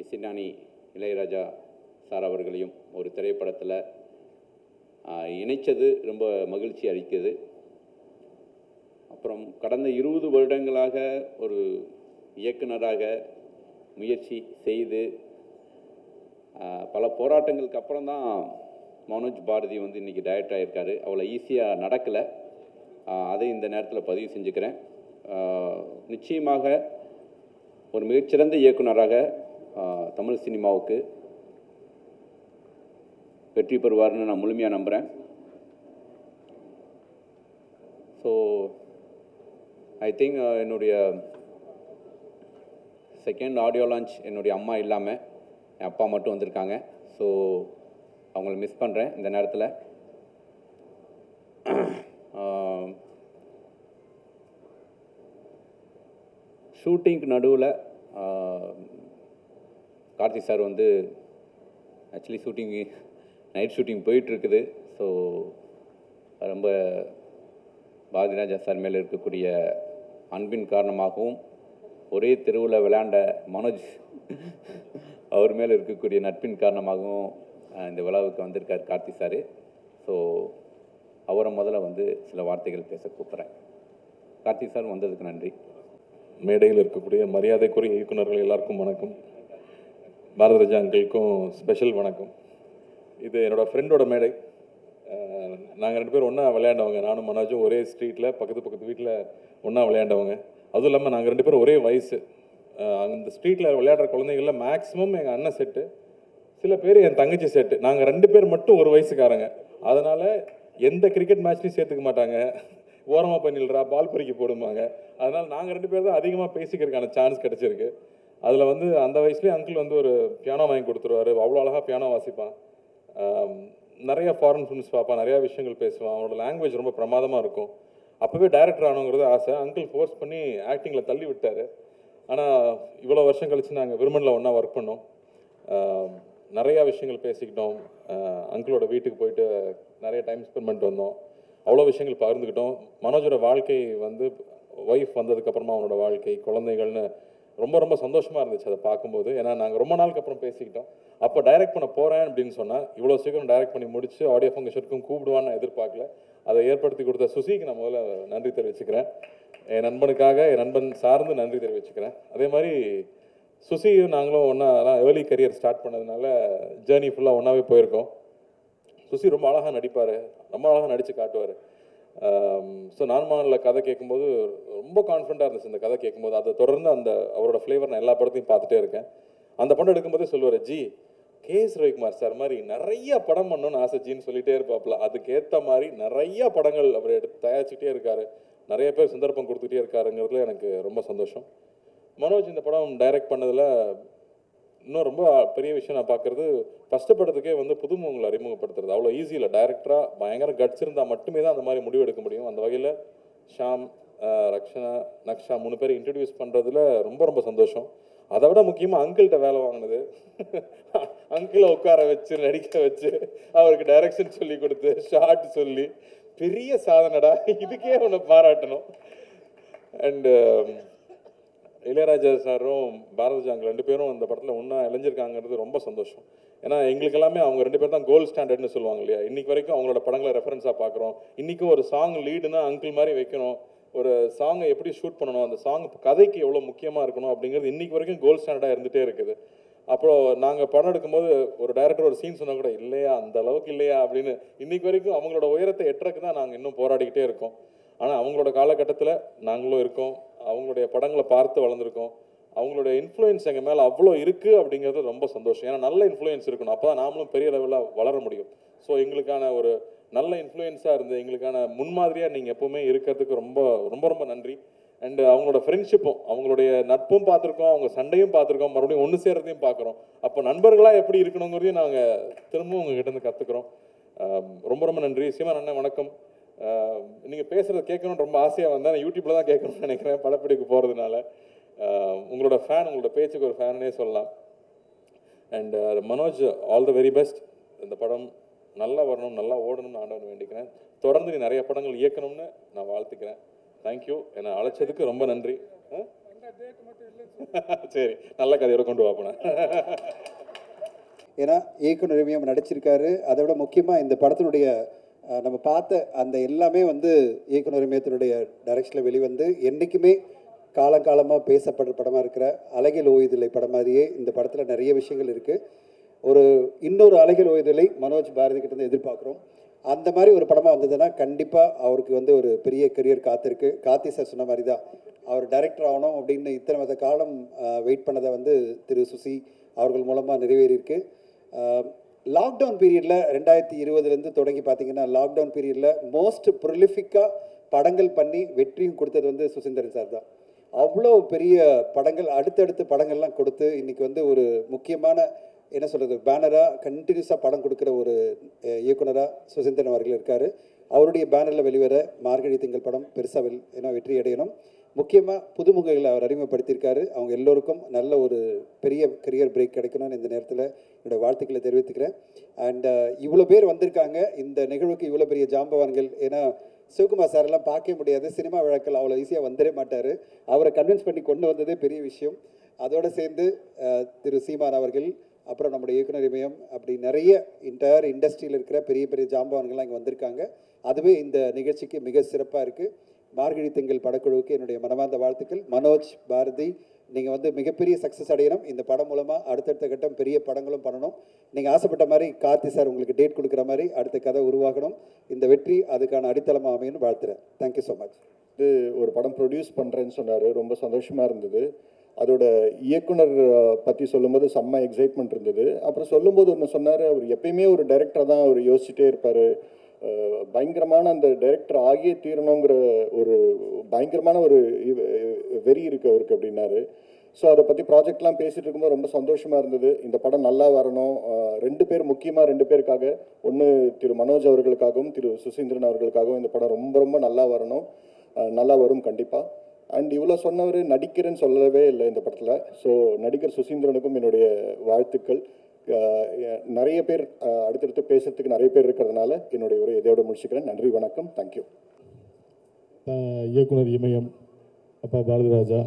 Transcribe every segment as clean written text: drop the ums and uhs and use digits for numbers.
இசைஞானி இளையராஜா சார் அவர்களையும் ஒரு திரைப்படத்தில் இணைச்சது ரொம்ப மகிழ்ச்சி அளிக்குது. அப்புறம் கடந்த 20 வருடங்களாக ஒரு இயக்குனராக முயற்சி செய்து பல போராட்டங்களுக்கு அப்புறம் தான் மனோஜ் பாரதி வந்து இன்றைக்கி டைரக்டர் ஆகியிருக்காரு. அவ்வளோ ஈஸியாக நடக்கலை. அதை இந்த நேரத்தில் பதிவு செஞ்சுக்கிறேன். நிச்சயமாக ஒரு மிகச்சிறந்த இயக்குனராக தமிழ் சினிமாவுக்கு வெற்றி பெறுவார்னு நான் முழுமையாக நம்புகிறேன். ஸோ ஐ திங்க் என்னுடைய செகண்ட் ஆடியோ லான்ச் என்னுடைய அம்மா இல்லாமல் என் அப்பா மட்டும் வந்திருக்காங்க. ஸோ அவங்கள மிஸ் பண்ணுறேன் இந்த நேரத்தில். ஷூட்டிங்க்கு நடுவில் கார்த்தி சார் வந்து ஆக்சுவலி நைட் ஷூட்டிங் போயிட்டுருக்குது. ஸோ ரொம்ப பாரதிராஜா சார் மேலே இருக்கக்கூடிய அன்பின் காரணமாகவும் ஒரே தெருவில் விளையாண்ட மனோஜ் அவர் மேலே இருக்கக்கூடிய நட்பின் காரணமாகவும் இந்த விழாவுக்கு வந்திருக்கார் கார்த்தி சார். ஸோ அவரை முதல்ல வந்து சில வார்த்தைகள் பேச கூப்பிட்றேன். கார்த்தி சார் வந்ததுக்கு நன்றி. மேடையில் இருக்கக்கூடிய மரியாதைக்குரிய இயக்குநர்கள் எல்லாருக்கும் வணக்கம். பாரதிராஜா அங்கிளுக்கும் ஸ்பெஷல் வணக்கம். இது என்னோடய ஃப்ரெண்டோட மேடை. நாங்கள் 2 பேரும் ஒன்றா விளையாண்டவங்க. நானும் மனோஜும் ஒரே ஸ்ட்ரீட்டில் பக்கத்து வீட்டில் ஒன்றா விளையாண்டவங்க. அதுவும் இல்லாமல் நாங்கள் 2 பேரும் ஒரே வயசு. அந்த ஸ்ட்ரீட்டில் விளையாடுற குழந்தைகளில் மேக்ஸிமம் எங்கள் அண்ணன் செட்டு, சில பேர் என் தங்கச்சி செட்டு. நாங்கள் 2 பேர் மட்டும் ஒரு வயசுக்காரங்க. அதனால் எந்த கிரிக்கெட் மேட்ச்லையும் சேர்த்துக்க மாட்டாங்க. ஓரமாக பண்ணிடுறா பால் பறிக்க போடுவாங்க. அதனால் நாங்கள் 2 பேர் தான் அதிகமாக பேசிக்கிறதுக்கான சான்ஸ் கிடச்சிருக்கு. அதில் வந்து அந்த வயசுலேயே அங்கிள் வந்து ஒரு பியானோ வாங்கி கொடுத்துருவாரு. அவ்வளோ அழகாக பியானோ வாசிப்பான். நிறைய ஃபாரின் ஃபிலிம்ஸ் பார்ப்பான், நிறையா விஷயங்கள் பேசுவான். அவனோட லாங்குவேஜ் ரொம்ப பிரமாதமாக இருக்கும். அப்போவே டைரக்டர் ஆகணுங்கிறது ஆசை. அங்கிள் ஃபோர்ஸ் பண்ணி ஆக்டிங்கில் தள்ளி விட்டார். ஆனால் இவ்வளோ வருஷம் கழித்து நாங்கள் விருமனில் ஒன்றா ஒர்க் பண்ணோம். நிறையா விஷயங்கள் பேசிக்கிட்டோம். அங்கிளோட வீட்டுக்கு போயிட்டு நிறைய டைம் ஸ்பெண்ட் பண்ணிட்டு வந்தோம். அவ்வளோ விஷயங்கள் பகிர்ந்துக்கிட்டோம். மனோஜோட வாழ்க்கை வந்து ஒய்ஃப் வந்ததுக்கப்புறமா அவனோட வாழ்க்கை, குழந்தைகள்னு ரொம்ப ரொம்ப சந்தோஷமாக இருந்துச்சு அதை பார்க்கும்போது. ஏன்னா நாங்கள் ரொம்ப நாளுக்கு அப்புறம் பேசிக்கிட்டோம். அப்போ டைரக்ட் பண்ண போகிறேன் அப்படின்னு சொன்னால் இவ்வளோ சீக்கிரம் டைரக்ட் பண்ணி முடிச்சு ஆடியோ ஃபங்க்ஷனுக்கும் கூப்பிடுவான்னு நான் எதிர்பார்க்கல. அதை ஏற்படுத்தி கொடுத்த சுசிக்கு நான் முதல்ல நன்றி தெரிவிச்சுக்கிறேன். என் நண்பனுக்காக என் நண்பன் சார்ந்து நன்றி தெரிவிச்சுக்கிறேன். அதே மாதிரி சுசியும் நாங்களும் ஒன்றா ஏர்லி கரியர் ஸ்டார்ட் பண்ணதுனால ஜேர்னி ஃபுல்லாக ஒன்றாவே போயிருக்கோம். சுசி ரொம்ப அழகாக நடிப்பார், ரொம்ப அழகாக நடித்து காட்டுவார். ஸோ நான்மானில் கதை கேட்கும்போது ரொம்ப கான்ஃபிடண்ட்டாக இருந்துச்சு. இந்த கதை கேட்கும்போது அதை தொடர்ந்து அவரோட ஃப்ளேவர் நான் எல்லா படத்தையும் பார்த்துட்டே இருக்கேன். அந்த படம் எடுக்கும்போதே சொல்லுவார், ஜி கேஎஸ் ரவிக்குமார் சார் மாதிரி நிறைய படம் பண்ணணும்னு ஆசை ஜின்னு சொல்லிகிட்டே இருப்பாப்புல. அதுக்கேற்ற மாதிரி நிறைய படங்கள் அவர் எடுத்து தயாரிச்சுட்டே இருக்கார். நிறைய பேர் சந்தர்ப்பம் கொடுத்துட்டே இருக்காருங்கிறதுல எனக்கு ரொம்ப சந்தோஷம். மனோஜ் இந்த படம் டைரக்ட் பண்ணதில் இன்னும் ரொம்ப பெரிய விஷயம் நான் பார்க்குறது, ஃபஸ்ட்டு படத்துக்கே வந்து புதுமுகங்களை அறிமுகப்படுத்துறது அவ்வளோ ஈஸி இல்லை. டைரக்டராக பயங்கர கட்ஸ் இருந்தால் மட்டுமே தான் அந்த மாதிரி முடிவு எடுக்க முடியும். அந்த வகையில் ஷாம், ரக்ஷனா, நக்ஷா 3 பேர் இன்ட்ரடியூஸ் பண்ணுறதுல ரொம்ப ரொம்ப சந்தோஷம். அதை விட முக்கியமாக அங்கிள்கிட்ட வேலை வாங்கினது, அங்கிளை உட்கார வச்சு நடிக்க வச்சு அவருக்கு டைரக்ஷன் சொல்லி கொடுத்து ஷார்ட் சொல்லி பெரிய சாதனைடா, இதுக்கே அவனை பாராட்டணும். அண்டு இளையராஜா சாரும் பாரதிராஜா அங்கிள் 2 பேரும் அந்த படத்தில் ஒன்றா இளைஞ்சிருக்காங்கிறது ரொம்ப சந்தோஷம். ஏன்னா எங்களுக்கு எல்லாமே அவங்க 2 பேர் தான் கோல்டு ஸ்டாண்டர்ட்னு சொல்லுவாங்க இல்லையா. இன்றைக்கி வரைக்கும் அவங்களோட படங்களை ரெஃபரன்ஸாக பார்க்குறோம். இன்றைக்கும் ஒரு சாங் லீடுனா அங்கிள் மாதிரி வைக்கணும், ஒரு சாங்கை எப்படி ஷூட் பண்ணணும், அந்த சாங் கதைக்கு எவ்வளோ முக்கியமாக இருக்கணும் அப்படிங்கிறது இன்றைக்கி வரைக்கும் கோல்டு ஸ்டாண்டர்டாக இருந்துகிட்டே இருக்குது. அப்புறம் நாங்கள் படம் எடுக்கும்போது ஒரு டைரக்டர் ஒரு சீன் சொன்னால் கூட இல்லையா அந்த அளவுக்கு இல்லையா அப்படின்னு இன்றைக்கி வரைக்கும் அவங்களோட உயரத்தை எட்டுறதுக்கு தான் நாங்கள் இன்னும் போராடிக்கிட்டே இருக்கோம். ஆனால் அவங்களோட காலகட்டத்தில் நாங்களும் இருக்கோம். அவங்களுடைய படங்களை பார்த்து வளர்ந்துருக்கோம். அவங்களுடைய இன்ஃப்ளூயன்ஸ் எங்கள் மேலே அவ்வளோ இருக்குது அப்படிங்கிறது ரொம்ப சந்தோஷம். ஏன்னா நல்ல இன்ஃப்ளூயன்ஸ் இருக்கணும், அப்போ தான் நாமளும் பெரிய லெவலில் வளர முடியும். ஸோ எங்களுக்கான ஒரு நல்ல இன்ஃப்ளூயன்ஸாக இருந்து எங்களுக்கான முன்மாதிரியாக நீங்கள் எப்போவுமே இருக்கிறதுக்கு ரொம்ப ரொம்ப ரொம்ப நன்றி. அண்டு அவங்களோட ஃப்ரெண்ட்ஷிப்பும் அவங்களுடைய நட்பும் பார்த்துருக்கோம், அவங்க சண்டையும் பார்த்துருக்கோம், மறுபடியும் ஒன்று சேர்றதையும் பார்க்குறோம். அப்போ நண்பர்களாக எப்படி இருக்கணுங்கிறதையும் நாங்கள் திரும்பவும் உங்ககிட்ட கற்றுக்குறோம். ரொம்ப ரொம்ப நன்றி. சீமான் அண்ணன் வணக்கம். நீங்கள் பேசுகிறத கேட்கணும்னு ரொம்ப ஆசையாக வந்தேன். யூடியூப்பில் தான் கேட்கணும்னு நினைக்கிறேன் படப்பிடிக்கு போகிறதுனால. உங்களோட ஃபேன், உங்களோட பேச்சுக்கு ஒரு ஃபேனே சொல்லலாம். And Manoj, all the very best. இந்த படம் நல்லா வரணும், நல்லா ஓடணும்னு ஆண்டவன் வேண்டிக்கிறேன். தொடர்ந்து நீ நிறைய படங்கள் இயக்கணும்னு நான் வாழ்த்துக்கிறேன். தேங்க்யூ. என்னை அழைச்சதுக்கு ரொம்ப நன்றி. சரி, நல்ல கதையோட கொண்டு வாப்போனா. ஏன்னா இயக்குனர் இமயம் நடிச்சிருக்காரு. அதை விட முக்கியமாக இந்த படத்தினுடைய நம்ம பார்த்த அந்த எல்லாமே வந்து இயக்குனர் இமயத்தினுடைய டைரக்ஷனில் வெளிவந்து என்றைக்குமே காலங்காலமாக பேசப்படுற படமாக இருக்கிற அழகில் ஓய்தில்லை படம் மாதிரியே இந்த படத்தில் நிறைய விஷயங்கள் இருக்குது. ஒரு இன்னொரு அழகில் ஓய்தில்லை மனோஜ் பாரதி கிட்டேருந்து எதிர்பார்க்குறோம். அந்த மாதிரி ஒரு படமாக வந்ததுன்னா கண்டிப்பாக அவருக்கு வந்து ஒரு பெரிய கெரியர் காத்திருக்கு. கார்த்தி சார் சொன்ன மாதிரி தான் அவர் டைரக்டர் ஆகணும் அப்படின்னு இத்தனை மத காலம் வெயிட் பண்ணதை வந்து திரு சுசி அவர்கள் மூலமாக நிறைவேறியிருக்கு. லாக்டவுன் பீரியடில் 2020 தொடங்கி பார்த்தீங்கன்னா லாக்டவுன் பீரியடில் மோஸ்ட் ப்ரொலிஃபிக்காக படங்கள் பண்ணி வெற்றியும் கொடுத்தது வந்து சுசீந்திரன் சார் தான். அவ்வளோ பெரிய படங்கள் அடுத்தடுத்த படங்கள்லாம் கொடுத்து இன்றைக்கி வந்து ஒரு முக்கியமான என்ன சொல்கிறது பேனராக கண்டினியூஸாக படம் கொடுக்குற ஒரு இயக்குனராக சுசீந்திரன் அவர்கள் இருக்கார். அவருடைய பேனரில் வெளிவர மார்கழி திங்கள் படம் பெருசாக ஏன்னா வெற்றி அடையணும். முக்கியமாக புதுமுகங்களை அவர் அறிமுகப்படுத்தியிருக்காரு. அவங்க எல்லோருக்கும் நல்ல ஒரு பெரிய கரியர் பிரேக் கிடைக்கணும்னு இந்த நேரத்தில் என்னோடய வாழ்த்துக்களை தெரிவித்துக்கிறேன். அண்ட் இவ்வளோ பேர் வந்திருக்காங்க இந்த நிகழ்வுக்கு, இவ்வளோ பெரிய ஜாம்பவான்கள். ஏன்னா சிவகுமார் சாரெல்லாம் பார்க்க முடியாது, சினிமா விழாக்கள் அவ்வளோ ஈஸியாக வந்துடே மாட்டார். அவரை கன்வின்ஸ் பண்ணி கொண்டு வந்ததே பெரிய விஷயம். அதோடு சேர்ந்து திரு சீமான் அவர்கள், அப்புறம் நம்முடைய இயக்குனர் இமயம், அப்படி நிறைய இன்டயர் இண்டஸ்ட்ரியில் இருக்கிற பெரிய பெரிய ஜாம்பவான்கள்லாம் இங்கே வந்திருக்காங்க. அதுவே இந்த நிகழ்ச்சிக்கு மிக சிறப்பாக இருக்குது. மார்கழி திங்கள் படக்குழுவுக்கு என்னுடைய மனமார்ந்த வாழ்த்துக்கள். மனோஜ் பாரதி, நீங்கள் வந்து மிகப்பெரிய சக்ஸஸ் அடையணும். இந்த படம் மூலமாக அடுத்தடுத்த கட்டம் பெரிய படங்களும் பண்ணணும். நீங்கள் ஆசைப்பட்ட மாதிரி கார்த்தி சார் உங்களுக்கு டேட் கொடுக்குற மாதிரி அடுத்த கதை உருவாகணும். இந்த வெற்றி அதுக்கான அடித்தளமாக அமையன்னு வாழ்த்துறேன். Thank you so much. இது ஒரு படம் ப்ரொடியூஸ் பண்ணுறேன்னு சொன்னார், ரொம்ப சந்தோஷமாக இருந்தது. அதோட இயக்குனர் பற்றி சொல்லும்போது செம்ம எக்ஸைட்மெண்ட் இருந்தது. அப்புறம் சொல்லும்போது ஒன்று சொன்னார், அவர் எப்பயுமே ஒரு டைரக்டராக தான் அவர் யோசிச்சுட்டே இருப்பார். பயங்கரமான அந்த டைரக்டர் ஆகியே தீரணுங்கிற ஒரு பயங்கரமான ஒரு வெறி இருக்குது அவருக்கு அப்படின்னாரு. ஸோ அதை பற்றி ப்ராஜெக்ட்லாம் பேசிகிட்டு இருக்கும்போது ரொம்ப சந்தோஷமாக இருந்தது. இந்த படம் நல்லா வரணும். 2 பேர் முக்கியமாக 2 பேருக்காக, ஒன்று திரு மனோஜ் அவர்களுக்காகவும் திரு சுசீந்திரன் அவர்களுக்காகவும் இந்த படம் ரொம்ப ரொம்ப நல்லா வரணும். நல்லா வரும் கண்டிப்பாக. அண்ட் இவ்வளோ சொன்னவர் நடிக்கிறேன்னு சொல்லவே இல்லை இந்த படத்தில். ஸோ நடிகர் சுசீந்திரனுக்கும் என்னுடைய வாழ்த்துக்கள். நிறைய பேர் அடுத்தடுத்து பேசுறதுக்கு நிறைய பேர் இருக்கிறதுனால என்னுடைய உரை இதோட முடிச்சுக்கிறேன். நன்றி, வணக்கம், தேங்க்யூ. இயக்குனர் இமயம் அப்பா பாரதி ராஜா,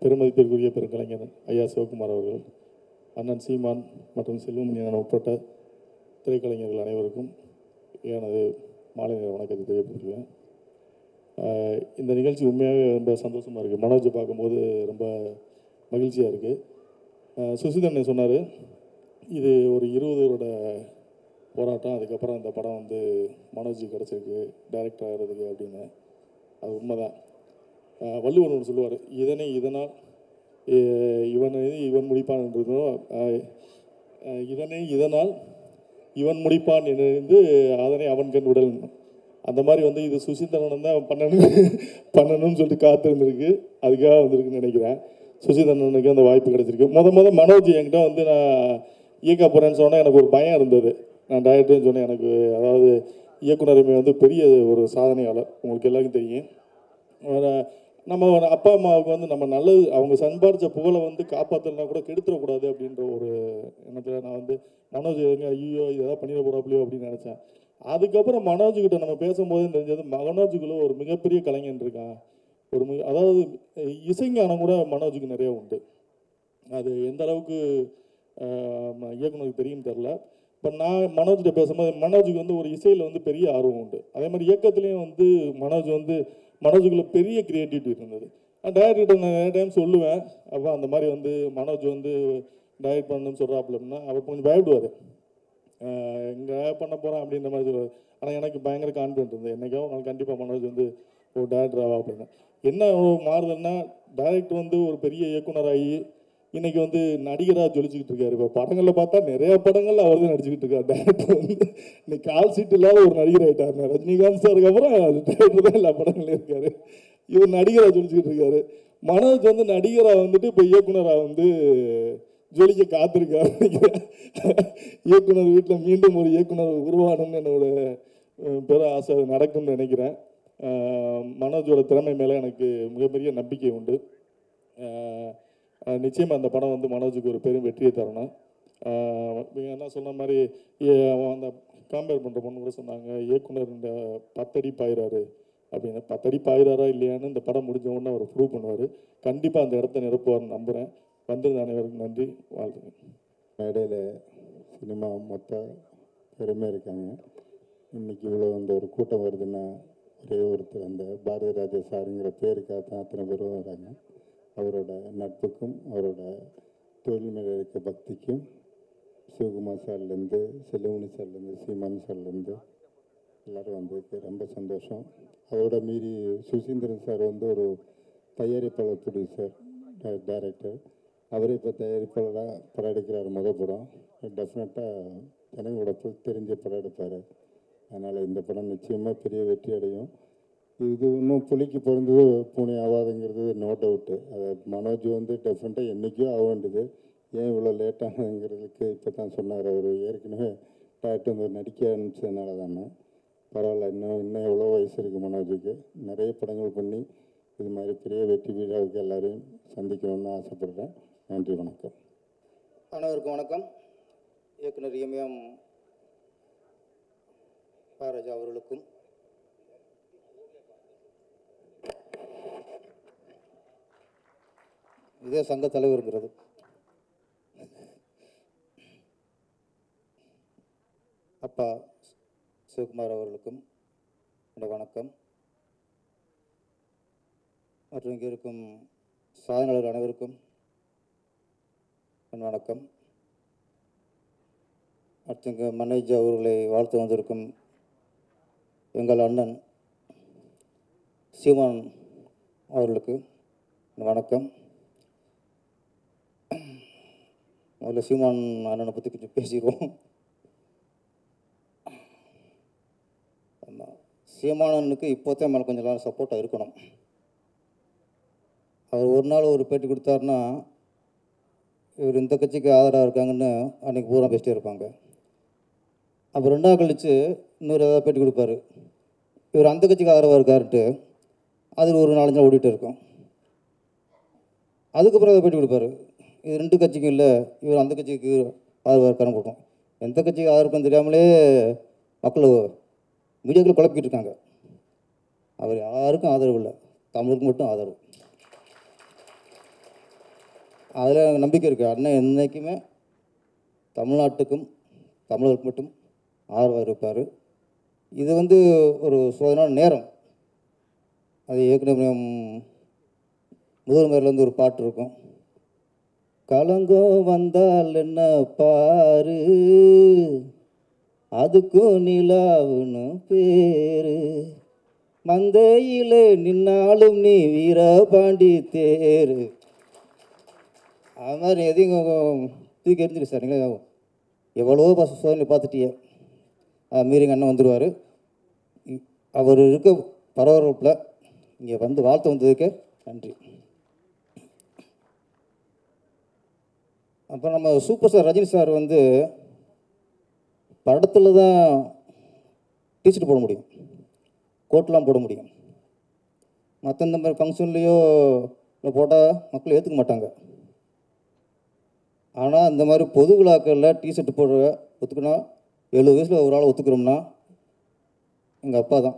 பெருமதிப்பிற்குரிய பெருங்கலைஞர் ஐயா சிவகுமார் அவர்கள், அண்ணன் சீமான் மற்றும் செல்வமணியன் உட்பட்ட திரைக்கலைஞர்கள் அனைவருக்கும் எனது மாலை நேர வணக்கத்தை தெரிவித்துக்கிறேன். இந்த நிகழ்ச்சி உண்மையாகவே ரொம்ப சந்தோஷமாக இருக்குது. மனோஜை பார்க்கும்போது ரொம்ப மகிழ்ச்சியாக இருக்குது. சுசீந்திரன் சொன்னார், இது ஒரு 20 வருட போராட்டம், அதுக்கப்புறம் இந்த படம் வந்து மனோஜுக்கு கிடச்சிருக்கு டைரக்டர் ஆகிறதுக்கு அப்படின்னு. அது உண்மைதான். வள்ளுவர் ஒன்று சொல்லுவார், இதனால் இவன் முடிப்பான்ன்றதும், இதனால் இவன் முடிப்பான் என்று அதனை அவன் கண் விடல். அந்த மாதிரி வந்து இது சுசீந்திரன் தான் பண்ணணும்னு சொல்லிட்டு காத்திருந்துருக்கு. அதுக்காக வந்திருக்குன்னு நினைக்கிறேன். சுசீந்திரனுக்கு அந்த வாய்ப்பு கிடச்சிருக்கு. மனோஜ் என்கிட்ட வந்து நான் இயக்க போகிறேன்னு சொன்னால் எனக்கு ஒரு பயம் இருந்தது. நான் டைரக்டர்னு சொன்னேன். எனக்கு அதாவது இயக்குனருமே வந்து பெரிய ஒரு சாதனையாளர், உங்களுக்கு எல்லாருக்கும் தெரியும். நம்ம அப்பா அம்மாவுக்கு வந்து நம்ம நல்லது, அவங்க சம்பாதிச்ச புகழை வந்து காப்பாற்றலாம் கூட கெடுத்துடக்கூடாது அப்படின்ற ஒரு எண்ணத்தில் நான் வந்து மனோஜ் ஐயோ இதெல்லாம் பண்ணிட போகிறாப்லையோ அப்படின்னு நினச்சேன். அதுக்கப்புறம் மனோஜ்கிட்ட நம்ம பேசும்போது தெரிஞ்சது, மனோஜுக்குள்ள ஒரு மிகப்பெரிய கலைஞன் இருக்கான். அதாவது இசைஞானம் கூட மனோஜுக்கு நிறைய உண்டு. அது எந்த அளவுக்கு இயக்குனருக்கு தெரியும் தெரில. பட் நான் மனோஜ்கிட்ட பேசும்போது மனோஜுக்கு வந்து ஒரு இசையில் வந்து பெரிய ஆர்வம் உண்டு. அதே மாதிரி இயக்கத்துலேயும் வந்து மனோஜுக்குள்ள பெரிய க்ரியேட்டிவிட்டி இருந்தது. நான் டைரக்டர்கிட்ட நான் நிறைய டைம் சொல்லுவேன், அப்போ அந்த மாதிரி வந்து மனோஜ் வந்து டைரக்ட் பண்ணணும்னு சொல்கிறாப்புலன்னா அவர் கொஞ்சம் பயப்படுவார். இங்கே பண்ண போகிறேன் அப்படின்ற மாதிரி சொல்லுவார். ஆனால் எனக்கு பயங்கர கான்ஃபிடென்ட் இருந்தது, என்றைக்காவும் நான் கண்டிப்பாக மனோஜ் வந்து ஒரு டைரக்டர் ஆவா அப்படின்னு. என்ன மாறுதல்னா, டைரக்டர் வந்து ஒரு பெரிய இயக்குனராகி இன்றைக்கி வந்து நடிகராக ஜொலிச்சுக்கிட்டு இருக்காரு. இப்போ படங்களில் பார்த்தா நிறையா படங்கள் அவர் தான் நடிச்சுக்கிட்டு இருக்கார். டைரக்டர் வந்து இன்னைக்கு கால் சீட் இல்லாத ஒரு நடிகர் ஆகிட்டார். ரஜினிகாந்த் சாருக்கு அப்புறம் டைரக்டர் தான் எல்லா படங்களையும் இருக்கார். இவர் நடிகராக ஜொலிச்சுக்கிட்டு இருக்காரு. மனோஜ் வந்து நடிகராக வந்துட்டு இப்போ இயக்குனராக வந்து ஜொலிக்க காத்திருக்காரு. இயக்குனர் வீட்டில் மீண்டும் ஒரு இயக்குனர் உருவாகணும்னு என்னோட பெரிய ஆசை நடக்கும்னு நினைக்கிறேன். மனோஜோட திறமை மேலே எனக்கு மிகப்பெரிய நம்பிக்கை உண்டு. நிச்சயமாக அந்த படம் வந்து மனோஜுக்கு ஒரு பெரும் வெற்றியை தரணும். என்ன சொன்ன மாதிரி அந்த காம்பேர் பண்ணுற பொண்ணு கூட சொன்னாங்க, இயக்குனர் இந்த 10 அடி பாயிறாரு அப்படின்னு 10 அடி பாயிறாரா இல்லையான்னு இந்த படம் முடிஞ்ச உடனே அவர் ப்ரூவ் பண்ணுவார். கண்டிப்பாக அந்த இடத்த நிரப்புவார்னு நம்புகிறேன். வந்திருந்த அனைவருக்கும் நன்றி, வாழ்த்துக்கள். மேடையில் சினிமா மொத்த பெருமை இருக்காங்க. இன்றைக்கி இவ்வளோ அந்த ஒரு கூட்டம் வருதுன்னா ஒரே ஒருத்தர் அந்த பாரதி ராஜா சாருங்கிற பேருக்காக தான் அத்தனை பேரும் வராங்க. அவரோட நட்புக்கும் அவரோட தொழில் மேலே இருக்க பக்திக்கும் சிவகுமார் சார்லேருந்து செல்லுமணி சார்லேருந்து சீமான் சார்லேருந்து எல்லோரும் வந்ததுக்கு ரொம்ப சந்தோஷம். அதோட மீறி சுசீந்திரன் சார் வந்து ஒரு தயாரிப்பாளர் ப்ரொடியூசர் டைரக்டர். அவரே இப்போ தயாரிப்பாளராக படம் எடுக்கிறார். முதல் படம் டெஃபினட்டாக ஜனங்களோட தெரிஞ்ச படம் எடுப்பார். அதனால் இந்த படம் நிச்சயமாக பெரிய வெற்றி அடையும். இது இன்னும் புலிக்கு பிறந்தது பூனை ஆகாதுங்கிறது நோ டவுட்டு. அதை மனோஜ் வந்து டெஃபினட்டாக என்றைக்கோ ஆக வேண்டியது. ஏன் இவ்வளோ லேட்டானதுங்கிறதுக்கு இப்போ தான் சொன்னார். அவர் ஏற்கனவே டேரக்டர் வந்து நடிக்க ஆரம்பிச்சதுனால தானே. பரவாயில்ல, இன்னும் எவ்வளோ வயசு இருக்குது மனோஜுக்கு. நிறைய படங்கள் பண்ணி இது மாதிரி பெரிய வெற்றி விழாவுக்கு எல்லாரையும் சந்திக்கணும்னு ஆசைப்படுறேன். நன்றி, வணக்கம். அனைவருக்கும் வணக்கம். இயக்குனர் எம்எம் பாரஜா அவர்களுக்கும் இதே சங்க தலைவருங்கிறது அப்பா சிவகுமார் அவர்களுக்கும் என்னோட வணக்கம். மற்றும் இங்கே இருக்கும் சாதனையாளர் அனைவருக்கும் என் வணக்கம். அடுத்து இங்கே மனோஜ் அவர்களை வாழ்த்து வந்திருக்கும் எங்கள் அண்ணன் சீமான் அவர்களுக்கு என் வணக்கம். முதல்ல சீமான் அண்ணனை பற்றி கொஞ்சம் பேசிடுவோம். ஆமாம், சீமானனுக்கு இப்போதான் மேலே கொஞ்சம் நேரம் சப்போர்ட்டாக இருக்கணும். அவர் ஒரு நாள் ஒரு பேட்டி கொடுத்தாருன்னா இவர் இந்த கட்சிக்கு ஆதரவாக இருக்காங்கன்னு அன்றைக்கி பூரா பேசிட்டே இருப்பாங்க. அப்புறம் 2 நாள் கழித்து இன்னொரு ஏதாவது பேட்டி கொடுப்பாரு, இவர் அந்த கட்சிக்கு ஆதரவாக இருக்காருன்ட்டு. அதில் ஒரு 4-5 நாள் ஓடிட்டு இருக்கும். அதுக்கப்புறம் அதை பேட்டி கொடுப்பாரு, இது 2 கட்சிக்கும் இல்லை, இவர் அந்த கட்சிக்கு ஆதரவாக இருக்காருன்னு கொடுக்கும். எந்த கட்சிக்கு ஆதரவுன்னு தெரியாமலே மக்கள் மீடியாக்கள் குழப்பிக்கிட்டு இருக்காங்க. அவர் யாருக்கும் ஆதரவு இல்லை, தமிழுக்கு மட்டும் ஆதரவு. அதில் நம்பிக்கை இருக்குது. அண்ணன் என்றைக்குமே தமிழ்நாட்டுக்கும் தமிழருக்கு மட்டும் ஆதரவாக இருப்பார். இது வந்து ஒரு சோதனையான நேரம். அது ஏற்கனவே முதல் மேலேருந்து ஒரு பாட்டு இருக்கும், கலங்கம் வந்தால் என்ன பாரு, அதுக்கும் நிலாவுன்னு பேரு, மந்தையிலே நின்னாலும் நீ வீரபாண்டி தேரு. அது மாதிரி எதையும் தூக்கி எறிஞ்சிரு சார். நீங்கள் எவ்வளோ சோதனை பார்த்துட்டிய, மீறிங்க அண்ணன் வந்துடுவார். அவர் இருக்க பரபரப்பில் இங்கே வந்து வாழ்த்து வந்ததுக்கு நன்றி. அப்புறம் நம்ம சூப்பர் ஸ்டார் ரஜினி சார் வந்து படத்தில் தான் டீஷர்ட் போட முடியும், கோட்லாம் போட முடியும். மற்ற இந்த மாதிரி ஃபங்க்ஷன்லேயோ போட்டால் மக்கள் ஏற்றுக்க மாட்டாங்க. ஆனால் இந்த மாதிரி பொது விழாக்களில் டிஷர்ட் போடுற ஒத்துக்கினா 70 வயசில் ஒரு ஆள் ஒத்துக்கிறோம்னா எங்கள் அப்பா தான்,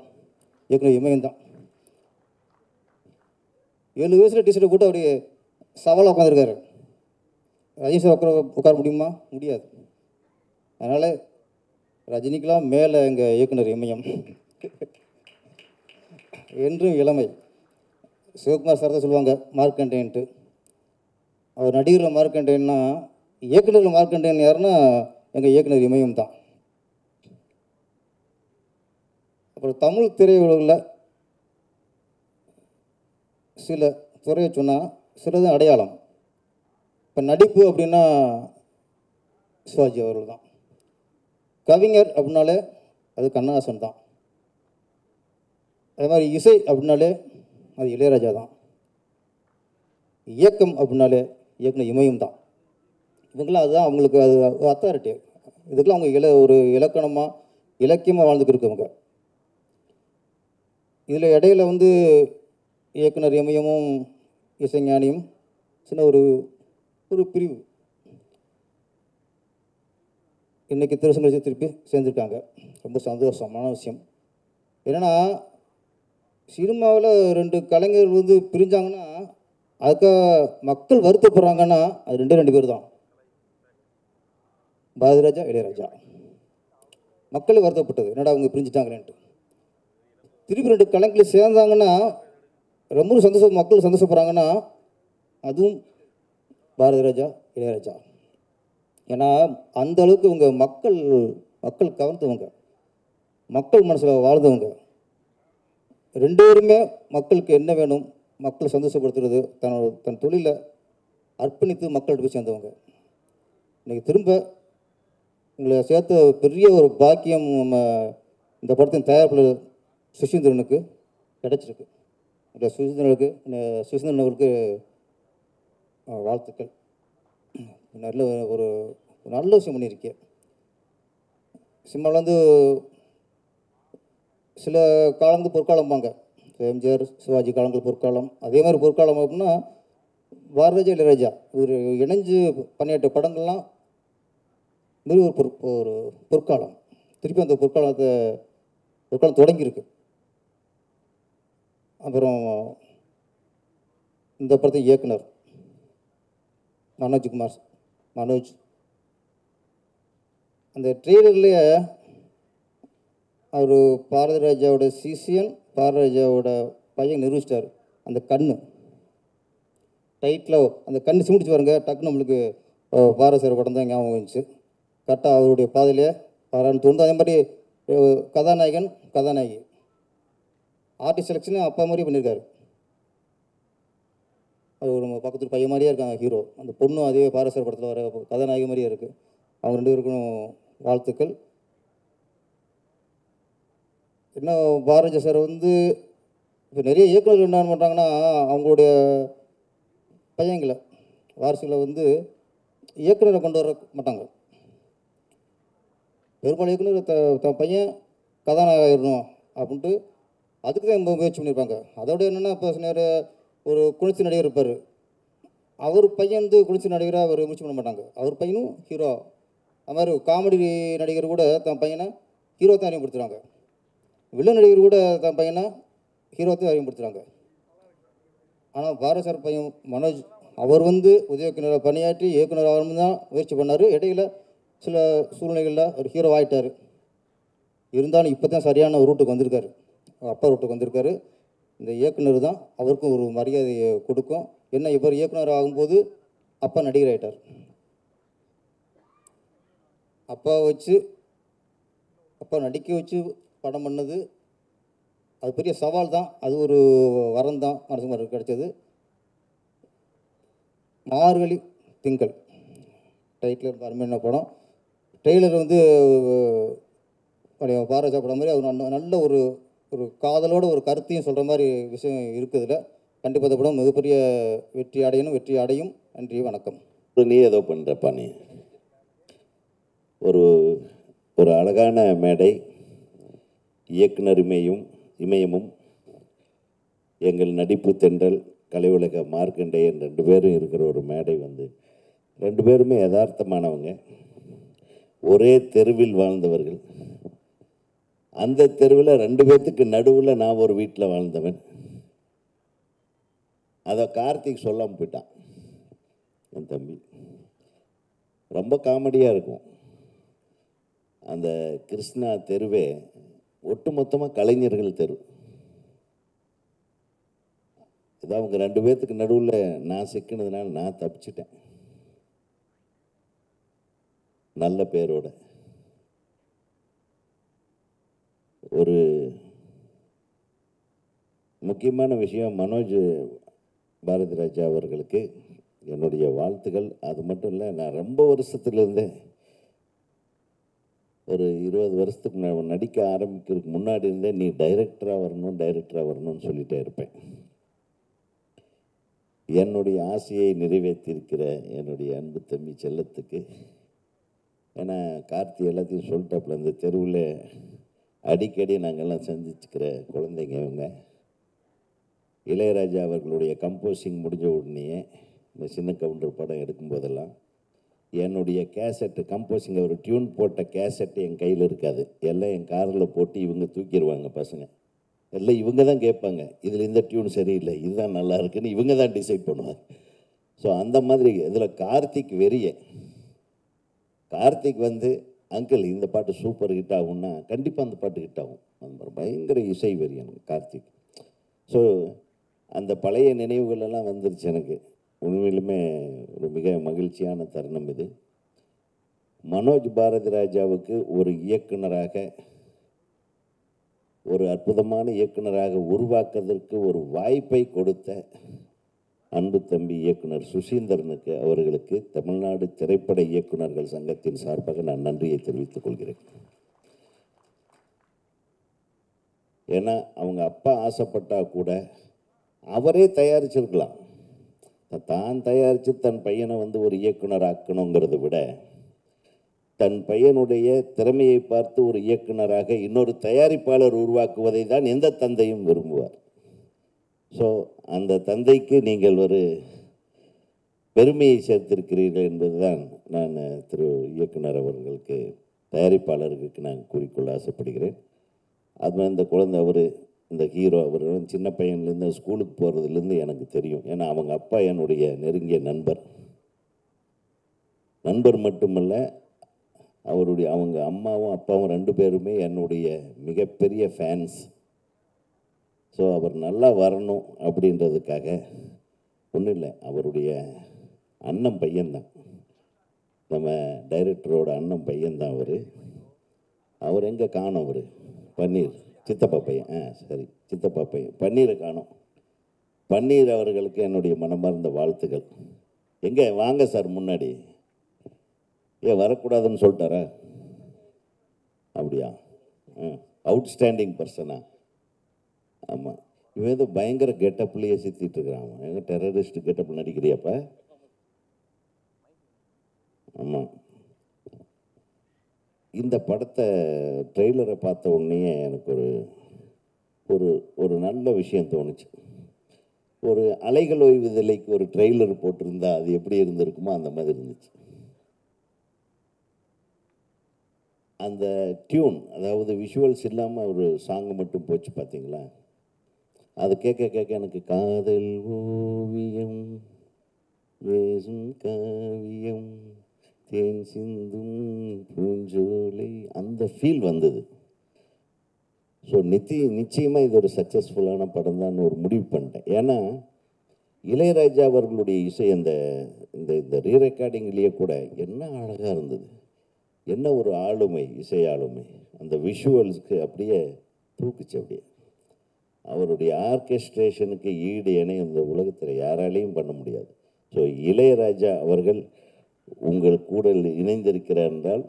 இயக்குனர் இமயம் தான். 70 வயசில் டிஷர்ட்டை போட்டு அப்படியே சவாலாக உட்காந்துருக்காரு. ரஜினி சார் உட்கார முடியுமா? முடியாது. அதனால் ரஜினிக்கெலாம் மேலே எங்கள் இயக்குனர் இமயம் என்றும் இளமை. சிவகுமார் சார் தான் சொல்லுவாங்க மார்க்கண்டேன்ட்டு. அவர் நடிகரில் மார்க்கண்டேன்னா, இயக்குநரில் மார்க்கண்டேன் யாருன்னா எங்கள் இயக்குனர் இமயம் தான். அப்புறம் தமிழ் திரையுலகில் சில துறையை சொன்னால் சிலது அடையாளம். இப்போ நடிப்பு அப்படின்னா சிவாஜி அவர்கள் தான். கவிஞர் அப்படின்னாலே அது கண்ணதாசன் தான். அதே மாதிரி இசை அப்படின்னாலே அது இளையராஜா தான். இயக்கம் அப்படின்னாலே இயக்குனர் இமயம் தான். இவங்களாம் அதுதான் அவங்களுக்கு அது அத்தாரிட்டி. இதுக்கெல்லாம் அவங்க ஒரு இலக்கணமாக இலக்கியமாக வாழ்ந்துக்கிட்டு இருக்கவங்க. இதில் இடையில வந்து இயக்குனர் இமயமும் இசைஞானியும் சின்ன ஒரு பிரிவு இன்றைக்கி திருச்செங்கோடு திருப்பி சேர்ந்துருக்காங்க. ரொம்ப சந்தோஷமான விஷயம். என்னென்னா சினிமாவில் 2 கலைஞர்கள் வந்து பிரிஞ்சாங்கன்னா அதுக்காக மக்கள் வருத்தப்படுறாங்கன்னா அது 2 பேர் தான், பாரதிராஜா, இளையராஜா. மக்களே வருத்தப்பட்டது, என்னடா அவங்க பிரிஞ்சுட்டாங்களேன்ட்டு. திருப்பி 2 கலைஞர்கள் சேர்ந்தாங்கன்னா ரொம்ப சந்தோஷம், மக்கள் சந்தோஷப்படுறாங்கன்னா அதுவும் பாரதிராஜா, இளையராஜா. ஏன்னா அந்த அளவுக்கு இவங்க மக்கள் கவர்ந்தவங்க, மக்கள் மனசில் வாழ்ந்தவங்க. 2 பேருமே மக்களுக்கு என்ன வேணும், மக்களை சந்தோஷப்படுத்துறது, தன் தொழிலை அர்ப்பணித்து மக்கள்கிட்ட போய் சேர்ந்தவங்க. இன்றைக்கி திரும்ப உங்களை சேர்த்த பெரிய ஒரு பாக்கியம் நம்ம இந்த படத்தின் தயாரிப்பாளர் சுசீந்திரனுக்கு கிடைச்சிருக்கு. இந்த சுசீந்திரன் அவருக்கு வாழ்த்துக்கள். நல்ல ஒரு நல்ல விஷயம் பண்ணியிருக்கேன். சினிமாவில் வந்து சில காலங்கள் பொற்காலம்பாங்க, எம்ஜிஆர் சிவாஜி காலங்கள் பொற்காலம். அதே மாதிரி பொற்காலம் அப்படின்னா பாரதிராஜா, இளையராஜா ஒரு இணைஞ்சு பணியாற்ற படங்கள்லாம் மாரி ஒரு பொற்காலம். திருப்பி அந்த பொற்காலம் தொடங்கியிருக்கு. அப்புறம் இந்த படத்தின் இயக்குனர் மனோஜ். அந்த ட்ரெய்லர்லேயே அவர் பாரதிராஜாவோட சிசியன், பாரதிராஜாவோட பையன் நிரூபிச்சிட்டார். அந்த கண்ணு டைட்டில் அந்த கண்ணு சிமிடிச்சு பாருங்க, டக்குன்னு நம்மளுக்கு பாரதிராஜா படம் தான் ஞாபகம் வந்துச்சு. கரெக்டாக அவருடைய பாதையிலே வரான்னு தோணுது. அதே மாதிரி கதாநாயகி ஆர்டிஸ்ட் செலெக்ஷனு அப்பா மாதிரியே பண்ணியிருக்காரு. அது ஒரு பக்கத்து பையன் மாதிரியே இருக்காங்க ஹீரோ. அந்த பொண்ணும் அதே பாரதிராஜா படத்தில் வர கதாநாயகி மாதிரியே இருக்குது. அவங்க 2 பேருக்கும் வாழ்த்துக்கள். இன்னும் பாரதிராஜா சார் வந்து இப்போ நிறைய இயக்குநர்கள் என்ன பண்ணுறாங்கன்னா அவங்களுடைய பையங்களை வாரிசுகளை வந்து இயக்குநரை கொண்டு வர மாட்டாங்க. பெரும்பாலும் இயக்குனர் தன் பையன் கதாநாயகம் ஆயிடணும் அப்படின்ட்டு அதுக்கு தான் முயற்சி பண்ணியிருப்பாங்க. அதோட என்னென்னா இப்போ ஒரு குளிர்ச்சி நடிகர் இருப்பார், அவர் பையன் வந்து குளிர்ச்சி நடிகராக அவர் முயற்சி பண்ண மாட்டாங்க. அவர் பையனும் ஹீரோ. அது மாதிரி காமெடி நடிகர் கூட தன் பையனை ஹீரோ தான் அறிமுகப்படுத்துகிறாங்க. வில்லன் நடிகர் கூட தன் பையனை ஹீரோ தான் அறிமுகப்படுத்துகிறாங்க. ஆனால் பாரதி சார் பையன் மனோஜ் அவர் வந்து உதவி இயக்குனராக பணியாற்றி இயக்குனர் ஆகணும் தான் முயற்சி பண்ணார். இடையில் சில சூழ்நிலைகளில் ஒரு ஹீரோ ஆகிட்டார். இருந்தாலும் இப்போ தான் சரியான ரூட்டுக்கு வந்திருக்காரு, அப்பா ரூட்டுக்கு வந்திருக்காரு. இந்த இயக்குனர் தான் அவருக்கும் ஒரு மரியாதையை கொடுக்கும். என்ன இவர் இயக்குனர் ஆகும்போது அப்பா நடிகர் ஆகிட்டார். அப்பா நடிக்க வச்சு படம் பண்ணது அது பெரிய சவால் தான். அது ஒரு வரம் தான் மனசுக்கு கிடைச்சது. மார்கழி திங்கள் டைட்டில் அருமையான படம். ட்ரெய்லர் வந்து பாரதிராஜா படம் மாதிரி அவர் நல்ல ஒரு காதலோட ஒரு கருத்தையும் சொல்கிற மாதிரி விஷயம் இருக்குதுல. கண்டிப்பாக இந்த படம் மிகப்பெரிய வெற்றி அடையும். நன்றி, வணக்கம். நீ ஏதோ பண்ணுறப்பா, நீ ஒரு அழகான மேடை, இயக்குனர் இமயமும் எங்கள் நடிப்பு தென்றல் கலை உலக மார்க்கண்டேயன் 2 பேரும் இருக்கிற ஒரு மேடை வந்து 2 பேருமே யதார்த்தமானவங்க, ஒரே தெருவில் வாழ்ந்தவர்கள். அந்த தெருவில் 2 பேர்த்துக்கு நடுவில் நான் ஒரு வீட்டில் வாழ்ந்தவன். அதை கார்த்திக் சொல்லாமல் போயிட்டான். என் தம்பி ரொம்ப காமெடியாக இருக்கும். அந்த கிருஷ்ணா தெருவே ஒட்டுமொத்தமாக கலைஞர்கள் தெரு. இதான் அவங்க 2 பேர்த்துக்கு நடுவில் நான் சிக்கினதுனால நான் தப்பிச்சிட்டேன் நல்ல பேரோட. ஒரு முக்கியமான விஷயம், மனோஜ் பாரதிராஜா அவர்களுக்கு என்னுடைய வாழ்த்துக்கள். அது மட்டும் இல்லை, நான் ரொம்ப வருஷத்துலேருந்தே ஒரு 20 வருஷத்துக்கு நான் நடிக்க ஆரம்பிக்கிறதுக்கு முன்னாடி இருந்தே நீ டைரக்டராக வரணும்னு சொல்லிகிட்டே இருப்பேன். என்னுடைய ஆசையை நிறைவேற்றியிருக்கிற என்னுடைய அன்பு தம்பி செல்லத்துக்கு, ஏன்னா கார்த்தி எல்லாத்தையும் சொல்லிட்டாப்புல, இந்த தெருவில் அடிக்கடி நாங்கள்லாம் சந்திச்சுக்கிற குழந்தைங்க இவங்க. இளையராஜா அவர்களுடைய கம்போசிங் முடிஞ்ச உடனேயே இந்த சின்ன கவுண்டர் படம் எடுக்கும்போதெல்லாம் என்னுடைய கேசட்டு கம்போசிங் ஒரு டியூன் போட்ட கேசட்டு என் கையில் இருக்காது, எல்லாம் என் காரில் போட்டு இவங்க தூக்கிடுவாங்க பசங்க. எல்லாம் இவங்க தான் கேட்பாங்க, இதில் இந்த டியூன் சரியில்லை, இதுதான் நல்லா இருக்குன்னு இவங்க தான் டிசைட் பண்ணுவாங்க. ஸோ அந்த மாதிரி இதில் கார்த்திக் வெறிய, கார்த்திக் வந்து அங்கிள் இந்த பாட்டு சூப்பர் ஹிட் ஆகும்னா கண்டிப்பாக அந்த பாட்டு ஹிட் ஆகும். அந்த பயங்கர இசை வெறி எனக்கு கார்த்திக். ஸோ அந்த பழைய நினைவுகளெல்லாம் வந்துருச்சு எனக்கு. உண்மையிலுமே ஒரு மிக மகிழ்ச்சியான தருணம் இது. மனோஜ் பாரதி ராஜாவுக்கு ஒரு இயக்குனராக, ஒரு அற்புதமான இயக்குனராக உருவாக்குவதற்கு ஒரு வாய்ப்பை கொடுத்த அன்பு தம்பி இயக்குனர் சுசீந்திரனுக்கு அவர்களுக்கு தமிழ்நாடு திரைப்பட இயக்குனர்கள் சங்கத்தின் சார்பாக நான் நன்றியை தெரிவித்துக் கொள்கிறேன். ஏன்னா அவங்க அப்பா ஆசைப்பட்டா கூட அவரே தயாரிச்சிருக்கலாம். தான் தயாரித்து தன் பையனை வந்து ஒரு இயக்குனர் ஆக்கணுங்கிறத விட தன் பையனுடைய திறமையை பார்த்து ஒரு இயக்குனராக இன்னொரு தயாரிப்பாளர் உருவாக்குவதை தான் எந்த தந்தையும் விரும்புவார். ஸோ அந்த தந்தைக்கு நீங்கள் ஒரு பெருமையை சேர்த்திருக்கிறீர்கள் என்பதுதான் நான் திரு இயக்குனர் அவர்களுக்கு, தயாரிப்பாளர்களுக்கு நான் கூறிக்கொள்ள ஆசைப்படுகிறேன். அது இந்த குழந்தை அவர், இந்த ஹீரோ அவர் சின்ன பையன்லேருந்து ஸ்கூலுக்கு போகிறதுலேருந்து எனக்கு தெரியும். ஏன்னா அவங்க அப்பா என்னுடைய நெருங்கிய நண்பர் மட்டுமல்ல, அவங்க அம்மாவும் அப்பாவும் 2 பேருமே என்னுடைய மிகப்பெரிய ஃபேன்ஸ். ஸோ அவர் நல்லா வரணும் அப்படின்றதுக்காக ஒன்றும் இல்லை, அவருடைய அண்ணன் பையன்தான், நம்ம டைரக்டரோட அண்ணன் பையன்தான் அவர் எங்கே காணோம், அவர் பன்னீர் சித்தப்பா பையன், சரி சித்தப்பா பையன் பன்னீரை காணோம். பன்னீர் அவர்களுக்கு என்னுடைய மனமார்ந்த வாழ்த்துக்கள். எங்கே வாங்க சார் முன்னாடி, ஏன் வரக்கூடாதுன்னு சொல்லிட்டாரா? அப்படியா? அவுட்ஸ்டாண்டிங் பர்சனா? ஆமாம், இவன் ஏதோ பயங்கர கெட்டப்லேயே சுற்றிட்டு இருக்கிறான். எங்கே டெரரிஸ்ட் கெட்டப் நடிக்கிறியாப்பா? ஆமாம், இந்த படத்தை ட்ரெய்லரை பார்த்த உடனே எனக்கு ஒரு நல்ல விஷயம் தோணுச்சு. ஒரு அலைகள் ஓய்வுதலைக்கு ஒரு ட்ரெய்லர் போட்டிருந்தா அது எப்படி இருந்திருக்குமோ அந்த மாதிரி இருந்துச்சு. அந்த டியூன், அதாவது விஷுவல்ஸ் இல்லாமல் ஒரு சாங்கு மட்டும் போச்சு பார்த்தீங்களா? அது கேட்க எனக்கு காதல் ஓவியம் வேசும் காவியம் தேன் சிந்தும் பூஞ்சோலை, அந்த ஃபீல் வந்தது. ஸோ நிச்சயமாக இது ஒரு சக்ஸஸ்ஃபுல்லான படம் தான் ஒரு முடிவு பண்ணிட்டேன். ஏன்னா இளையராஜா அவர்களுடைய இசை அந்த இந்த ரீரெக்கார்டிங்லேயே கூட என்ன அழகாக இருந்தது, என்ன ஒரு ஆளுமை, இசை ஆளுமை. அந்த விஷுவல்ஸ்க்கு அப்படியே தூக்குச்சு. அப்படியே அவருடைய ஆர்கெஸ்ட்ரேஷனுக்கு ஈடு இணை இந்த உலகத்தில் யாராலையும் பண்ண முடியாது. ஸோ இளையராஜா அவர்கள் உங்கள் கூட இணைந்திருக்கிறார் என்றால்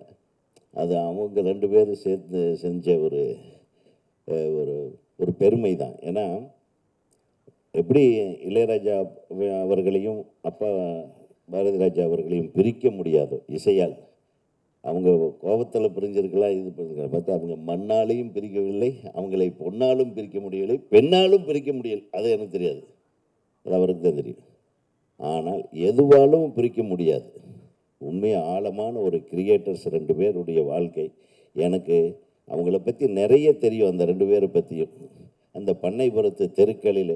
அது அவங்க 2 பேரும் சேர்ந்து செஞ்ச ஒரு பெருமை தான். ஏன்னா எப்படி இளையராஜா அவர்களையும் அப்பா பாரதி ராஜா அவர்களையும் பிரிக்க முடியாதோ இசையால், அவங்க கோபத்தில் பிரிஞ்சிருக்கலாம், இது பிரிஞ்சிருக்கலாம், பார்த்தா அவங்க மண்ணாலையும் பிரிக்கவில்லை, அவங்களை பொன்னாலும் பிரிக்க முடியவில்லை, பெண்ணாலும் பிரிக்க முடியலை. அது எனக்கு தெரியாது, அது அவருக்கு தான் தெரியும். ஆனால் எதுவாலும் பிரிக்க முடியாது. உண்மையாக ஆழமான ஒரு கிரியேட்டர்ஸ் 2 பேருடைய வாழ்க்கை. எனக்கு அவங்கள பற்றி நிறைய தெரியும், அந்த 2 பேரை பற்றியும். அந்த பண்ணைபுரத்து தெருக்களில்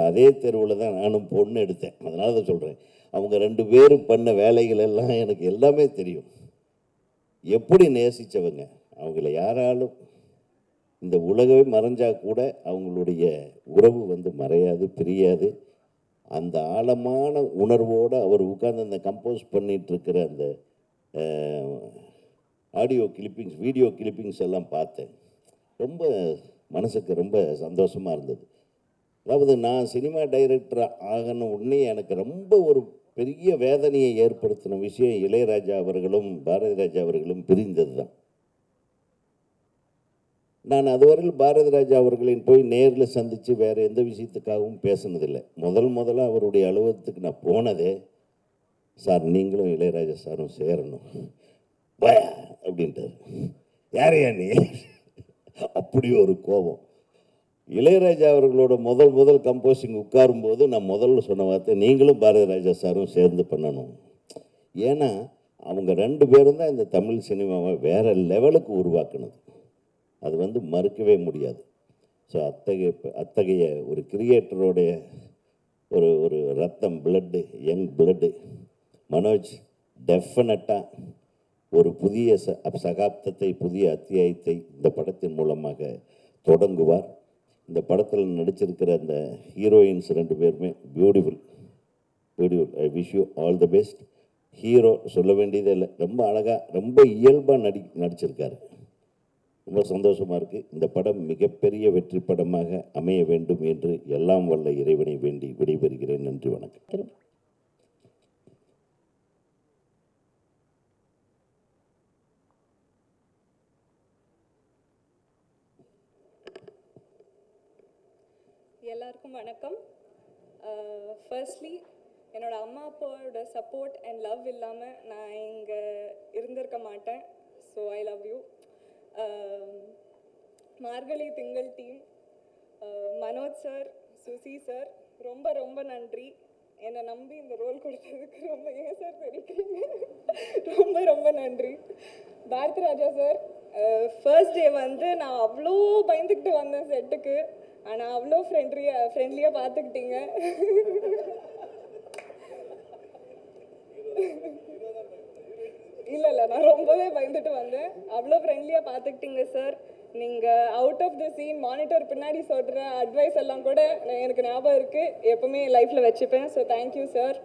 அதே தெருவில் தான் நானும் பொண்ணு எடுத்தேன். அதனால தான் சொல்கிறேன், அவங்க 2 பேரும் பண்ண வேலைகள் எல்லாம் எனக்கு எல்லாமே தெரியும். எப்படி நேசித்தவங்க, அவங்கள யாராலும் இந்த உலகமே மறைஞ்சால் கூட அவங்களுடைய உறவு மறையாது, பிரியாது. அந்த ஆழமான உணர்வோடு அவர் உட்கார்ந்து அந்த கம்போஸ் பண்ணிகிட்ருக்கிற அந்த ஆடியோ கிளிப்பிங்ஸ், வீடியோ கிளிப்பிங்ஸ் எல்லாம் பார்த்தேன். ரொம்ப மனசுக்கு ரொம்ப சந்தோஷமாக இருந்தது. அதாவது நான் சினிமா டைரக்டர் ஆகணும் உடனே எனக்கு ரொம்ப ஒரு பெரிய வேதனையை ஏற்படுத்தின விஷயம் இளையராஜா அவர்களும் பாரதி ராஜா அவர்களும் பிரிந்தது தான். நான் அதுவரையில் பாரதி ராஜா அவர்களின் போய் நேரில் சந்தித்து வேறு எந்த விஷயத்துக்காகவும் பேசினதில்லை. முதல்ல அவருடைய அலுவலகத்துக்கு நான் போனதே, சார் நீங்களும் இளையராஜா சாரும் சேரணும் அப்படின்ட்டார். யாரையா நீ? அப்படி ஒரு கோபம். இளையராஜா அவர்களோட முதல் கம்போசிங் உட்காரும்போது நான் முதல்ல சொன்ன வார்த்தை, நீங்களும் பாரதி ராஜா சாரும் சேர்ந்து பண்ணணும். ஏன்னா அவங்க 2 பேரும் தான் இந்த தமிழ் சினிமாவை வேறு லெவலுக்கு உருவாக்குனது. அது மறுக்கவே முடியாது. ஸோ அத்தகைய ஒரு கிரியேட்டரோடைய ஒரு ஒரு ரத்தம், பிளட்டு, யங் பிளட்டு மனோஜ் டெஃபினட்டாக ஒரு புதிய சகாப்தத்தை, புதிய அத்தியாயத்தை இந்த படத்தின் மூலமாக தொடங்குவார். இந்த படத்தில் நடிச்சிருக்கிற அந்த ஹீரோயின்ஸ் 2 பேருமே beautiful. I wish you all the best. Hero சொல்ல வேண்டியதே இல்லை, ரொம்ப அழகாக, ரொம்ப இயல்பாக நடிச்சிருக்காரு. ரொம்ப சந்தோஷமாக இருக்குது. இந்த படம் மிகப்பெரிய வெற்றி படமாக அமைய வேண்டும் என்று எல்லாம் வல்ல இறைவனை வேண்டி விடைபெறுகிறேன். நன்றி, வணக்கம். எல்லாருக்கும் வணக்கம். ஃபர்ஸ்ட்லி என்னோட அம்மா அப்பாவோட சப்போர்ட் அண்ட் லவ் இல்லாமல் நான் இங்கே இருந்திருக்க மாட்டேன். So I love you. Margazhi Thingal team, Manoj sir, Susi sir, ரொம்ப ரொம்ப நன்றி. என்னை நம்பி இந்த ரோல் கொடுத்ததுக்கு ரொம்ப, ஏன் சார் தெரிவிக்கிறீங்க, ரொம்ப ரொம்ப நன்றி. Bharathi Raja sir, first day வந்து நான் அவ்வளோ பயந்துக்கிட்டு வந்தேன் செட்டுக்கு. ஆனால் அவ்வளோ ஃப்ரெண்ட்லியாக பார்த்துக்கிட்டீங்க. இல்லை நான் ரொம்பவே பயந்துட்டு வந்தேன். அவ்வளோ ஃப்ரெண்ட்லியாக பார்த்துக்கிட்டீங்க சார். நீங்கள் out of the scene monitor பின்னாடி சொல்கிற அட்வைஸ் எல்லாம் கூட எனக்கு ஞாபகம் இருக்குது, எப்போவுமே லைஃப்பில் வச்சுப்பேன். So thank you sir.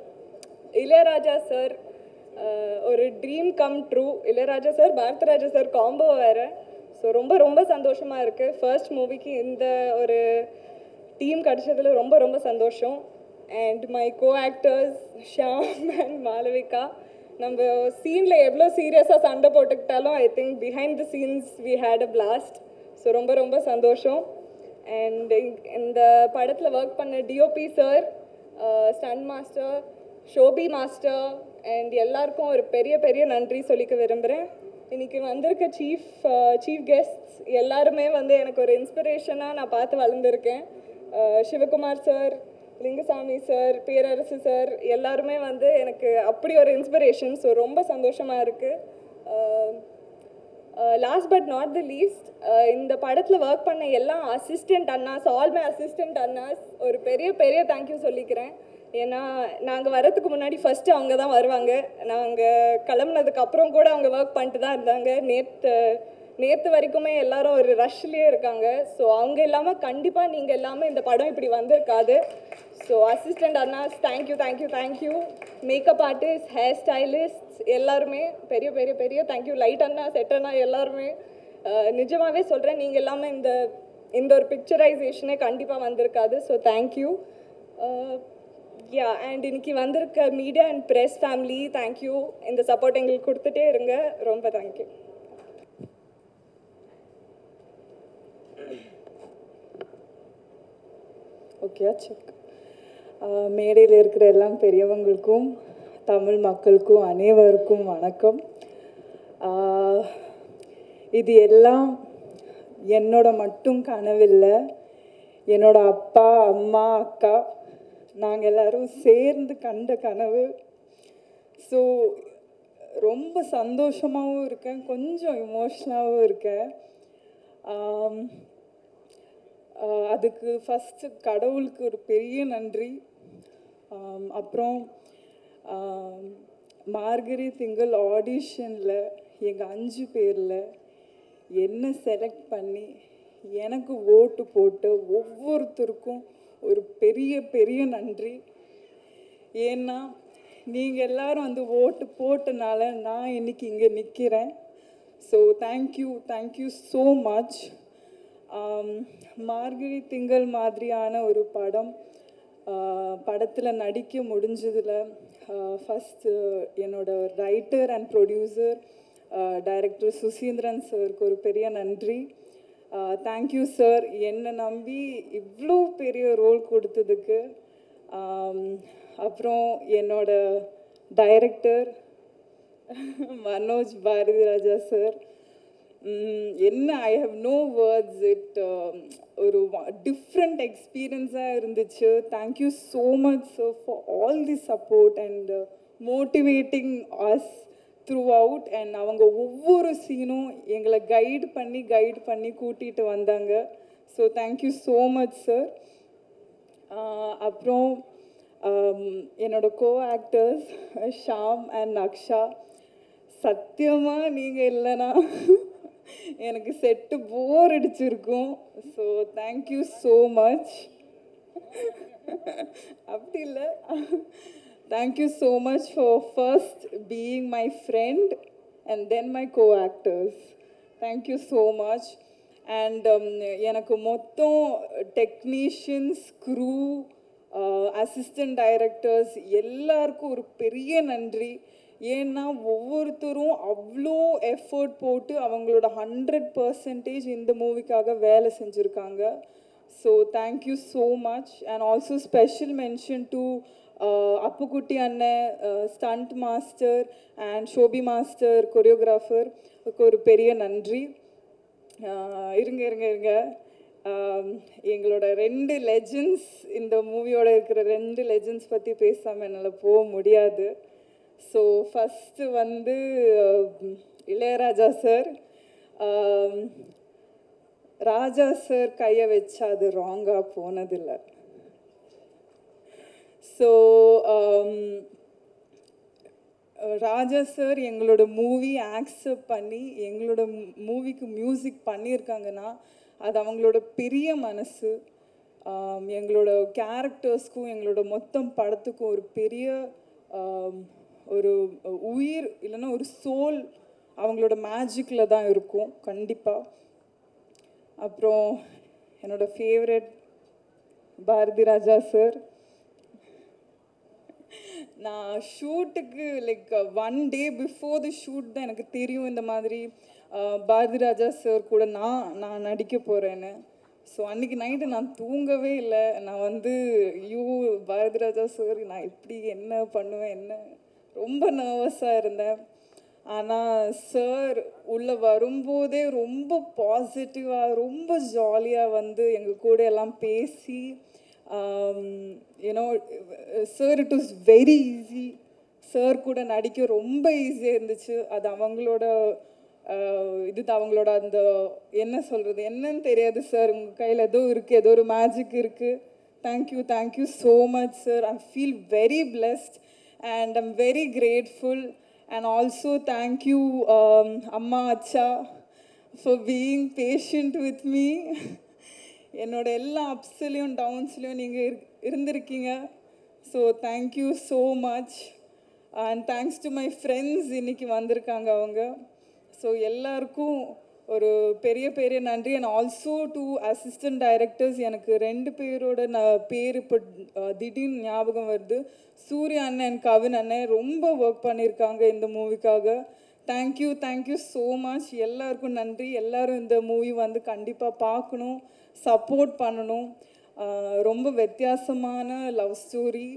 Ilaiyaraaja sir, ஒரு dream come true. Ilaiyaraaja sir, Bharathi Raja sir combo வேறு. ஸோ ரொம்ப ரொம்ப சந்தோஷமாக இருக்குது. ஃபர்ஸ்ட் மூவிக்கு இந்த ஒரு டீம் கிடச்சதுல ரொம்ப ரொம்ப சந்தோஷம். And my co actors Shaam and Malavika, நம்ம சீனில் எவ்வளோ சீரியஸாக சண்டை போட்டுக்கிட்டாலும் I think behind the scenes we had a blast. So ரொம்ப ரொம்ப சந்தோஷம். அண்ட் இந்த படத்தில் ஒர்க் பண்ண DOP sir, stun master, Shobi master and எல்லாருக்கும் ஒரு பெரிய பெரிய நன்றி சொல்லிக்க விரும்புகிறேன். இன்றைக்கி வந்திருக்க சீஃப் கெஸ்ட்ஸ் எல்லாருமே வந்து எனக்கு ஒரு இன்ஸ்பிரேஷனாக நான் பார்த்து வளர்ந்துருக்கேன். சிவகுமார் சார், லிங்குசாமி சார், பேரரசு சார் எல்லாருமே வந்து எனக்கு அப்படி ஒரு இன்ஸ்பிரேஷன். ஸோ ரொம்ப சந்தோஷமாக இருக்குது. Last but not the least, இந்த படத்தில் ஒர்க் பண்ண எல்லா அசிஸ்டண்ட் அண்ணாஸ், ஆல் மை அசிஸ்டண்ட் அண்ணாஸ், ஒரு பெரிய பெரிய தேங்க்யூ சொல்லிக்கிறேன். ஏன்னா நாங்கள் வரதுக்கு முன்னாடி ஃபஸ்ட்டு அவங்க தான் வருவாங்க. நாங்கள் கிளம்புனதுக்கப்புறம் கூட அவங்க ஒர்க் பண்ணிட்டு தான் இருந்தாங்க. நேற்று வரைக்குமே எல்லாரும் ஒரு ரஷ்லேயே இருக்காங்க. ஸோ அவங்க இல்லாமல் கண்டிப்பாக நீங்கள் எல்லாமே இந்த படம் இப்படி வந்திருக்காது. ஸோ அசிஸ்டண்ட் அண்ணாஸ் thank you thank you thank you. Makeup artist, hair stylist எல்லாருமே பெரிய பெரிய பெரிய தேங்க்யூ. லைட் அண்ணா, செட் அண்ணா எல்லாருமே நிஜமாகவே சொல்கிறேன், நீங்கள் எல்லாமே இந்த ஒரு பிக்சரைசேஷனே கண்டிப்பாக வந்திருக்காது. So thank you. அண்ட் இன்னைக்கு வந்திருக்க media and press family thank you. இந்த சப்போர்ட் எங்களுக்கு கொடுத்துட்டே இருங்க. ரொம்ப தேங்க்யூ. Okay, check. மேடையில் இருக்கிற எல்லாம் பெரியவங்களுக்கும் தமிழ் மக்களுக்கும் அனைவருக்கும் வணக்கம். இது எல்லாம் என்னோட மட்டும் கனவில்லை, என்னோட அப்பா, அம்மா, அக்கா, நாங்கள் எல்லோரும் சேர்ந்து கண்ட கனவு. ஸோ ரொம்ப சந்தோஷமாகவும் இருக்கேன், கொஞ்சம் இமோஷ்னலாகவும் இருக்கேன். அதுக்கு ஃபஸ்ட்டு கடவுளுக்கு ஒரு பெரிய நன்றி. அப்புறம் மார்கழி திங்கள் ஆடிஷனில் எங்கள் 5 பேரில் என்னை செலக்ட் பண்ணி எனக்கு ஓட்டு போட்டு ஒவ்வொருத்தருக்கும் ஒரு பெரிய பெரிய நன்றி. ஏன்னா நீங்கள் எல்லோரும் வந்து ஓட்டு போட்டனால நான் இன்றைக்கி இங்கே நிற்கிறேன். So thank you so much. Margazhi Thingal மாதிரியான ஒரு படத்தில் நடிக்க முடிஞ்சதில் ஃபஸ்ட்டு என்னோட writer and producer director Suseenthiran சாருக்கு ஒரு பெரிய நன்றி. தேங்க்யூ சார், என்னை நம்பி இவ்வளோ பெரிய ரோல் கொடுத்ததுக்கு. அப்புறம் என்னோட டைரக்டர் மனோஜ் பாரதி ராஜா சார், என்ன ஐ ஹவ் நோ வேர்ட்ஸ். ஒரு டிஃப்ரெண்ட் எக்ஸ்பீரியன்ஸாக இருந்துச்சு. Thank you so much sir for all the support and motivating us throughout. And அவங்க ஒவ்வொரு சீனும் எங்களை கைட் பண்ணி கூட்டிகிட்டு வந்தாங்க. So thank you so much sir. அப்புறம் என்னோட co actors Shaam and Aksha, சத்தியமாக நீங்கள் இல்லைன்னா எனக்கு செட்டு போர் அடிச்சிருக்கும். So thank you so much. அப்படி இல்லை, thank you so much for first being my friend and then my co actors. Thank you so much. And எனக்கு மொத்தம் டெக்னீஷியன்ஸ், க்ரூ, அசிஸ்டன்ட் டைரக்டர்ஸ் எல்லாருக்கும் ஒரு பெரிய நன்றி. ஏன்னா ஒவ்வொருத்தரும் அவ்வளோ எஃபர்ட் போட்டு அவங்களோட 100% இந்த மூவிக்காக வேலை செஞ்சுருக்காங்க. So thank you so much. And also special mention to Appukutty அண்ணன், stunt master, and Shobi master, choreographer ஒரு பெரிய நன்றி. இருங்க எங்களோட 2 லெஜண்ட்ஸ், இந்த மூவியோட இருக்கிற 2 லெஜண்ட்ஸ் பற்றி பேசாமல் என்னால் போக முடியாது. ஸோ ஃபஸ்ட்டு வந்து இளையராஜா சார். ராஜா சார் கையை வச்சா அது ராங்காக போனதில்லை. ஸோ ராஜா சார் எங்களோட மூவி ஆக்செப்ட் பண்ணி எங்களோட மூவிக்கு மியூசிக் பண்ணியிருக்காங்கன்னா அது அவங்களோட பெரிய மனசு. எங்களோட கேரக்டர்ஸ்க்கும் எங்களோட மொத்தம் படத்துக்கும் ஒரு பெரிய ஒரு உயிர் இல்லைன்னா ஒரு சோல் அவங்களோட மேஜிக்கில் தான் இருக்கும் கண்டிப்பாக. அப்புறம் என்னோட ஃபேவரட் பாரதி ராஜா சார். நான் ஷூட்டுக்கு like 1 day before the shoot தான் எனக்கு தெரியும் இந்த மாதிரி பாரதி ராஜா சார் கூட நான் நடிக்க போகிறேன்னு. ஸோ அன்றைக்கி நைட்டு நான் தூங்கவே இல்லை. நான் வந்து பாரதி ராஜா சார் நான் எப்படி என்ன பண்ணுவேன் ரொம்ப நர்வஸாக இருந்தேன். ஆனால் சார் உள்ளே வரும்போதே ரொம்ப பாசிட்டிவாக ரொம்ப ஜாலியாக வந்து எங்கள் கூட எல்லாம் பேசி sir it was very easy. Sir கூட நடிக்க ரொம்ப ஈஸியாக இருந்துச்சு. அது அவங்களோட அவங்களோட அந்த என்ன சொல்கிறது என்னன்னு தெரியாது சார். உங்கள் கையில் ஏதோ இருக்குது, ஏதோ ஒரு மேஜிக் இருக்குது. Thank you so much sir. I feel very blessed and I'm very grateful. And also thank you Amma Acha for being patient with me. என்னோட எல்லா அப்ஸ்லையும் டவுன்ஸ்லையும் நீங்கள் இருந்திருக்கீங்க. So thank you so much. And thanks to my friends, இன்றைக்கி வந்திருக்காங்க அவங்க. So எல்லாருக்கும் ஒரு பெரிய நன்றி. And also to assistant directors. எனக்கு 2 பேரோட பேர் இப்போ திடீர்னு ஞாபகம் வருது. சூர்யா அண்ணன் அண்ட் கவின் அண்ணன் ரொம்ப ஒர்க் பண்ணியிருக்காங்க இந்த மூவிக்காக. Thank you so much. எல்லாருக்கும் நன்றி. எல்லோரும் இந்த மூவி வந்து கண்டிப்பாக பார்க்கணும், சப்போர்ட் பண்ணணும். ரொம்ப வித்தியாசமான லவ் ஸ்டோரி.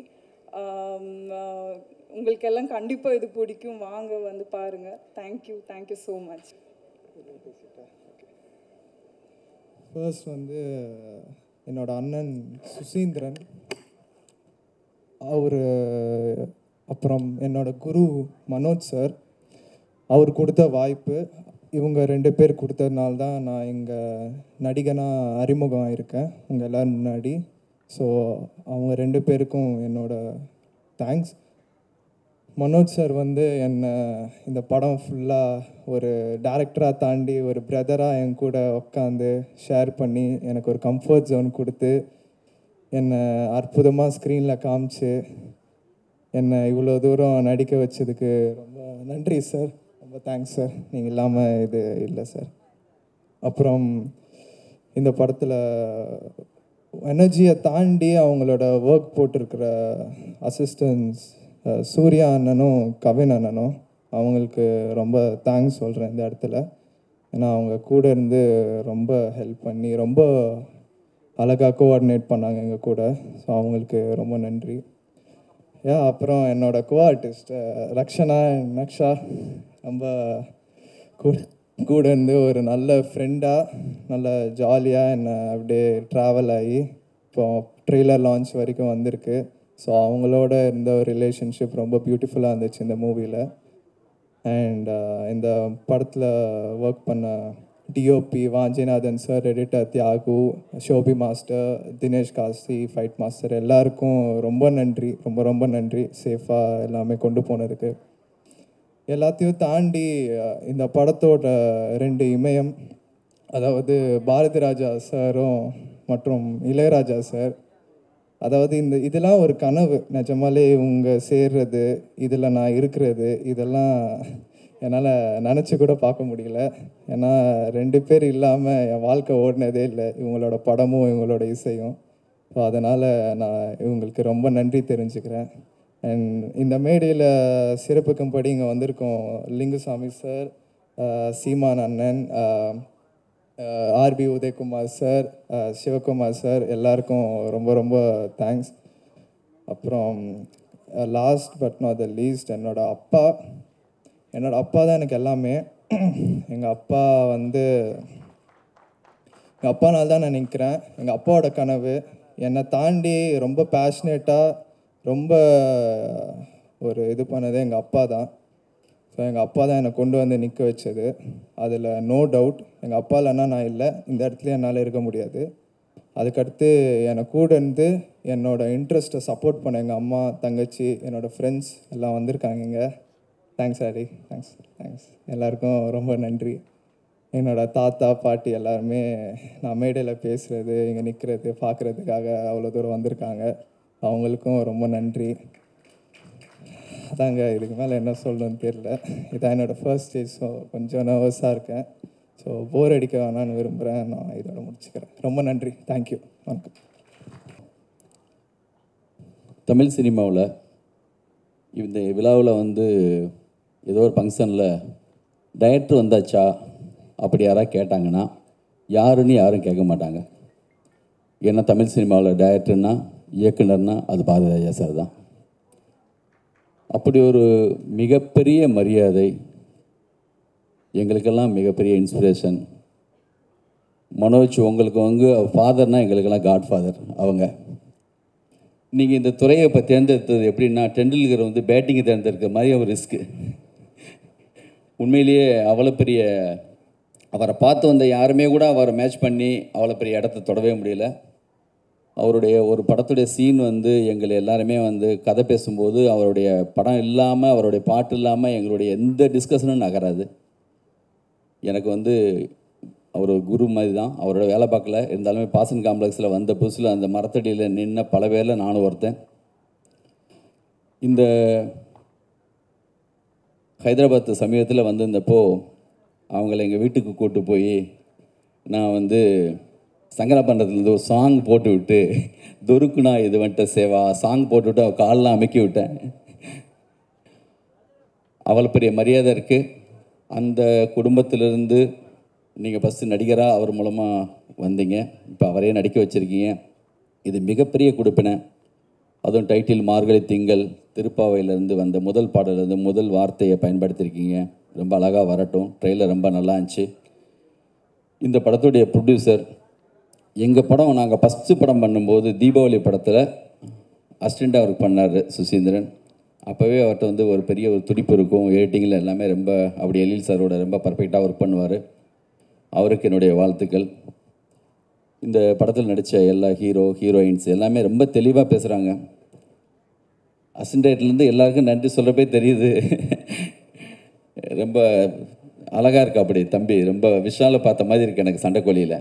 உங்களுக்கெல்லாம் கண்டிப்பாக இது பிடிக்கும். வாங்க வந்து பாருங்கள். Thank you so much. ஃபர்ஸ்ட் வந்து என்னோட அண்ணன் சுசீந்திரன் அவர், அப்புறம் என்னோட குரு மனோஜ் சார். அவர் கொடுத்த வாய்ப்பு, இவங்க 2 பேர் கொடுத்ததுனால தான் நான் இங்கே நடிகனாக அறிமுகம் ஆகியிருக்கேன் உங்கள் எல்லோரும் முன்னாடி. ஸோ அவங்க 2 பேருக்கும் என்னோட தேங்க்ஸ். மனோஜ் சார் வந்து என்னை இந்த படம் ஃபுல்லாக ஒரு டைரக்டராக தாண்டி ஒரு பிரதராக என் கூட உட்காந்து ஷேர் பண்ணி எனக்கு ஒரு கம்ஃபர்ட் ஜோன் கொடுத்து என்னை அற்புதமாக ஸ்க்ரீனில் காமிச்சு என்னை இவ்வளோ தூரம் நடிக்க வச்சதுக்கு ரொம்ப நன்றி சார். ரொம்ப தேங்க்ஸ் சார். நீங்கள் இல்லாமல் இது இல்லை சார். அப்புறம் இந்த படத்தில் எனர்ஜியை தாண்டி அவங்களோட ஒர்க் போட்டிருக்கிற அசிஸ்டன்ஸ் சூர்யா அண்ணனும் கவின் அண்ணனும், அவங்களுக்கு ரொம்ப தேங்க்ஸ் சொல்கிறேன் இந்த இடத்துல. ஏன்னா அவங்க கூட இருந்து ரொம்ப ஹெல்ப் பண்ணி ரொம்ப அழகாக கோஆர்டினேட் பண்ணாங்க எங்கள் கூட. ஸோ அவங்களுக்கு ரொம்ப நன்றி. அப்புறம் என்னோடய கோ ஆர்டிஸ்ட் ரக்ஷனா நக்ஷா ரொம்ப கூட இருந்து ஒரு நல்ல ஃப்ரெண்டாக நல்ல ஜாலியாக என்னை அப்படியே ட்ராவல் ஆகி இப்போ ட்ரெய்லர் லான்ச் வரைக்கும் வந்திருக்கு. ஸோ அவங்களோட இருந்த ஒரு ரிலேஷன்ஷிப் ரொம்ப பியூட்டிஃபுல்லாக இருந்துச்சு இந்த மூவியில். அண்ட் இந்த படத்தில் ஒர்க் பண்ண DOP Vanchinathan sir, editor Thiyagu, Shobi master, Dinesh Kasi, fight master எல்லாருக்கும் ரொம்ப நன்றி, ரொம்ப ரொம்ப நன்றி சேஃபாக எல்லாமே கொண்டு போனதுக்கு. எல்லாத்தையும் தாண்டி இந்த படத்தோட 2 இமயம், அதாவது பாரதி ராஜா சாரும் மற்றும் இளையராஜா சார், அதாவது இதெல்லாம் ஒரு கனவு. நிஜமாலே இவங்க சேர்றது, இதில் நான் இருக்கிறது, இதெல்லாம் என்னால் நினச்சி கூட பார்க்க முடியல. ஏன்னா 2 பேர் இல்லாமல் என் வாழ்க்கை ஓடினதே இல்லை, இவங்களோட படமும் இவங்களோட இசையும். ஸோ அதனால் நான் இவங்களுக்கு ரொம்ப நன்றி தெரிஞ்சுக்கிறேன். அண்ட் இந்த மேடையில் சிறப்புக்கும்படி இங்கே வந்திருக்கோம் லிங்குசாமி சார், சீமான் அண்ணன், RB Udhayakumar sir, Sivakumar sir, எல்லாருக்கும் ரொம்ப ரொம்ப தேங்க்ஸ். அப்புறம் last but not the least, என்னோடய அப்பா தான் எனக்கு எல்லாமே. எங்கள் அப்பானால தான் நான் நிற்கிறேன். எங்கள் அப்பாவோட கனவு என்னை தாண்டி ரொம்ப பேஷ்னேட்டாக ரொம்ப ஒரு இது பண்ணது எங்கள் அப்பா தான். ஸோ எங்கள் அப்பா தான் என்னை கொண்டு வந்து நிற்க வச்சது, அதில் நோ டவுட். எங்கள் அப்பா இல்லைன்னா நான் இல்லை, இந்த இடத்துல என்னால் இருக்க முடியாது. அதுக்கடுத்து என்னை கூட இருந்து என்னோடய இன்ட்ரெஸ்ட்டை சப்போர்ட் பண்ண எங்கள் அம்மா, தங்கச்சி, என்னோடய ஃப்ரெண்ட்ஸ் எல்லாம் வந்திருக்காங்க இங்கே. தேங்க்ஸ் ஆடி, தேங்க்ஸ் எல்லாருக்கும் ரொம்ப நன்றி. என்னோடய தாத்தா பாட்டி எல்லாருமே நான் மேடையில் பேசுகிறது, இங்கே நிற்கிறது பார்க்குறதுக்காக அவ்வளோ தூரம் வந்திருக்காங்க. அவங்களுக்கும் ரொம்ப நன்றி. அதாங்க, இதுக்கு மேலே என்ன சொல்லணும்னு தெரியல. இதான் என்னோடய ஃபர்ஸ்ட் ஸ்டேஜ், ஸோ கொஞ்சம் நர்வஸாக இருக்கேன். ஸோ போர் அடிக்க வேணான்னு விரும்புகிறேன். நான் இதோட முடிச்சுக்கிறேன். ரொம்ப நன்றி, தேங்க்யூ, வணக்கம். தமிழ் சினிமாவில் இந்த விழாவில் ஏதோ ஒரு ஃபங்க்ஷனில் டைரக்டர் வந்தாச்சா அப்படி யாராவது கேட்டாங்கன்னா யாருன்னு யாரும் கேட்க மாட்டாங்க. ஏன்னா தமிழ் சினிமாவில் டைரக்டர்னா, இயக்குனர்னா அது பாரதி ராஜா சார் தான். அப்படி ஒரு மிகப்பெரிய மரியாதை, எங்களுக்கெல்லாம் மிகப்பெரிய இன்ஸ்பிரேஷன். மனோஜ் உங்களுக்கு ஃபாதர்னால் எங்களுக்கெல்லாம் காட் ஃபாதர் அவங்க. நீங்கள் இந்த துறையை இப்போ தேர்ந்தெடுத்தது எப்படின்னா, டெண்டுல்கர் பேட்டிங்கை தேர்ந்தெடுக்கிற மாதிரி ஒரு ரிஸ்க்கு. உண்மையிலேயே அவ்வளோ பெரிய, அவரை பார்த்து வந்த யாருமே கூட அவரை மேட்ச் பண்ணி அவ்வளோ பெரிய இடத்த தொடவே முடியல. அவருடைய ஒரு படத்துடைய சீன் எங்களை எல்லாருமே கதை பேசும்போது அவருடைய படம் இல்லாமல், அவருடைய பாட்டு இல்லாமல் எங்களுடைய எந்த டிஸ்கஷனும் நகராது. எனக்கு அவர் குரு மாதிரி தான். அவரோட வேலை பார்க்கல இருந்தாலுமே பாசன் காம்ப்ளெக்ஸில் வந்த புதுசில் அந்த மரத்தடியில் நின்ன பல பேரில் நானும் ஒருத்தன். இந்த ஹைதராபாத் சமீபத்தில் வந்திருந்தப்போ அவங்கள எங்கள் வீட்டுக்கு கூப்பிட்டு போய் நான் சங்கராபண்டத்துலேருந்து ஒரு சாங் போட்டு விட்டு, துருக்குனா இது சேவா சாங் போட்டுவிட்டு அவள் காலெலாம் அமைக்கி விட்டேன். அவ்வளோ பெரிய மரியாதை இருக்குது. அந்த குடும்பத்திலிருந்து நீங்கள் ஃபஸ்ட்டு நடிகராக அவர் மூலமாக வந்தீங்க, இப்போ அவரே நடிக்க வச்சுருக்கீங்க. இது மிகப்பெரிய கொடுப்பினை. அதுவும் டைட்டில் மார்கழி திங்கள், திருப்பாவையிலேருந்து வந்த முதல் பாடலேருந்து முதல் வார்த்தையை பயன்படுத்தியிருக்கீங்க. ரொம்ப அழகாக வரட்டும். ட்ரெய்லர் ரொம்ப நல்லா இருந்துச்சு. இந்த படத்துடைய ப்ரொடியூசர், எங்கள் படம் நாங்கள் ஃபஸ்ட்டு படம் பண்ணும்போது தீபாவளி படத்தில் அசிஸ்டண்ட்டாக ஒர்க் பண்ணார் சுசீந்திரன். அப்போவே அவர்கிட்ட ஒரு பெரிய ஒரு துடிப்பு இருக்கும். எடிட்டிங்கில் எல்லாமே ரொம்ப அப்படி எழில் சாரோட ரொம்ப பர்ஃபெக்டாக ஒர்க் பண்ணுவார். அவருக்கு என்னுடைய வாழ்த்துக்கள். இந்த படத்தில் நடித்த எல்லா ஹீரோயின்ஸ் எல்லாமே ரொம்ப தெளிவாக பேசுகிறாங்க. அசிஸ்டண்ட்லேருந்து எல்லாருக்கும் நன்றி சொல்கிறப்பே தெரியுது. ரொம்ப அழகாக இருக்கா அப்படி தம்பி, ரொம்ப விஷாலை பார்த்த மாதிரி இருக்குது எனக்கு சண்டைக்கோழியில்.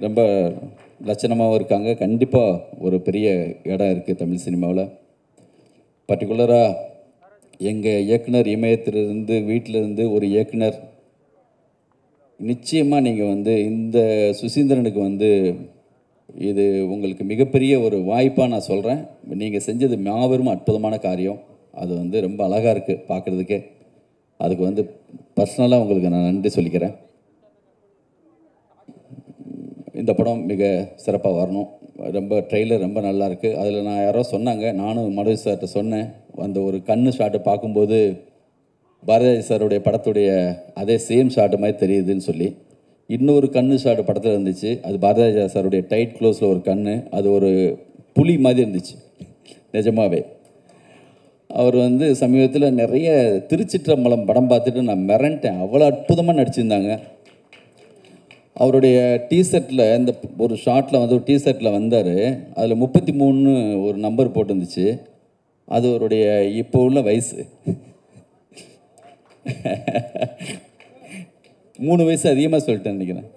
ரொம்ப லட்சணமாகவும் இருக்காங்க. கண்டிப்பாக ஒரு பெரிய இடம் இருக்குது தமிழ் சினிமாவில். பர்டிகுலராக எங்கள் இயக்குனர் இமயத்திலிருந்து வீட்டிலேருந்து ஒரு இயக்குனர் நிச்சயமாக நீங்கள் இந்த சுசீந்திரனுக்கு இது உங்களுக்கு மிகப்பெரிய ஒரு வாய்ப்பாக நான் சொல்கிறேன். நீங்கள் செஞ்சது மாபெரும் அற்புதமான காரியம். அது ரொம்ப அழகாக இருக்குது பார்க்குறதுக்கே. அதுக்கு பர்சனலாக உங்களுக்கு நான் நன்றி சொல்லிக்கிறேன். இந்த படம் மிக சிறப்பாக வரணும். ரொம்ப ட்ரெய்லர் ரொம்ப நல்லாயிருக்கு. அதில் நான் யாரோ சொன்னாங்க, நானும் மனோஜ் சார்கிட்ட சொன்னேன், அந்த ஒரு கண்ணு ஷாட்டு பார்க்கும்போது பாரதி சாருடைய படத்துடைய அதே சேம் ஷாட்டு மாதிரி தெரியுதுன்னு சொல்லி. இன்னொரு கண்ணு ஷாட்டு படத்தில் இருந்துச்சு. அது பாரதி சாருடைய டைட் க்ளோஸில் ஒரு கண்ணு, அது ஒரு புலி மாதிரி இருந்துச்சு நிஜமாகவே. அவர் வந்து சமீபத்தில் நிறைய திருச்சிற்றம்பலம் படம் பார்த்துட்டு நான் மிரண்டேன். அவ்வளோ அற்புதமாக நடிச்சிருந்தாங்க. அவருடைய டிஷர்ட்டில் இந்த ஒரு ஷார்ட்டில் வந்து ஒரு டிஷர்ட்டில் வந்தார். அதில் 33 ஒரு நம்பர் போட்டுருந்துச்சு. அது அவருடைய இப்போ உள்ள வயசு. 3 வயசு அதிகமாக சொல்லிட்டேன் நினைக்கிறேன்.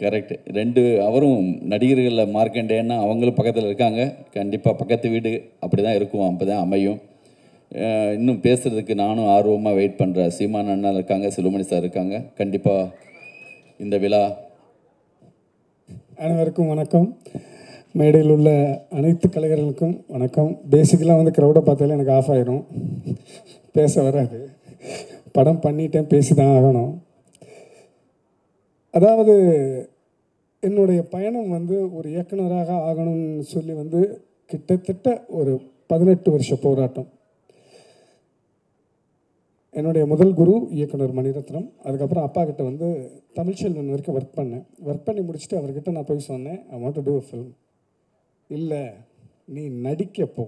கரெக்டு. 2 அவரும் நடிகர்களில் மார்க்கண்டேன்னா அவங்களும் பக்கத்தில் இருக்காங்க. கண்டிப்பாக பக்கத்து வீடு அப்படி தான் இருக்கும், அப்போ தான் அமையும். இன்னும் பேசுகிறதுக்கு நானும் ஆர்வமாக வெயிட் பண்ணுறேன். சீமான் அண்ணா இருக்காங்க, செல்வமணி சார் இருக்காங்க. கண்டிப்பாக இந்த விழா. அனைவருக்கும் வணக்கம். மேடையில் உள்ள அனைத்து கலைஞர்களுக்கும் வணக்கம். பேசிக்கலாக வந்து க்ரௌடை பார்த்தாலே எனக்கு ஆஃப் ஆயிரும், பேச வராது. படம் பண்ணிட்டேன், பேசி தான் ஆகணும். அதாவது என்னுடைய பயணம் வந்து ஒரு இயக்குனராக ஆகணும்னு சொல்லி வந்து கிட்டத்தட்ட ஒரு 18 வருஷ போராட்டம். என்னுடைய முதல் குரு இயக்குனர் மணிரத்னம். அதுக்கப்புறம் அப்பா கிட்ட வந்து தமிழ்ச்செல்வன் வரைக்கும் ஒர்க் பண்ணி முடிச்சுட்டு அவர்கிட்ட நான் போய் சொன்னேன், I want to do a film. இல்லை நீ நடிக்கப்போ.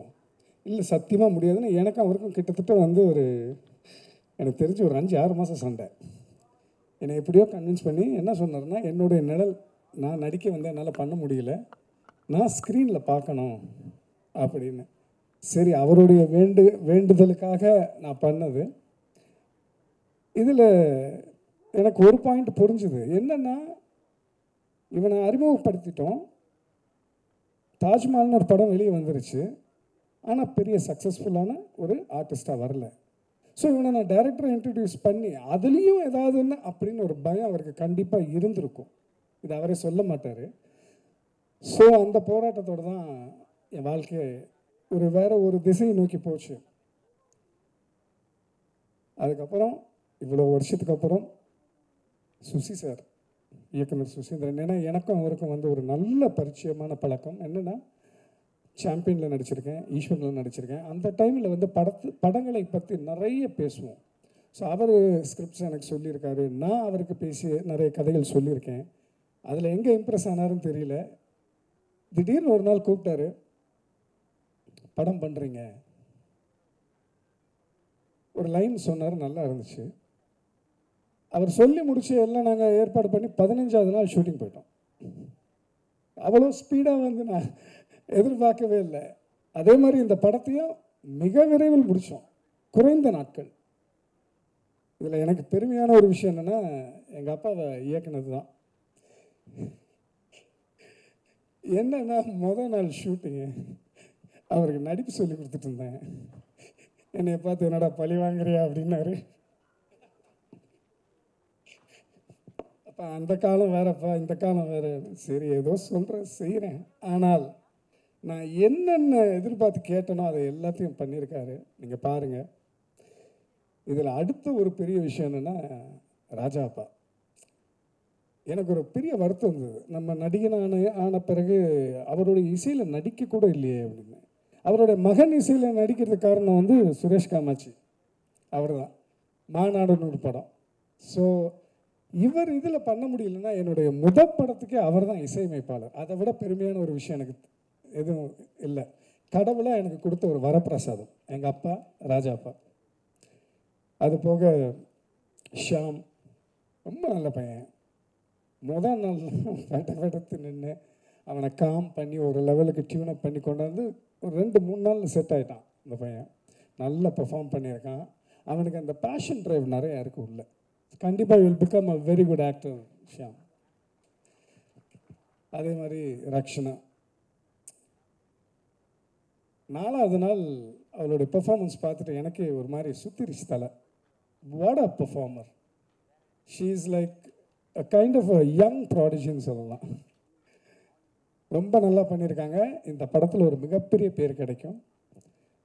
இல்லை சத்தியமாக முடியாதுன்னு எனக்கும் அவருக்கும் கிட்டத்தட்ட வந்து ஒரு எனக்கு தெரிஞ்சு ஒரு 5-6 மாதம் சண்டை. என்னை எப்படியோ கன்வின்ஸ் பண்ணி என்ன சொன்னார்னா, என்னுடைய நிழல் நான் நடிக்க வந்து என்னால் பண்ண முடியல, நான் ஸ்க்ரீனில் பார்க்கணும் அப்படின்னு. சரி, அவருடைய வேண்டுதலுக்காக நான் பண்ணது. இதில் எனக்கு ஒரு பாயிண்ட் புரிஞ்சுது. என்னென்னா, இவனை அறிமுகப்படுத்திட்டோம், தாஜ்மஹால்னு ஒரு படம் வெளியே வந்துருச்சு, ஆனால் பெரிய சக்ஸஸ்ஃபுல்லான ஒரு ஆர்டிஸ்டாக வரல. ஸோ இவனை நான் டைரக்டரை இன்ட்ரடியூஸ் பண்ணி அதுலேயும் ஏதாவதுன்னு அப்படின்னு ஒரு பயம் அவருக்கு கண்டிப்பாக இருந்திருக்கும். இது அவரே சொல்ல மாட்டார். ஸோ அந்த போராட்டத்தோடு தான் என் வாழ்க்கை வேறு ஒரு திசையை நோக்கி போச்சு. அதுக்கப்புறம் இவ்வளோ வருஷத்துக்கு அப்புறம் சுசி சார், இயக்குனர் சுசீந்திரன், ஏன்னா எனக்கும் அவருக்கும் வந்து ஒரு நல்ல பரிச்சயமான பழக்கம். என்னென்னா, சாம்பியனில் நடிச்சிருக்கேன், ஈஸ்வரில் நடிச்சிருக்கேன். அந்த டைமில் வந்து படங்களை பற்றி நிறைய பேசுவோம். ஸோ அவர் ஸ்கிரிப்ட்ஸ் எனக்கு சொல்லியிருக்காரு, நான் அவருக்கு பேசி நிறைய கதைகள் சொல்லியிருக்கேன். அதில் எங்கே இம்ப்ரெஸ் ஆனாருன்னு தெரியல. திடீர்னு ஒரு நாள் கூப்பிட்டாரு, படம் பண்ணுறீங்க, ஒரு லைன் சொன்னார், நல்லா இருந்துச்சு. அவர் சொல்லி முடிச்சு எல்லாம் நாங்கள் ஏற்பாடு பண்ணி 15ஆவது நாள் ஷூட்டிங் போயிட்டோம். அவ்வளோ ஸ்பீடாக வந்து நான் எதிர்பார்க்கவே இல்லை. அதே மாதிரி இந்த படத்தையும் மிக விரைவில் முடித்தோம், குறைந்த நாட்கள். இதில் எனக்கு பெருமையான ஒரு விஷயம் என்னென்னா, எங்கள் அப்பாவை இயக்குனது தான். என்னன்னா, முதல் நாள் ஷூட்டிங்கு அவருக்கு நடிப்பு சொல்லி கொடுத்துட்டு இருந்தேன். என்னை பார்த்து என்னடா பழி வாங்குறியா அப்படின்னாரு. அப்போ அந்த காலம் வேறப்பா, இந்த காலம் வேறு. சரி, ஏதோ சொல்கிறேன், செய்கிறேன். ஆனால் நான் என்னென்ன எதிர்பார்த்து கேட்டனோ அதை எல்லாத்தையும் பண்ணியிருக்காரு. நீங்கள் பாருங்கள். இதில் அடுத்த ஒரு பெரிய விஷயம் என்னென்னா, ராஜா அப்பா எனக்கு ஒரு பெரிய வருத்தம் இருந்தது. நம்ம நடிகனான ஆன பிறகு அவருடைய இசையில் நடிக்க கூட இல்லையே அப்படின்னு. அவருடைய மகன் இசையில் நடிக்கிறதுக்கு காரணம் வந்து சுரேஷ் காமாட்சி, அவர் தான். மாநாடுன்னு ஒரு படம். ஸோ இவர் இதில் பண்ண முடியலன்னா, என்னுடைய முதல் படத்துக்கே அவர் தான் இசையமைப்பாளர். அதை விட பெருமையான ஒரு விஷயம் எனக்கு எதுவும் இல்லை. கடவுளாக எனக்கு கொடுத்த ஒரு வரப்பிரசாதம் எங்கள் அப்பா, ராஜா அப்பா. அது போக ஷாம் ரொம்ப நல்ல பையன். முதல் நாள் வெடத்து நின்று அவனை காம் பண்ணி ஒரு லெவலுக்கு டியூனப் பண்ணி கொண்டாந்து ஒரு 2-3 நாளில் செட் ஆகிட்டான். அந்த பையன் நல்லா பெர்ஃபார்ம் பண்ணியிருக்கான். அவனுக்கு அந்த பேஷன் ட்ரைவ் நிறையா இருக்குது உள்ள. கண்டிப்பாக will become a very good actor Shyam. அதே மாதிரி ரக்ஷனா, 4வது நாள் அவளுடைய பெர்ஃபார்மன்ஸ் பார்த்துட்டு எனக்கே ஒரு மாதிரி சுத்திரிச்சு தலை. What a performer. She is like a kind of a young ப்ராடிஜின்னு சொல்லலாம். ரொம்ப நல்லா பண்ணியிருக்காங்க. இந்த படத்தில் ஒரு மிகப்பெரிய பேர் கிடைக்கும்.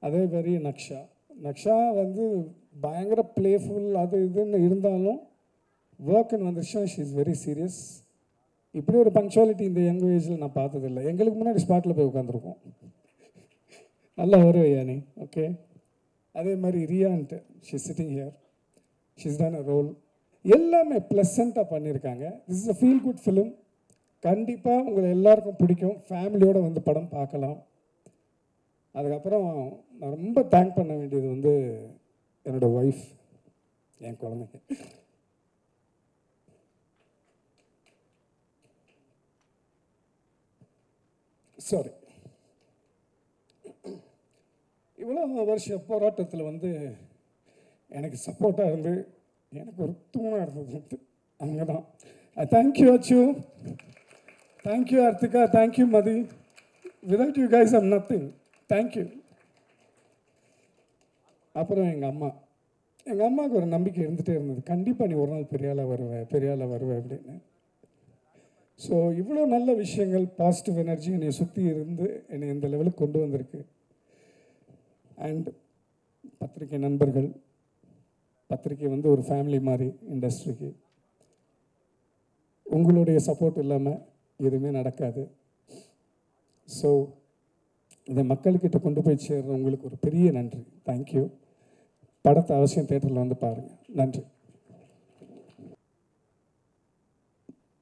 அதே மாதிரி நக்ஷா வந்து பயங்கர பிளேஃபுல் அது இதுன்னு இருந்தாலும் ஒர்க்குன்னு வந்துருச்சா ஷீ இஸ் வெரி சீரியஸ். இப்படி ஒரு பங்க்சுவாலிட்டி இந்த யங் ஏஜில் நான் பார்த்ததில்லை. எங்களுக்கு முன்னாடி ஸ்பாட்டில் போய் உட்காந்துருக்கோம். நல்லா வருவையா நீ, ஓகே. அதே மாதிரி ரியான்ட்டு, she sitting here, she's done a role. எல்லாமே ப்ளசண்ட்டாக பண்ணியிருக்காங்க. This is a feel good film. கண்டிப்பாக உங்களை எல்லாருக்கும் பிடிக்கும். ஃபேமிலியோடு வந்து படம் பார்க்கலாம். அதுக்கப்புறம் நான் ரொம்ப தேங்க் பண்ண வேண்டியது வந்து என்னோடய ஒய்ஃப், என் குழந்தைங்க. சாரி, இவ்வளோ வருஷ போராட்டத்தில் வந்து எனக்கு சப்போர்ட்டாக இருந்து எனக்கு ஒரு தூணாக இருந்தது அங்கே தான். தேங்க்யூ அச்சு, thank you Arthika, thank you Mathi. Without you guys I'm nothing. Thank you. அப்புறம் எங்கள் அம்மாவுக்கு ஒரு நம்பிக்கை இருந்துகிட்டே இருந்தது, கண்டிப்பாக நீ ஒரு நாள் பெரிய ஆளாக வருவேன் அப்படின்னு. ஸோ இவ்வளோ நல்ல விஷயங்கள், பாசிட்டிவ் எனர்ஜி என்னை சுற்றி இருந்து என்னை இந்த லெவலுக்கு கொண்டு வந்திருக்கு. அண்ட் பத்திரிகை நண்பர்கள், பத்திரிகை வந்து ஒரு ஃபேமிலி மாதிரி இண்டஸ்ட்ரிக்கு. உங்களுடைய சப்போர்ட் இல்லாமல் எதுவுமே நடக்காது. ஸோ இதை மக்கள்கிட்ட கொண்டு போய் சேர்ற உங்களுக்கு ஒரு பெரிய நன்றி. தேங்க்யூ. படத்தை அவசியம் தேட்டரில் வந்து பாருங்கள். நன்றி.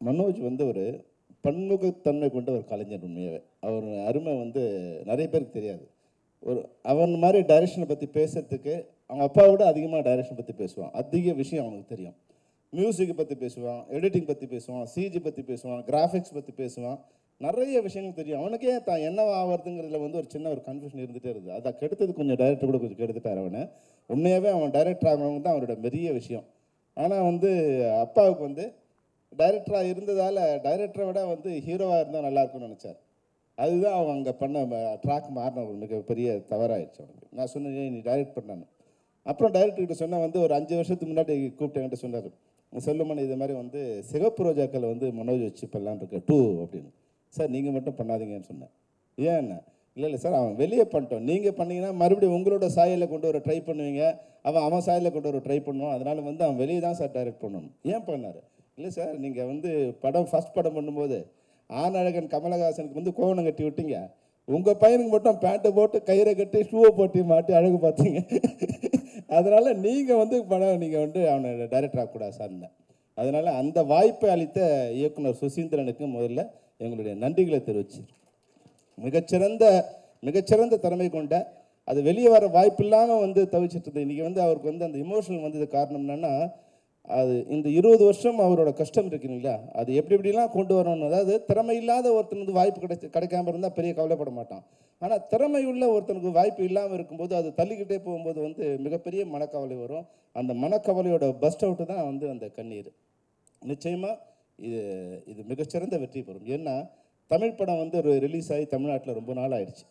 மனோஜ் வந்து ஒரு பன்முகத்தன்மை கொண்ட ஒரு கலைஞர். உண்மையாகவே அவர் அருமை வந்து நிறைய பேருக்கு தெரியாது. அவன் மாதிரி டைரக்ஷனை பற்றி பேசுகிறதுக்கு அவங்க அப்பாவோட அதிகமாக டைரக்ஷன் பற்றி பேசுவான். அதிக விஷயம் அவனுக்கு தெரியும். மியூசிக்கை பற்றி பேசுவான், எடிட்டிங் பற்றி பேசுவான், சிஜி பற்றி பேசுவான், கிராஃபிக்ஸ் பற்றி பேசுவான். நிறைய விஷயங்கள் தெரியும். அவனுக்கே தான் என்ன ஆகிறதுங்கிறதுல வந்து ஒரு சின்ன ஒரு கன்ஃபியூஷன் இருந்துகிட்டே இருக்குது. அதை கெடுத்தது கொஞ்சம் டைரக்டர் கூட கொஞ்சம் கெடுத்துட்டார் அவனை. உண்மையாகவே அவன் டைரக்டர் ஆகிறவங்க தான் அவரோட பெரிய விஷயம். ஆனால் வந்து அப்பாவுக்கு வந்து டைரக்டராக இருந்ததால் டைரக்டரை விட வந்து ஹீரோவாக இருந்தால் நல்லாயிருக்கும்னு நினச்சார். அதுதான் அவன் அங்கே பண்ண ட்ராக் மாறின ஒரு மிகப்பெரிய தவறாயிடுச்சு அவனுக்கு. நான் சொன்னேன் நீ டைரக்ட் பண்ணான்னு. அப்புறம் டைரக்டர்கிட்ட சொன்னால் வந்து ஒரு 5 வருஷத்துக்கு முன்னாடி கூப்பிட்டு என்கிட்ட சொன்னார், சொல்லுமன் இது மாதிரி வந்து சிகப்பு ரோஜாக்கள் வந்து மனோஜ் வச்சு பண்ணலான்னு இருக்க 2 அப்படின்னு. சார் நீங்கள் மட்டும் பண்ணாதீங்கன்னு சொன்னேன். ஏன்? இல்லை சார் அவன் வெளியே பண்ணிட்டோம், நீங்கள் பண்ணிங்கன்னா மறுபடியும் உங்களோட சாயலில் கொண்டு வர ட்ரை பண்ணுவீங்க, அவன் சாயலில் கொண்டு வர ட்ரை பண்ணுவான், அதனால் வந்து அவன் வெளியே தான் சார் டைரக்ட் பண்ணணும். ஏன் பண்ணார்? இல்லை சார் நீங்கள் வந்து ஃபஸ்ட் படம் பண்ணும்போது ஆனழகன் கமலஹாசனுக்கு வந்து கோவணம் கட்டி விட்டீங்க, உங்கள் பையனுக்கு மட்டும் பேண்ட்டை போட்டு கயிறை கட்டி ஷூவை போட்டு மாட்டி அழகு பார்த்தீங்க, அதனால் நீங்கள் வந்து படம் நீங்கள் வந்து அவனை டைரக்டர் ஆகக்கூடாது சார்னேன். அதனால் அந்த வாய்ப்பை அளித்த இயக்குனர் சுசீந்திரனுக்கு முதல்ல எங்களுடைய நன்றிகளை தெரிவிச்சு, மிகச்சிறந்த திறமை கொண்ட, அது வெளியே வர வாய்ப்பு இல்லாமல் வந்து தவிச்சிட்டு இருந்தது. இன்றைக்கி வந்து அவருக்கு வந்து அந்த இமோஷனல் வந்தது காரணம் என்னென்னா, அது இந்த 20 வருஷம் அவரோட கஷ்டம் இருக்குங்களா, அது எப்படிலாம் கொண்டு வரணும். அதாவது திறமை இல்லாத ஒருத்தன் வந்து வாய்ப்பு கிடைக்காம இருந்தால் பெரிய கவலைப்பட மாட்டான். ஆனால் திறமை உள்ள ஒருத்தனுக்கு வாய்ப்பு இல்லாமல் இருக்கும்போது அது தள்ளிக்கிட்டே போகும்போது வந்து மிகப்பெரிய மனக்கவலை வரும். அந்த மனக்கவலையோட பஸ்ட் அவுட்டு தான் வந்து அந்த கண்ணீர். நிச்சயமாக இது மிகச்சிறந்த வெற்றி பெறும். ஏன்னா தமிழ் படம் வந்து ஒரு ரிலீஸ் ஆகி தமிழ்நாட்டில் ரொம்ப நாள் ஆயிடுச்சு.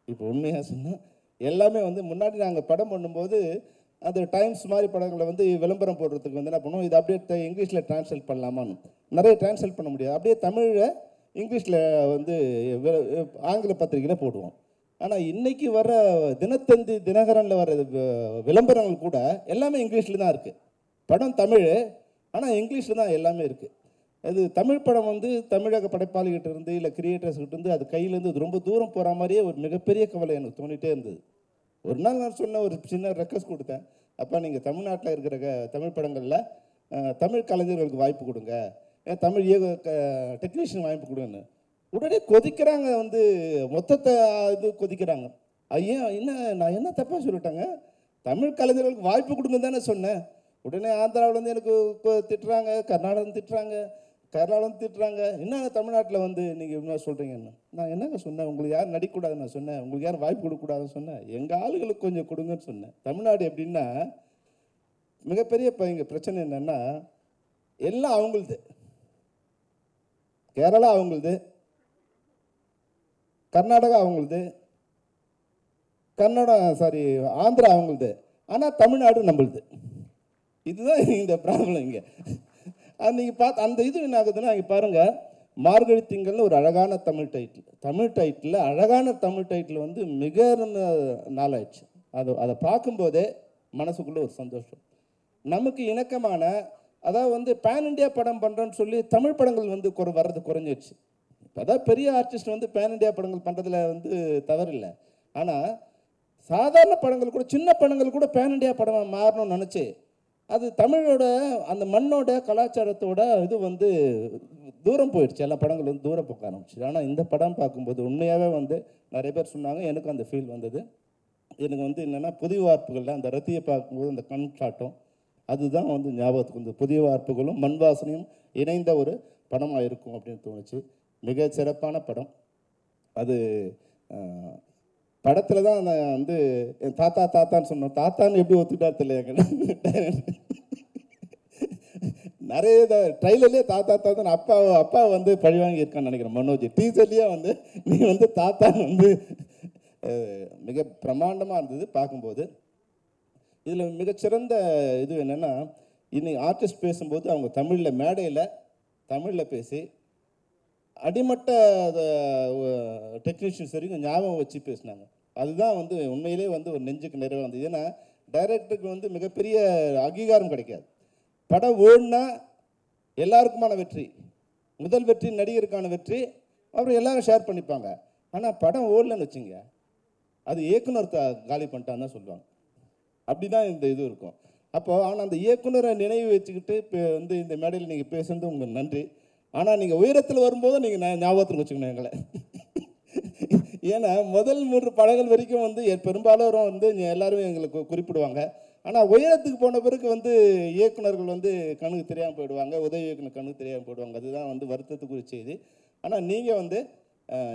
இப்போ உண்மையாக சொன்னால் எல்லாமே வந்து முன்னாடி நாங்கள் படம் பண்ணும்போது அந்த டைம்ஸ் மாதிரி படங்களை வந்து விளம்பரம் போடுறதுக்கு வந்து என்ன பண்ணுவோம், இது அப்படியே இங்கிலீஷில் டிரான்ஸ்லேட் பண்ணலாமான்னு. நிறைய டிரான்ஸ்லேட் பண்ண முடியாது, அப்படியே தமிழில் இங்கிலீஷில் வந்து ஆங்கில பத்திரிகையில் போடுவோம். ஆனால் இன்றைக்கி வர தினத்தந்தி தினகரனில் வர விளம்பரங்கள் கூட எல்லாமே இங்கிலீஷில் தான் இருக்குது. படம் தமிழ், ஆனால் இங்கிலீஷில் தான் எல்லாமே இருக்குது. அது தமிழ் படம் வந்து தமிழக படைப்பாளிகிட்ட இருந்து இல்லை கிரியேட்டர்ஸ்கிட்ட இருந்து அது கையிலேருந்து ரொம்ப தூரம் போகிற மாதிரியே ஒரு மிகப்பெரிய கவலை எனக்கு தோணிகிட்டே இருந்தது. ஒரு நாள் நான் சொன்ன ஒரு சின்ன ரெக்வஸ்ட் கொடுத்தேன், அப்போ நீங்கள் தமிழ்நாட்டில் இருக்கிற தமிழ் படங்களில் தமிழ் கலைஞர்களுக்கு வாய்ப்பு கொடுங்க, தமிழ் டெக்னீஷியன் வாய்ப்பு கொடுங்கன்னு. உடனே கொதிக்கிறாங்க, வந்து மொத்தத்தை இது கொதிக்கிறாங்க. ஐயா நான் என்ன தப்பாக சொல்லிட்டாங்க, தமிழ் கலைஞர்களுக்கு வாய்ப்பு கொடுங்க தானே சொன்னேன். உடனே ஆந்திராவிலேருந்து எனக்கு திட்டுறாங்க, கர்நாடகம் திட்டுறாங்க, கேரளாவில் திட்டுறாங்க, என்னங்க தமிழ்நாட்டில் வந்து நீங்கள் என்ன சொல்கிறீங்கன்னு. நான் என்னங்க சொன்னேன், உங்களுக்கு யாரும் நடிக்கக்கூடாதுன்னு நான் சொன்னேன், உங்களுக்கு யாரும் வாய்ப்பு கொடுக்கக்கூடாதுன்னு சொன்னேன், எங்கள் ஆளுகளுக்கு கொஞ்சம் கொடுங்கன்னு சொன்னேன். தமிழ்நாடு எப்படின்னா மிகப்பெரிய இங்கே பிரச்சனை என்னென்னா எல்லாம் அவங்களுது. கேரளா அவங்களுது, கர்நாடகா அவங்களுது, ஆந்திரா அவங்களுது, ஆனால் தமிழ்நாடு நம்மளுது. இதுதான் இந்த ப்ராப்ளம் இங்கே. அது நீங்கள் பார்த்து அந்த இது என்ன ஆகுதுன்னா, இங்கே பாருங்கள், மார்கழி திங்கள்னு ஒரு அழகான தமிழ் டைட்டில் அழகான தமிழ் டைட்டில் வந்து மிக நாளாயிடுச்சு. அதை பார்க்கும்போதே மனசுக்குள்ளே ஒரு சந்தோஷம். நமக்கு இணக்கமான, அதாவது வந்து பேன் இண்டியா படம் பண்ணுறோன்னு சொல்லி தமிழ் படங்கள் வந்து வர்றது குறைஞ்சிடுச்சு. அதாவது பெரிய ஆர்டிஸ்ட் வந்து பேன் இண்டியா படங்கள் பண்ணுறதுல வந்து தவறில்லை. ஆனால் சாதாரண படங்கள் கூட, சின்ன படங்கள் கூட பேன் இண்டியா படமாக மாறணும்னு நினச்சி அது தமிழோட அந்த மண்ணோட கலாச்சாரத்தோட இது வந்து தூரம் போயிடுச்சு, எல்லா படங்கள் வந்து தூரம் போக ஆரம்பிச்சு. ஆனால் இந்த படம் பார்க்கும்போது உண்மையாகவே வந்து நிறைய பேர் சொன்னாங்க, எனக்கும் அந்த ஃபீல் வந்தது. எனக்கு வந்து என்னென்னா புதிய வார்ப்புகளில் அந்த ரத்தியை பார்க்கும்போது அந்த கண் சாட்டம் அதுதான் வந்து ஞாபகத்துக்கு வந்து புதிய வார்ப்புகளும் மண் வாசனையும் இணைந்த ஒரு படமாக இருக்கும் அப்படின்னு தோணுச்சு. மிக சிறப்பான படம். அது படத்தில் தான் நான் வந்து என் தாத்தான்னு சொன்னோம். தாத்தான்னு எப்படி ஒத்துக்கிட்டார் தெரியல. நிறைய ட்ரைலர்லேயே தாத்தான் அப்பா வந்து பழி வாங்கியிருக்கான்னு நினைக்கிறேன். மனோஜ் டீச்சர்லேயே வந்து நீ வந்து தாத்தான்னு வந்து மிக பிரமாண்டமாக இருந்தது பார்க்கும்போது. இதில் மிகச்சிறந்த இது என்னென்னா, இன்னைக்கு ஆர்டிஸ்ட் பேசும்போது அவங்க தமிழில் மேடையில் தமிழில் பேசி அடிமட்ட டெக்னீஷியன்ஸ் வரைக்கும் ஞாபகம் வச்சு பேசினாங்க. அதுதான் வந்து உண்மையிலே வந்து ஒரு நெஞ்சுக்கு நிறைய வந்தது. ஏன்னா டைரக்டருக்கு வந்து மிகப்பெரிய அங்கீகாரம் கிடைக்காது. படம் ஓடுனா எல்லாருக்குமான வெற்றி, முதல் வெற்றி நடிகருக்கான வெற்றி, அப்புறம் எல்லாரும் ஷேர் பண்ணிப்பாங்க. ஆனால் படம் ஓடலன்னு வச்சுங்க, அது இயக்குனர் காலி பண்ணிட்டான்னு தான் சொல்லுவாங்க. அப்படி தான் இந்த இது இருக்கும். அப்போது ஆனால் அந்த இயக்குனரை நினைவு வச்சுக்கிட்டு இப்போ வந்து இந்த மேடையில் நீங்கள் பேசுகிறது உங்களுக்கு நன்றி. ஆனால் நீங்கள் உயரத்தில் வரும்போது நீங்கள் ஞாபகத்தில் வச்சுக்கணும் எங்களை. ஏன்னா முதல் 3 படங்கள் வரைக்கும் வந்து பெரும்பாலும் வந்து எல்லாருமே எங்களுக்கு குறிப்பிடுவாங்க. ஆனால் உயரத்துக்கு போன பிறகு வந்து இயக்குனர்கள் வந்து கண்ணுக்கு தெரியாமல் போயிடுவாங்க, உதவி இயக்குனர் கண்ணுக்கு தெரியாமல் போயிடுவாங்க. அதுதான் வந்து வருத்தத்துக்குரிய செய்தி. ஆனால் நீங்கள் வந்து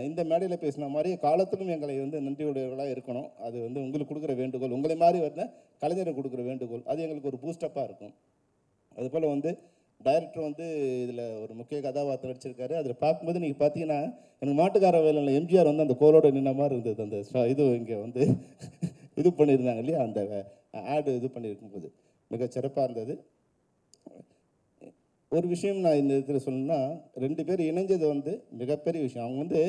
இந்த மேடையில் பேசின மாதிரி காலத்திலும் எங்களை வந்து நன்றியுடையவர்களாக இருக்கணும். அது வந்து உங்களுக்கு கொடுக்குற வேண்டுகோள், உங்களை மாதிரி வந்து கலைஞரை கொடுக்குற வேண்டுகோள். அது எங்களுக்கு ஒரு பூஸ்டப்பாக இருக்கும். அதுபோல் வந்து டைரக்டர் வந்து இதில் ஒரு முக்கிய கதாபாத்திரம் நடிச்சிருக்காரு. அதில் பார்க்கும்போது நீங்கள் பார்த்தீங்கன்னா எனக்கு மாட்டுக்கார வேலையில் எம்ஜிஆர் வந்து அந்த கோலோட நின்ன மாதிரி இருந்தது. அந்த இது இங்கே வந்து இது பண்ணியிருந்தாங்க இல்லையா, அந்த ஆடு இது பண்ணியிருக்கும்போது மிக சிறப்பாக இருந்தது. ஒரு விஷயம் நான் இந்த இடத்துல சொல்லணும்னா, 2 பேர் இணைஞ்சது வந்து மிகப்பெரிய விஷயம். அவங்க வந்து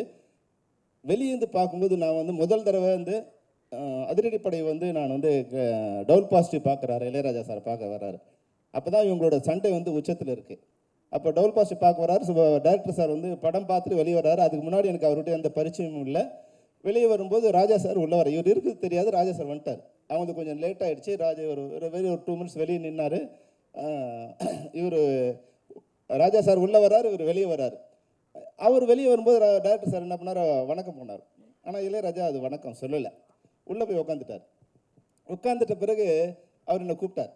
வெளியேந்து பார்க்கும்போது நான் வந்து முதல் தடவை வந்து அதிரடிப்படை வந்து நான் வந்து டவுல் பாசிட்டிவ் பார்க்குறாரு, இளையராஜா சார் பார்க்க வர்றாரு. அப்போ தான் இவங்களோட சண்டை வந்து உச்சத்தில் இருக்குது. அப்போ டவுல் பாசிட்டிவ் பார்க்க வர்றாரு. டைரக்டர் சார் வந்து படம் பார்த்துட்டு வெளியே வர்றாரு. அதுக்கு முன்னாடி எனக்கு அவர்கிட்ட எந்த பரிச்சயமும் இல்லை. வெளியே வரும்போது ராஜா சார் உள்ளே வர, இவர் இருக்குது தெரியாது, ராஜா சார் வந்துட்டார். அவங்க கொஞ்சம் லேட் ஆகிடுச்சு. ராஜா ஒரு 2 மினிட்ஸ் வெளியே நின்னார். இவர் ராஜா சார் உள்ளே வர்றாரு, இவர் வெளியே வர்றாரு. அவர் வெளியே வரும்போது டைரக்டர் சார் என்ன பண்ணார், வணக்கம் போனார். ஆனால் இளையராஜா அது வணக்கம் சொல்லலை, உள்ளே போய் உட்காந்துட்டார். உட்காந்துட்ட பிறகு அவர் என்னை கூப்பிட்டார்.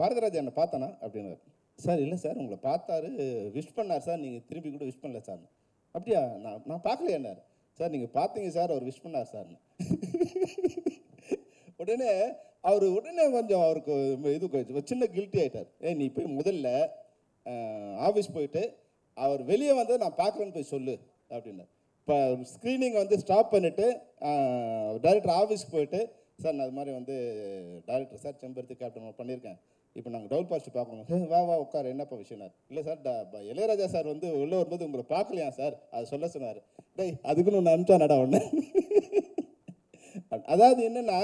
பாரதிராஜா என்னை பார்த்தானா அப்படின்னாரு. சார் இல்லை சார், உங்களை பார்த்தாரு, விஷ் பண்ணார் சார், நீங்கள் திரும்பி கூட விஷ் பண்ணல சார். அப்படியா, நான் பார்க்கலையானார். சார் நீங்கள் பார்த்தீங்க சார், அவர் விஷ் பண்ணார் சார். உடனே கொஞ்சம் அவருக்கு இது சின்ன கில்ட்டி ஆகிட்டார். நீ போய் முதல்ல ஆஃபீஸ் போயிட்டு அவர் வெளியே வந்து நான் பார்க்குறேன்னு போய் சொல்லு அப்படின்னார். இப்போ ஸ்க்ரீனிங் வந்து ஸ்டாப் பண்ணிவிட்டு டைரக்டர் ஆஃபீஸ்க்கு போயிட்டு, சார் நான் அது மாதிரி வந்து டைரக்டர் சார் செம்பருத்தி கேப்டன் பண்ணியிருக்கேன், இப்போ நாங்கள் டவுல் பாஸ்ட் பார்க்கணும். வா உட்கார், என்னப்பா விஷயம்னார். இல்லை சார், இளையராஜா சார் வந்து உள்ளே வரும்போது உங்களை பார்க்கலையா சார், அது சொல்ல சொன்னார். டேய் அதுக்குன்னு ஒன்று அனுப்பிச்சா நடா ஒன்று. அதாவது என்னென்னா,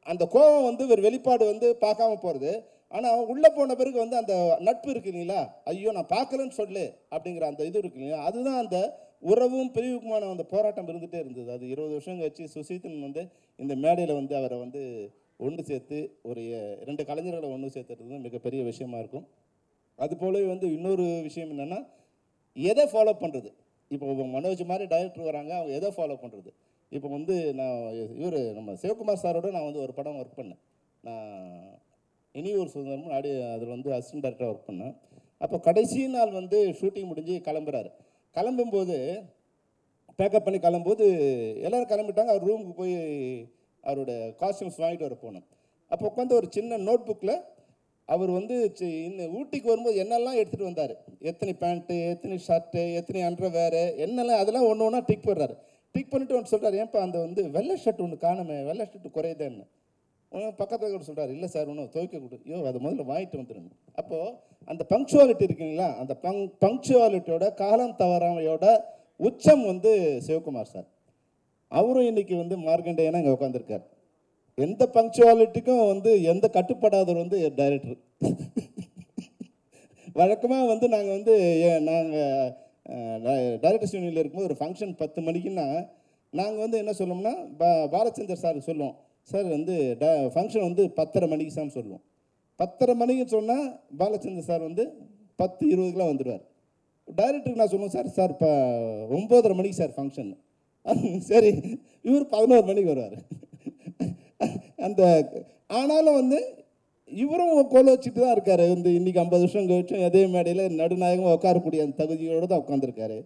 அந்த கோபம் வந்து ஒரு வெளிப்பாடு வந்து பார்க்காம போகிறது. ஆனால் உள்ளே போன பிறகு வந்து அந்த நட்பு இருக்கு இல்லைங்களா, ஐயோ நான் பார்க்கலன்னு சொல்லு அப்படிங்கிற அந்த இது இருக்கு இல்லைங்களா, அதுதான் அந்த உறவும் பிரிவுக்குமான அந்த போராட்டம் இருந்துகிட்டே இருந்தது. அது 20 வருஷம் கழிச்சு சுசீத்தன் வந்து இந்த மேடையில் வந்து அவரை வந்து ஒன்று சேர்த்து ஒரு 2 கலைஞர்களை ஒன்று சேர்த்துறது மிகப்பெரிய விஷயமா இருக்கும். அதுபோலவே வந்து இன்னொரு விஷயம் என்னென்னா, எதை ஃபாலோ பண்ணுறது. இப்போ மனோஜ் மாதிரி டைரக்டர் வராங்க, அவங்க எதை ஃபாலோ பண்ணுறது. இப்போ வந்து நான் நம்ம சிவகுமார் சாரோட நான் வந்து ஒரு படம் ஒர்க் பண்ணேன். நான் இனி ஒரு சுதந்திரமும் அதில் வந்து அசிஸ்டன்ட் டைரக்டராக ஒர்க் பண்ணேன். அப்போ கடைசி நாள் வந்து ஷூட்டிங் முடிஞ்சு கிளம்புறாரு. கிளம்பும்போது பேக்கப் பண்ணி கிளம்பும்போது எல்லோரும் கிளம்பிட்டாங்க. அவர் ரூமுக்கு போய் அவரோட காஸ்டியூம்ஸ் வாங்கிட்டு வர போனோம். அப்போ உட்காந்து ஒரு சின்ன நோட் புக்கில் அவர் வந்து ஊட்டிக்கு வரும்போது என்னெல்லாம் எடுத்துகிட்டு வந்தார், எத்தனை பேண்ட்டு, எத்தனை ஷர்ட்டு, எத்தனை அண்டர்வேரு, என்னெல்லாம் அதெல்லாம் ஒன்று ஒன்றா டிக் போடுறாரு. டிக் பண்ணிவிட்டு ஒன்று சொல்கிறார், ஏன்ப்பா அந்த வந்து வெள்ளை ஷர்ட் ஒன்று காணுமே, வெள்ளை ஷர்ட்டு குறையுதேன்னு. பக்கத்தில் கூட சொல்கிறார், இல்லை சார் ஒன்றும் துவைக்க கொடு, ஐயோ அதை முதல்ல வாங்கிட்டு வந்துடுங்க. அப்போது அந்த பங்க்சுவாலிட்டி இருக்குங்களா, அந்த பங்க்சுவாலிட்டியோட காலம் தவறாமையோட உச்சம் வந்து சிவகுமார் சார். அவரும் இன்னைக்கு வந்து மார்க்கண்டேயனா இங்கே உட்காந்துருக்கார். எந்த பங்க்சுவாலிட்டிக்கும் வந்து எந்த கட்டுப்படாதவர் வந்து டைரக்டர். வழக்கமாக வந்து நாங்கள் டைரக்டர்ஸ் யூனியனில் இருக்கும்போது ஒரு ஃபங்க்ஷன் 10 மணிக்குன்னா நாங்கள் வந்து என்ன சொல்லுவோம்னா, பாலச்சந்தர் சாருக்கு சொல்லுவோம், சார் வந்து ஃபங்க்ஷன் வந்து 10:30 மணிக்கு சார் சொல்லுவோம். 10:30 மணிக்கு சொன்னால் பாலச்சந்தர் சார் வந்து 10:20க்குலாம் வந்துடுவார். டைரக்டருக்கு நான் சொல்லுவேன், சார் இப்போ 9:30 மணிக்கு சார் ஃபங்க்ஷன். சரி, இவர் 11 மணிக்கு வருவார். அந்த ஆனாலும் வந்து இவரும் கோல வச்சுட்டு தான் இருக்காரு. வந்து இன்றைக்கி 50 வருஷம் கழிச்சும் அதே மேடையில் நடுநாயகமாக உட்காரக்கூடிய அந்த தகுதியோடு தான் உட்காந்துருக்காரு.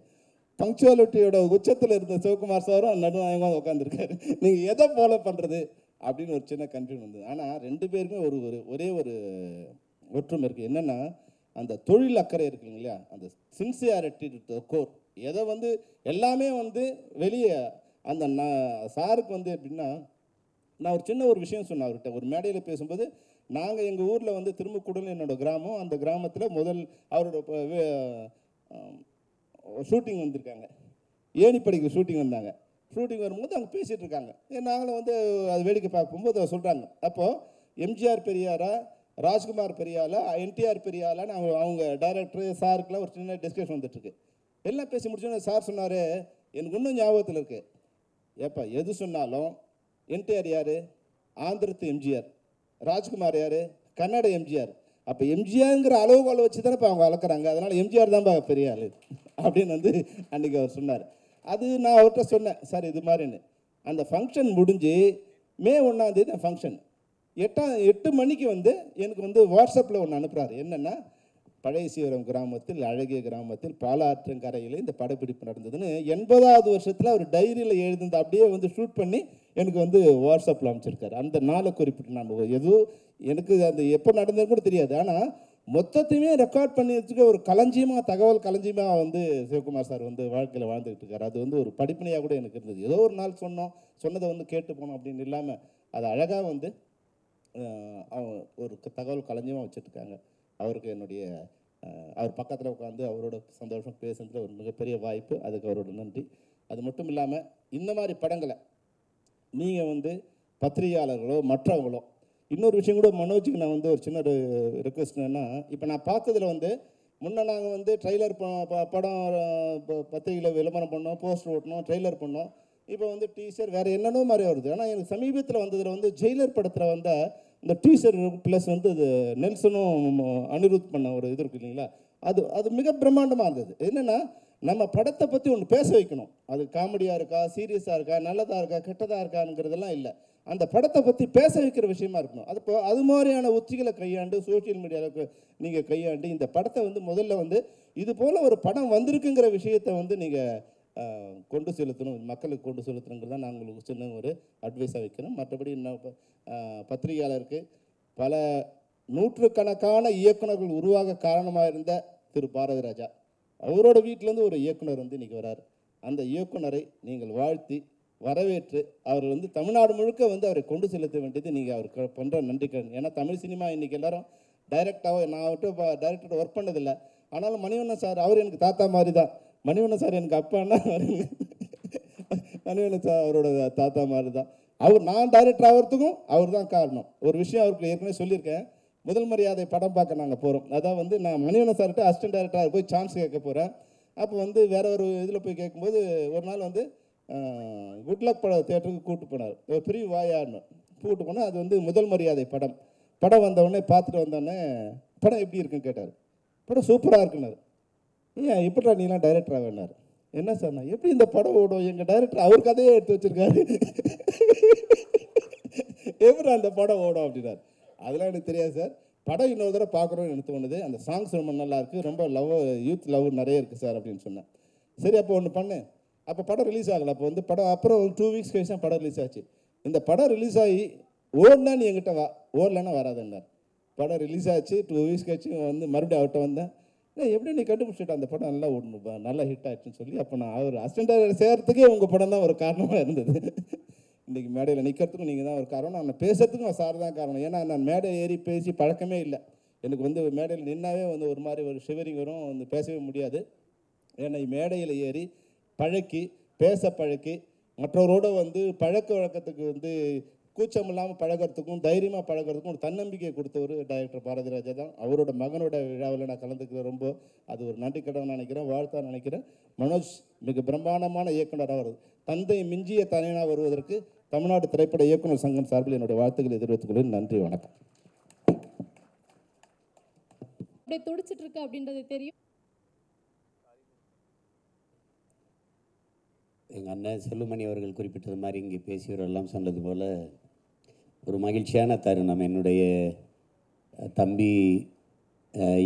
பங்க்சுவாலிட்டியோட உச்சத்தில் இருந்த சிவகுமார் சாரும் நடுநாயகமாக உட்காந்துருக்காரு. நீங்கள் எதை ஃபாலோ பண்ணுறது அப்படின்னு ஒரு சின்ன கன்ஃபியூஷன் வந்தது. ஆனால் 2 பேருமே ஒரே ஒரு ஒற்றுமை இருக்குது. என்னென்னா அந்த தொழில் அக்கறை இருக்குங்க இல்லையா, அந்த சின்சியாரிட்டி கோர். எதை வந்து எல்லாமே வந்து வெளியே அந்த சாருக்கு வந்து எப்படின்னா, நான் ஒரு சின்ன ஒரு விஷயம் சொன்னேன் அவர்கிட்ட ஒரு மேடையில் பேசும்போது. நாங்கள் எங்கள் ஊரில் வந்து திரும்பக்கூடல் என்னோடய கிராமம். அந்த கிராமத்தில் அவரோட ஷூட்டிங் வந்திருக்காங்க, ஏணிப்படிக்கு ஷூட்டிங் வந்தாங்க. ஷூட்டிங் வரும்போது அவங்க பேசிகிட்டு இருக்காங்க. நாங்களும் வந்து அது வேடிக்கை பார்க்கும்போது அதை சொல்கிறாங்க. அப்போது எம்ஜிஆர் பெரியாரா, ராஜ்குமார் பெரியாளா, என்டிஆர் பெரியாளான்னு அவங்க டைரக்டர் சாருக்குலாம் ஒரு சின்ன டிஸ்கஷன் வந்துட்டுருக்கு. எல்லாம் பேசி முடிச்சோன்னே சார் சொன்னார், எனக்கு இன்னும் ஞாபகத்தில் இருக்குது, ஏப்பா எது சொன்னாலும் என்டிஆர் யார், ஆந்திரத்து எம்ஜிஆர், ராஜ்குமார் யார், கன்னட எம்ஜிஆர். அப்போ எம்ஜிஆருங்கிற அளவுகோலை வச்சு தானே இப்போ அவங்க அளக்குறாங்க. அதனால் எம்ஜிஆர் தான்ப்பா பெரிய ஆள் அப்படின்னு வந்து அன்றைக்கி அவர் சொன்னார். அது நான் அவர்கிட்ட சொன்னேன், சார் இது மாதிரின்னு. அந்த ஃபங்க்ஷன் முடிஞ்சு மே 1 ஃபங்க்ஷன் 8 மணிக்கு வந்து எனக்கு வந்து வாட்ஸ்அப்பில் ஒன்று அனுப்புகிறாரு. என்னென்னா, பழைய சீவரம் கிராமத்தில் அழகிய கிராமத்தில் பாலாற்றங்கரையில் இந்த படப்பிடிப்பு நடந்ததுன்னு 80வது வருஷத்தில் அவர் டைரியில் எழுதுந்து அப்படியே வந்து ஷூட் பண்ணி எனக்கு வந்து வாட்ஸ்அப்பில் அமைச்சிருக்காரு. அந்த நாளை குறிப்பிட்டு நான் எதுவும் எனக்கு அந்த எப்போ நடந்ததுன்னு கூட தெரியாது. ஆனால் மொத்தத்தையுமே ரெக்கார்ட் பண்ணி வச்சுக்க ஒரு களஞ்சியமாக, தகவல் களஞ்சியமாக வந்து சிவகுமார் சார் வந்து வாழ்க்கையில் வாழ்ந்துக்கிட்டு இருக்காரு. அது வந்து ஒரு படிப்பினையாக கூட எனக்கு இருந்தது. ஏதோ ஒரு நாள் சொன்னதை வந்து கேட்டு போனோம் அப்படின்னு இல்லாமல் அது அழகாக வந்து ஒரு தகவல் களஞ்சியமாக வச்சுட்ருக்காங்க. அவருக்கு என்னுடைய அவர் பக்கத்தில் உட்காந்து அவரோட சந்தோஷம் பேசுகிற ஒரு மிகப்பெரிய வாய்ப்பு. அதுக்கு அவரோட நன்றி. அது மட்டும் இல்லாமல் இந்த மாதிரி படங்களை நீங்கள் வந்து பத்திரிகையாளர்களோ மற்றவங்களோ, இன்னொரு விஷயம் கூட மனோஜுக்கு நான் வந்து ஒரு சின்ன ஒரு ரெக்வஸ்ட் என்னன்னா, இப்போ நான் பார்த்ததில் வந்து முன்னே நாங்கள் வந்து ட்ரெய்லர் படம் பத்திரிகையில் விளம்பரம் பண்ணோம், போஸ்டர் ஓட்டணும், ட்ரெய்லர் பண்ணோம். இப்போ வந்து டீசர் வேறு என்னென்னோ மாதிரி வருது. ஆனால் எனக்கு சமீபத்தில் வந்ததில் வந்து ஜெயிலர் படத்தில் வந்த இந்த டீசர் ப்ளஸ் வந்து இது நெல்சனும் அனிருத் பண்ண ஒரு இது இருக்கு இல்லைங்களா, அது மிக பிரம்மாண்டமாக இருந்தது. என்னென்னா, நம்ம படத்தை பற்றி ஒன்று பேச வைக்கணும். அது காமெடியாக இருக்கா, சீரியஸாக இருக்கா, நல்லதாக இருக்கா, கெட்டதாக இருக்காங்கிறதெல்லாம் இல்லை. அந்த படத்தை பற்றி பேச வைக்கிற விஷயமா இருக்கணும். அது மாதிரியான உத்திகளை கையாண்டு சோஷியல் மீடியாவுக்கு நீங்கள் கையாண்டு இந்த படத்தை வந்து முதல்ல வந்து இது போல் ஒரு படம் வந்திருக்குங்கிற விஷயத்தை வந்து நீங்கள் கொண்டு செலுத்தணும், மக்களுக்கு கொண்டு செலுத்தணுங்கிறது தான் நான் உங்களுக்கு சின்ன ஒரு அட்வைஸாக வைக்கணும். மற்றபடி இன்னும் பத்திரிகையாளருக்கு பல நூற்றுக்கணக்கான இயக்குநர்கள் உருவாக காரணமாக இருந்த திரு பாரதி ராஜா, அவரோட வீட்டிலேருந்து ஒரு இயக்குனர் வந்து இன்றைக்கி வரார். அந்த இயக்குனரை நீங்கள் வாழ்த்தி வரவேற்று அவர் வந்து தமிழ்நாடு முழுக்க வந்து அவரை கொண்டு செலுத்த வேண்டியது நீங்கள் அவருக்கு பண்ணுற நன்றிக்கடன். ஏன்னா தமிழ் சினிமா இன்றைக்கி எல்லாரும் டைரெக்டாக, நான் அவர்கிட்ட டைரக்டர் ஒர்க் பண்ணதில்லை, ஆனாலும் மணிவண்ணன் சார் அவர் எனக்கு தாத்தா மாதிரி தான். மணிவண்ணன் சார் எனக்கு அப்பான்னா மணிவண்ணன் சார் அவரோட தாத்தா மாதிரி தான். நான் டைரக்டர் ஆகிறதுக்கும் அவர் தான் காரணம். ஒரு விஷயம் அவருக்கு ஏற்கனவே சொல்லியிருக்கேன். முதல் மரியாதை படம் பார்க்க நாங்கள் போகிறோம். அதான் வந்து நான் மணிவண்ணன் சார்கிட்ட அசிஸ்டன்ட் டைரக்டராக போய் சான்ஸ் கேட்க போகிறேன். அப்போ வந்து வேற ஒரு இதில் போய் கேட்கும்போது ஒரு நாள் வந்து குட்லக் படம் தேட்டருக்கு கூப்பிட்டு போனார். ஒரு பெரிய வாயான்னு கூப்பிட்டு போனால் அது வந்து முதல் மரியாதை படம் வந்தவுடனே பார்த்துட்டு வந்தோடனே படம் எப்படி இருக்குன்னு கேட்டார். படம் சூப்பராக இருக்குன்னாரு. ஏன் எப்படா நீலாம் டைரக்டராக வேணார். என்ன சார், நான் எப்படி இந்த படம் ஓடும், எங்கள் டைரக்டர் அவர் கதையே எடுத்து வச்சுருக்காரு, எப்படி அந்த படம் ஓடும் அப்படின்னார். அதெல்லாம் எனக்கு தெரியாது சார், படம் இன்னொரு தடவை பார்க்குறோன்னு எனக்கு தோணுது, அந்த சாங்ஸ் ரொம்ப நல்லா இருக்குது, ரொம்ப யூத் லவ் நிறைய இருக்குது சார் அப்படின்னு சொன்னேன். சரி அப்போ ஒன்று பண்ணு. அப்போ படம் ரிலீஸ் ஆகலை. அப்போ வந்து படம் அப்புறம் 2 வீக்ஸ் கழிச்சு தான் படம் ரிலீஸ் ஆச்சு. இந்த படம் ரிலீஸ் ஆகி ஓடனா நீ என்கிட்ட வா, ஓடலைன்னா வராதுன்னார். படம் ரிலீஸ் ஆச்சு, 2 வீக்ஸ் கழிச்சு வந்து மறுபடியும் அவர்கிட்ட வந்தேன். எப்படி நீ கண்டுபிடிச்சிட்ட அந்த படம் நல்லா ஓடணும், நல்லா ஹிட் ஆகிடுச்சுன்னு சொல்லி. அப்போ நான் அவர் அசிஸ்டன்ட் சேர்கிறதுக்கே உங்கள் படம் தான் ஒரு காரணமாக இருந்தது. இன்றைக்கி மேடையில் நிற்கிறதுக்கும் நீங்கள் தான் ஒரு காரணம், நான் பேசுறதுக்கும் நான் சார் தான் காரணம். ஏன்னா நான் மேடை ஏறி பேசி பழக்கமே இல்லை. எனக்கு வந்து மேடையில் நின்னாவே வந்து ஒரு மாதிரி ஒரு ஷிவரிங் வரும், வந்து பேசவே முடியாது. ஏன்னா மேடையில் ஏறி பழக்கி பழக்கி மற்றவரோட வந்து பழக்க வழக்கத்துக்கு வந்து கூச்சம் இல்லாமல் பழகிறதுக்கும் தைரியமாக பழகிறதுக்கும் ஒரு தன்னம்பிக்கையை கொடுத்தவர் டைரக்டர் பாரதி ராஜா தான். அவரோட மகனோட விழாவில் நான் கலந்துக்கிற ரொம்ப அது ஒரு நன்றி கடன் நினைக்கிறேன், வாழ்த்தா நினைக்கிறேன். மனோஜ் மிக பிரம்மாண்டமான இயக்குனராக வருது. தந்தை மிஞ்சிய தனியனாக வருவதற்கு தமிழ்நாடு திரைப்பட இயக்குனர் சங்கம் சார்பில் என்னுடைய வாழ்த்துக்களை தெரிவித்துக் கொள்கிறேன். நன்றி, வணக்கம். அப்படியே துடிச்சிட்டு இருக்கு அப்படின்றது தெரியும். எங்கள் அண்ணன் செல்லுமணி அவர்கள் குறிப்பிட்டது மாதிரி இங்கே பேசியவரெல்லாம் சொன்னது போல் ஒரு மகிழ்ச்சியான தருணம் என்னுடைய தம்பி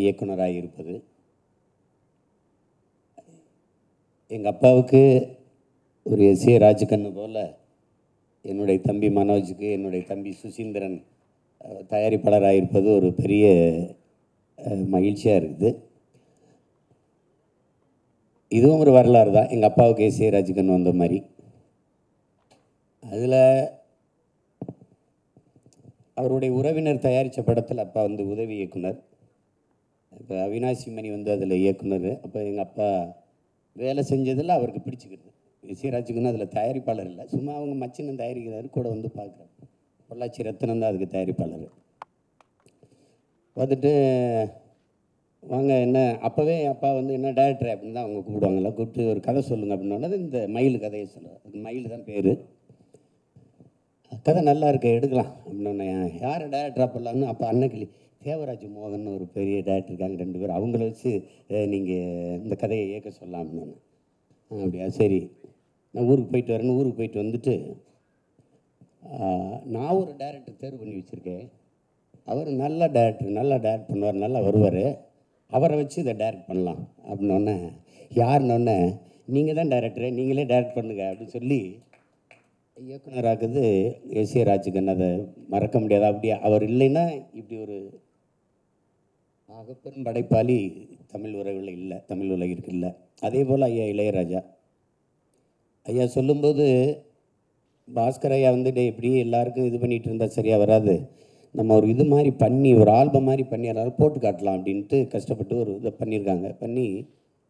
இயக்குனராக இருப்பது. எங்கள் அப்பாவுக்கு ஒரு எஸ்.ஏ. ராஜகண்ணு போல் என்னுடைய தம்பி மனோஜுக்கு என்னுடைய தம்பி சுசீந்திரன் தயாரிப்பாளராக இருப்பது ஒரு பெரிய மகிழ்ச்சியாக இருக்குது. இதுவும் ஒரு வரலாறு தான். எங்கள் அப்பாவுக்கு எஸ்.ஏ. ராஜகண்ணு வந்த மாதிரி. அதில் அவருடைய உறவினர் தயாரித்த படத்தில் அப்பா வந்து உதவி இயக்குனர். இப்போ அவினாசி மணி வந்து அதில் இயக்குனர். அப்போ எங்கள் அப்பா வேலை செஞ்சதில் அவருக்கு பிடிச்சிக்கிறது. எஸ்.ஏ. ராஜகண்ணு அதில் தயாரிப்பாளர் இல்லை, சும்மா அவங்க மச்சினன் தயாரிக்கிறாரு, கூட வந்து பார்க்குறாரு. பொள்ளாச்சி ரத்னம் தான் அதுக்கு தயாரிப்பாளர். பார்த்துட்டு வாங்க என்ன, அப்போவே அப்பா வந்து என்ன டேரக்டர் அப்படின்னு தான் அவங்க கூப்பிடுவாங்கல்ல, கூப்பிட்டு ஒரு கதை சொல்லுங்கள் அப்படின்னோடனே இந்த மயில் கதையை சொல்லுவார். அதுக்கு மயில் தான் பேர். கதை நல்லா இருக்கு, எடுக்கலாம் அப்படின்னோடனே யார் டேரக்டராக போடலான்னு அப்போ அன்னக்கிளி தேவராஜ் மோகன் ஒரு பெரிய டேரக்டர் இருக்காங்க, 2 பேர், அவங்கள வச்சு நீங்கள் இந்த கதையை இயக்க சொல்லலாம் அப்படின்னு. அப்படியா, சரி நான் ஊருக்கு போயிட்டு வரேன்னு ஊருக்கு போயிட்டு வந்துட்டு நான் ஒரு டேரக்டர் தேர்வு பண்ணி வச்சுருக்கேன். அவர் நல்ல டேரக்டர், நல்லா டேரக்ட் பண்ணுவார், நல்லா வருவார், அவரை வச்சு இதை டைரக்ட் பண்ணலாம் அப்படின்னோடனே யாருன்னொன்னே நீங்கள் தான் டேரக்டரு, நீங்களே டைரக்ட் பண்ணுங்க அப்படின்னு சொல்லி இயக்குனராக்குது எஸ்.ஏ. ராஜகண்ணு. அதை மறக்க முடியாது. அப்படியே அவர் இல்லைன்னா இப்படி ஒரு ஆகப்பெரும் படைப்பாளி தமிழ் உலகில் இல்லை, தமிழ் உலகிற்கு இல்லை. அதே போல் ஐயா இளையராஜா ஐயா சொல்லும்போது பாஸ்கர் ஐயா வந்துட்டு இப்படி எல்லாருக்கும் இது பண்ணிகிட்டு இருந்தால் சரியாக வராது, நம்ம ஒரு இது மாதிரி பண்ணி ஒரு ஆல்பம் மாதிரி பண்ணி எல்லாரும் போட்டு காட்டலாம் அப்படின்ட்டு கஷ்டப்பட்டு ஒரு இதை பண்ணியிருக்காங்க. பண்ணி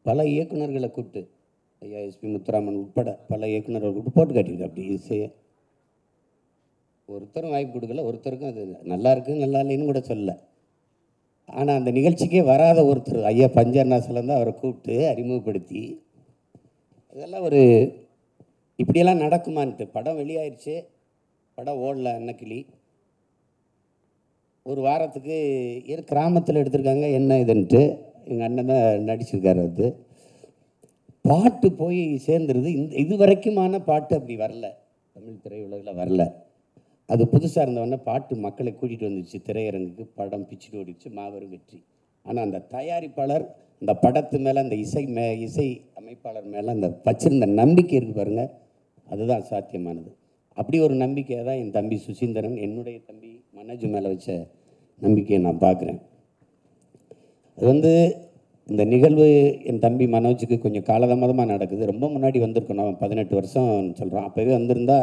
பல இயக்குநர்களை கூப்பிட்டு ஐயா எஸ்பி முத்துராமன் உட்பட பல இயக்குநர்கள் கூப்பிட்டு போட்டு காட்டியிருக்கேன். அப்படி இசைய ஒருத்தரும் வாய்ப்பு கொடுக்கல, ஒருத்தருக்கும் அது நல்லா இருக்குது நல்லா இல்லைன்னு கூட சொல்ல. ஆனால் அந்த நிகழ்ச்சிக்கே வராத ஒருத்தர் ஐயா பஞ்சர்நாசலம் தான் அவரை கூப்பிட்டு அறிமுகப்படுத்தி இதெல்லாம் ஒரு இப்படியெல்லாம் நடக்குமான்ட்டு. படம் வெளியாயிருச்சு, படம் ஓடல அன்னக்கிளி. ஒரு வாரத்துக்கு கிராமத்தில் எடுத்திருக்காங்க, என்ன இதுன்ட்டு எங்கள் அண்ணன் தான் நடிச்சிருக்காரு. அது பாட்டு போய் சேர்ந்துருது. இது வரைக்குமான பாட்டு அப்படி வரல, தமிழ் திரையுலகில் வரல. அது புதுசாக இருந்தவொடனே பாட்டு மக்களை கூட்டிகிட்டு வந்துச்சு திரையரங்குக்கு, படம் பிச்சுட்டு ஓடிச்சு, மாபெரும் வெற்றி. ஆனால் அந்த தயாரிப்பாளர் அந்த படத்து மேலே அந்த இசை அமைப்பாளர் மேலே அந்த வச்சிருந்த நம்பிக்கை இருக்குது பாருங்கள், அதுதான் சாத்தியமானது. அப்படி ஒரு நம்பிக்கையை தான் என் தம்பி சுசீந்திரன், என்னுடைய தம்பி மனோஜ் மேலே வச்ச நம்பிக்கையை நான் பார்க்குறேன். அது வந்து இந்த நிகழ்வு என் தம்பி மனோஜுக்கு கொஞ்சம் காலதாமதமாக நடக்குது. ரொம்ப முன்னாடி வந்திருக்கணும், 18 வருஷம் சொல்கிறான். அப்போவே வந்திருந்தா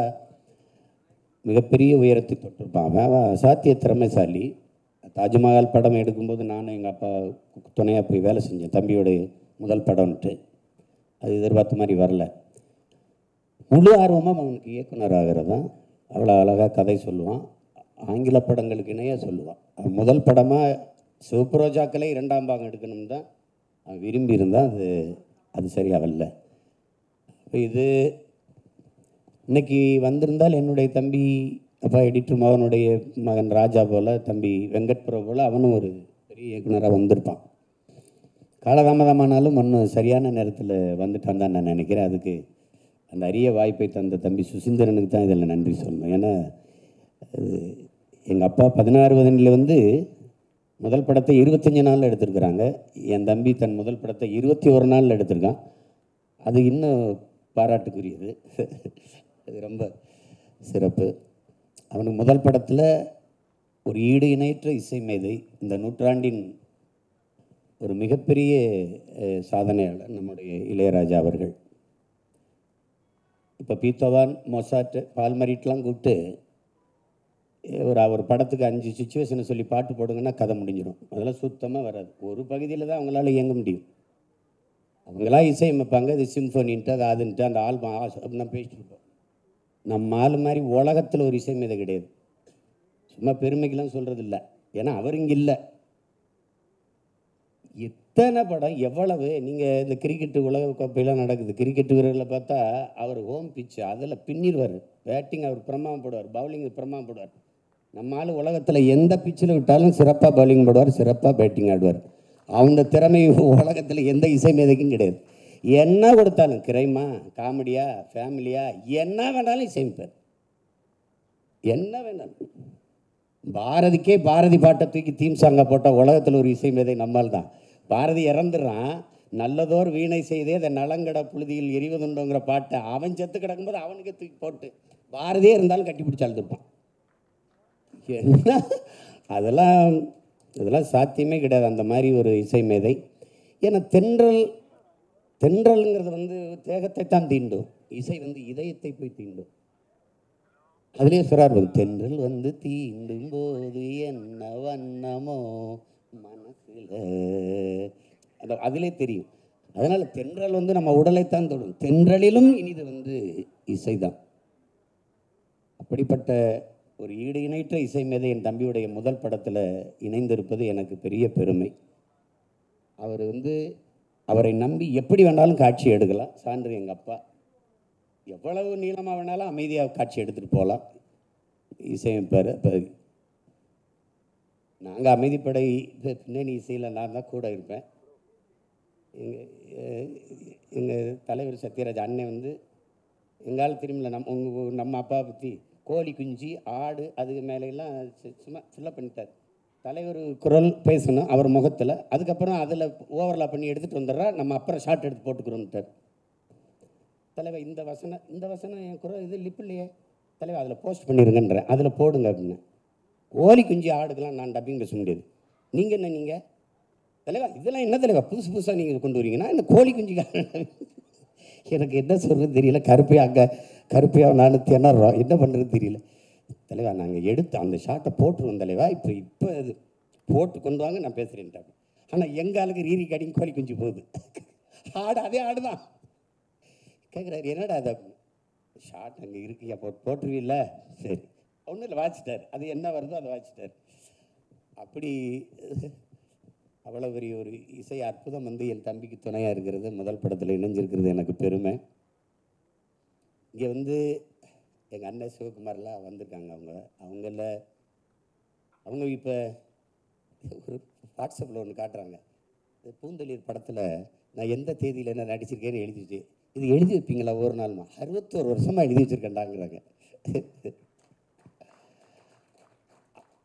மிகப்பெரிய உயரத்தை தொட்டிருப்பான். அவன் சாத்திய திறமைசாலி. தாஜ்மஹால் படம் எடுக்கும்போது நானும் எங்கள் அப்பா துணையாக போய் வேலை செஞ்சேன், தம்பியோடைய முதல் படம்ன்ட்டு. அது எதிர்பார்த்த மாதிரி வரல. முழு ஆர்வமாக அவனுக்கு இயக்குனர் ஆகிறது தான். அவ்வளோ அழகாக கதை சொல்லுவான், ஆங்கில படங்களுக்கு இணையாக சொல்லுவான். அவன் முதல் படமாக சிவப்பு ரோஜாக்களே 2ஆம் பாகம் எடுக்கணும் தான் அவன் விரும்பி இருந்தால் அது சரியாக வரல. இது இன்னைக்கு வந்திருந்தால் என்னுடைய தம்பி அப்பா எடிட்டர் மகனுடைய மகன் ராஜா போல், தம்பி வெங்கட் பிரபு போல் அவனும் ஒரு பெரிய இயக்குனராக வந்திருப்பான். காலதாமதமானாலும் ஒன்றும் சரியான நேரத்தில் வந்துட்டான் தான் நான் நினைக்கிறேன். அதுக்கு அந்த அரிய வாய்ப்பை தந்த தம்பி சுசீந்திரனுக்கு தான் இதில் நன்றி சொல்லணும். ஏன்னா எங்கள் அப்பா 16 வயதில் வந்து முதல் படத்தை 25 நாளில் எடுத்திருக்கிறாங்க. என் தம்பி தன் முதல் படத்தை 21 நாளில் எடுத்திருக்கான். அது இன்னும் பாராட்டுக்குரியது. அது ரொம்ப சிறப்பு. அவனுக்கு முதல் படத்தில் ஒரு ஈடு இணையற்ற இசை மேதை, இந்த நூற்றாண்டின் ஒரு மிகப்பெரிய சாதனையாளர் நம்முடைய இளையராஜா அவர்கள். இப்போ பீத்தோவான், மொசாட், பால்மரிட்லாம் கூப்பிட்டு ஒரு படத்துக்கு 5 சுச்சுவேஷனை சொல்லி பாட்டு போடுங்கன்னா கதை முடிஞ்சிடும். அதெல்லாம் சுத்தமாக வராது. ஒரு பகுதியில் தான் அவங்களால இயங்க முடியும். அவங்களா இசையமைப்பாங்க, இது சிம்ஃபோனின்ட்டு அது அதுன்ட்டு அந்த ஆல்பம் அப்படின்னா பேசிட்டு இருப்போம். நம்ம ஆள் மாதிரி உலகத்தில் ஒரு இசை மீது கிடையாது. சும்மா பெருமைக்கெல்லாம் சொல்கிறது இல்லை, ஏன்னா அவர் இங்கே இல்லை. எத்தனை படம் எவ்வளவு நீங்கள் இந்த கிரிக்கெட்டு உலக கோப்பையெல்லாம் நடக்குது, கிரிக்கெட்டு வீரர்களை பார்த்தா அவர் ஹோம் பிச்சு அதில் பின்னிடுவார். பேட்டிங் அவர் பிரமாதம் போடுவார், பவுலிங் பிரமாதம் போடுவார். நம்ம ஆள் உலகத்தில் எந்த பிச்சில் விட்டாலும் சிறப்பாக பவுலிங் போடுவார், சிறப்பாக பேட்டிங் ஆடுவார். அந்த திறமை உலகத்தில் எந்த இசை மேதைக்கும் கிடையாது. என்ன கொடுத்தாலும் கிரைமா, காமெடியா, ஃபேமிலியா, என்ன வேணாலும் இசையமைப்பார். என்ன வேணாலும். பாரதிக்கே பாரதி பாட்டை தூக்கி தீம் சாங்கை போட்டால் உலகத்தில் ஒரு இசை மேதை நம்மால் தான். பாரதி இறந்துடுறான், நல்லதோர் வீணை செய்தே அதை நலங்கட புழுதியில் எரிவதுண்டோங்கிற பாட்டை அவன் செத்து கிடக்கும்போது அவனுக்கே தூக்கி போட்டு பாரதியே இருந்தாலும் கட்டி பிடிச்சி அழுதுருப்பான். என்ன அதெல்லாம் சாத்தியமே கிடையாது அந்த மாதிரி ஒரு இசை மேதை. ஏன்னா தென்றல்ங்கிறது வந்து தேகத்தை தான் தீண்டும், இசை வந்து இதயத்தை போய் தீண்டும். அதுலேயே சொல்றார், தென்றல் வந்து தீண்டும் போது என்ன வண்ணமோ மனசுல, அதிலே தெரியும். அதனால் தென்றல் வந்து நம்ம உடலைத்தான் தொடும், தென்றலிலும் இனிது வந்து இசைதான். அப்படிப்பட்ட ஒரு ஈடு இணைற்ற இசை மேதை என் தம்பியுடைய முதல் படத்தில் இணைந்திருப்பது எனக்கு பெரிய பெருமை. அவர் வந்து அவரை நம்பி எப்படி வேணாலும் காட்சி எடுக்கலாம். சான்று எங்கள் அப்பா எவ்வளவு நீளமாக வேணாலும் அமைதியாக காட்சி எடுத்துகிட்டு போகலாம், இசையமைப்பார். இப்போ நாங்கள் அமைதிப்படை பின்னணி இசையில் நான் தான் கூட இருப்பேன். எங்கள் தலைவர் சத்யராஜ் அண்ணன் வந்து எங்கால் திரும்பல நம்ம அப்பா பற்றி கோழி குஞ்சு ஆடு அதுக்கு மேலெல்லாம் சும்மா ஃபில்லப் பண்ணிட்டார். தலைவர் குரல் பேசணும் அவர் முகத்தில், அதுக்கப்புறம் அதில் ஓவர்லாப் பண்ணி எடுத்துகிட்டு வந்துடுறா, நம்ம அப்புறம் ஷார்ட் எடுத்து போட்டுக்கிறோம்ட்டார். தலைவர் இந்த வசனம் என் குரல் இது லிப் இல்லையே தலைவர், அதில் போஸ்ட் பண்ணிடுங்கன்றேன், அதில் போடுங்க அப்படின்னு. கோழி குஞ்சு ஆடுக்கெல்லாம் நான் டப்பிங் பேச முடியாது. நீங்கள் என்ன நீங்கள் தலைவா இதெல்லாம் என்ன தலைவா புதுசு புதுசாக நீங்கள் கொண்டு வரீங்கன்னா இந்த கோழி குஞ்சு எனக்கு என்ன சொல்கிறது தெரியல. கருப்பையாக நான் திணறோம், என்ன பண்ணுறது தெரியல. தலைவா நாங்கள் எடுத்து அந்த ஷார்ட்டை போட்டுருவோம் தலைவா, இப்போ இது போட்டு கொண்டு வாங்க நான் பேசுகிறேன்ட்டாங்க. ஆனால் எங்கள் ஆளுக்கு ரீரி கடிங்க கோழி குஞ்சு போகுது, அதே ஆடு தான். கேட்குறாரு என்னடா அதை ஷார்ட் அங்கே இருக்குயா போட்டுருவீல்ல, சரி ஒன்றும் இல்லை வாச்சிட்டார், அது என்ன வருதோ அதை வாச்சிட்டார். அப்படி அவ்வளோ பெரிய ஒரு இசை அற்புதம் வந்து என் தம்பிக்கு துணையாக இருக்கிறது, முதல் படத்தில் இணைஞ்சிருக்கிறது எனக்கு பெருமை. இங்கே வந்து எங்கள் அண்ணன் சிவகுமார்லாம் வந்திருக்காங்க. அவங்க இப்போ ஒரு வாட்ஸ்அப்பில் ஒன்று காட்டுறாங்க. பூந்தளிர் படத்தில் நான் எந்த தேதியில் என்ன நடிச்சிருக்கேன்னு எழுதிச்சு. இது எழுதி வைப்பீங்களா ஒரு நாள்மா? 61 வருஷமாக எழுதி வச்சுருக்கேன்டாங்கிறாங்க.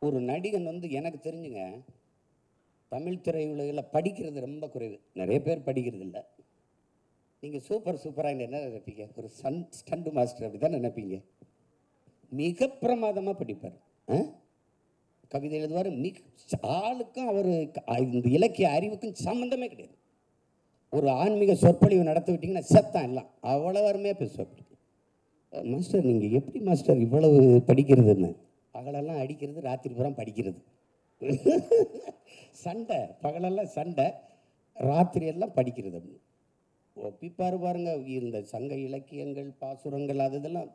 ஒரு நடிகன் வந்து எனக்கு தெரிஞ்சுங்க தமிழ் திரையுலகில் படிக்கிறது ரொம்ப குறைவு, நிறைய பேர் படிக்கிறது இல்லை. நீங்கள் சூப்பராக என்ன நினைப்பீங்க? ஒரு ஸ்டண்ட் மாஸ்டர் அப்படி தான் நினைப்பீங்க. மிக பிரமாதமாக படிப்பார், கவிதை எழுதுவார். ஆளுக்கும் அவர் இந்த இலக்கிய அறிவுக்கும் சம்மந்தமே கிடையாது. ஒரு ஆன்மீக சொற்பொழிவு நடத்த விட்டிங்கன்னா செத்தான் எல்லாம், அவ்வளோ அருமையாக பேசுவார். மாஸ்டர் நீங்கள் எப்படி மாஸ்டர் இவ்வளவு படிக்கிறதுன்னு? பகலெல்லாம் அடிக்கிறது, ராத்திரி பூரா படிக்கிறது. சண்டை பகலெல்லாம் சண்டை, ராத்திரியெல்லாம் படிக்கிறது அப்படின்னு ஒப்பிப்பாரு பாருங்க. இந்த சங்க இலக்கியங்கள் பாசுரங்கள் அது இதெல்லாம்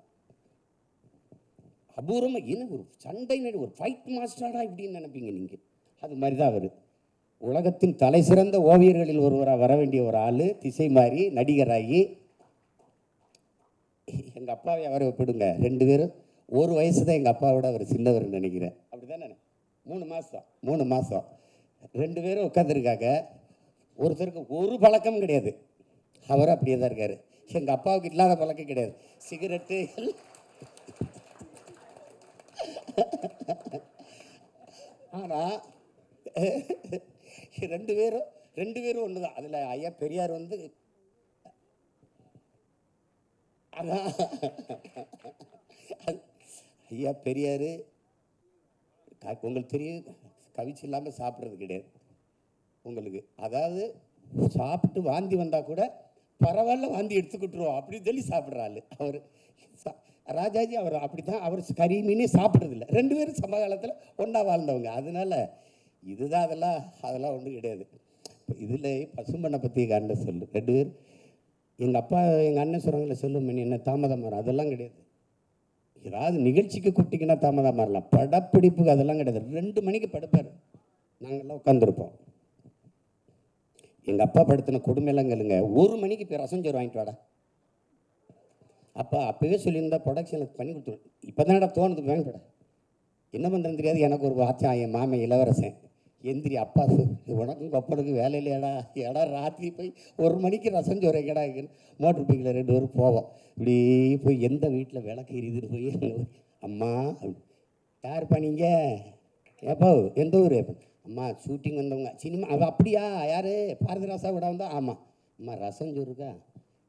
அபூர்வமாக என்ன ஒரு சண்டை ஒரு ஃபைட் மாஸ்டராடா இப்படின்னு நினைப்பீங்க நீங்கள். அது மாதிரி தான் அவர் உலகத்தின் தலை சிறந்த ஓவியர்களில் ஒருவராக வர வேண்டிய ஒரு ஆள், திசை மாறி நடிகராகி. எங்கள் அப்பாவை அவரை ஒப்பிடுங்க, 2 பேரும் ஒரு வயசு தான் எங்கள் அப்பாவோட அவர் சின்னவர்னு நினைக்கிறேன். அப்படி தானே? 3 மாதம் 2 பேரும் உட்காந்துருக்காங்க. ஒருத்தருக்கு ஒரு பழக்கம் கிடையாது, அவர் அப்படியே தான் இருக்கார். எங்கள் அப்பாவுக்கு இல்லாத பழக்கம் கிடையாது, சிகரெட்டு. ஆனால் 2 பேரும் ஒன்று தான். அதில் ஐயா பெரியார் வந்து அதான் ஐயா பெரியார் உங்களுக்கு தெரியும், கவிச்சு இல்லாமல் சாப்பிட்றது கிடையாது உங்களுக்கு. அதாவது சாப்பிட்டு வாந்தி வந்தால் கூட பரவாயில்ல வாந்தி எடுத்துக்கிட்டுருவோம் அப்படின்னு சொல்லி சாப்பிட்றாள் அவர். ராஜாஜி அவர் அப்படி தான், அவர் கறி மீனே சாப்பிட்றதில்ல. 2 பேரும் சமகாலத்தில் ஒன்றா வாழ்ந்தவங்க. அதனால இதுதான் அதெல்லாம் ஒன்றும் கிடையாது. இப்போ இதில் பசும்பண்ணை பற்றி எங்கள் அண்ணன் சொல்லு, 2 பேர் எங்கள் அப்பா எங்கள் அண்ணன் சொல்கிறாங்களே சொல்லும் என்ன தாமதம் வரும், அதெல்லாம் கிடையாது. ஏதாவது நிகழ்ச்சிக்கு கூப்பிட்டிங்கன்னா தாமதம் மாறலாம், படப்பிடிப்புக்கு அதெல்லாம் கிடையாது. 2 மணிக்கு படுப்பார், நாங்கள்லாம் உட்காந்துருப்போம். எங்கள் அப்பா படுத்தின கொடுமையெல்லாம் கேளுங்க, 1 மணிக்கு போய் ரசம் சோறு வாங்கிட்டு வாடா. அப்போவே சொல்லியிருந்தா ப்ரொடக்ஷனுக்கு பண்ணி கொடுத்துருவோம். இப்போ தானடா தோணுது வாங்கிட்டு என்ன பண்ணுறேன்னு தெரியாது. எனக்கு ஒரு வாச்சா என் மாமன் இளவரசன் எந்திரி அப்பா உனக்கும் அப்பனுக்கு வேலை இல்லையாடா ஏடா ராத்திரி போய் 1 மணிக்கு ரசம் சோறு எங்கடா மோட்டர் பைக்கில் 2 பேரும் போவோம். இப்படி போய் எந்த வீட்டில் விளக்கு எரியுதுன்னு போய் அம்மா யாருப்பா நீங்கள் ஏப்பா எந்த ஊர் அம்மா ஷூட்டிங் வந்தவங்க சினிமா அவள் அப்படியா யார் பாரதிராசா விட வந்தா ஆமாம் அம்மா ரசம் சோறு இருக்கா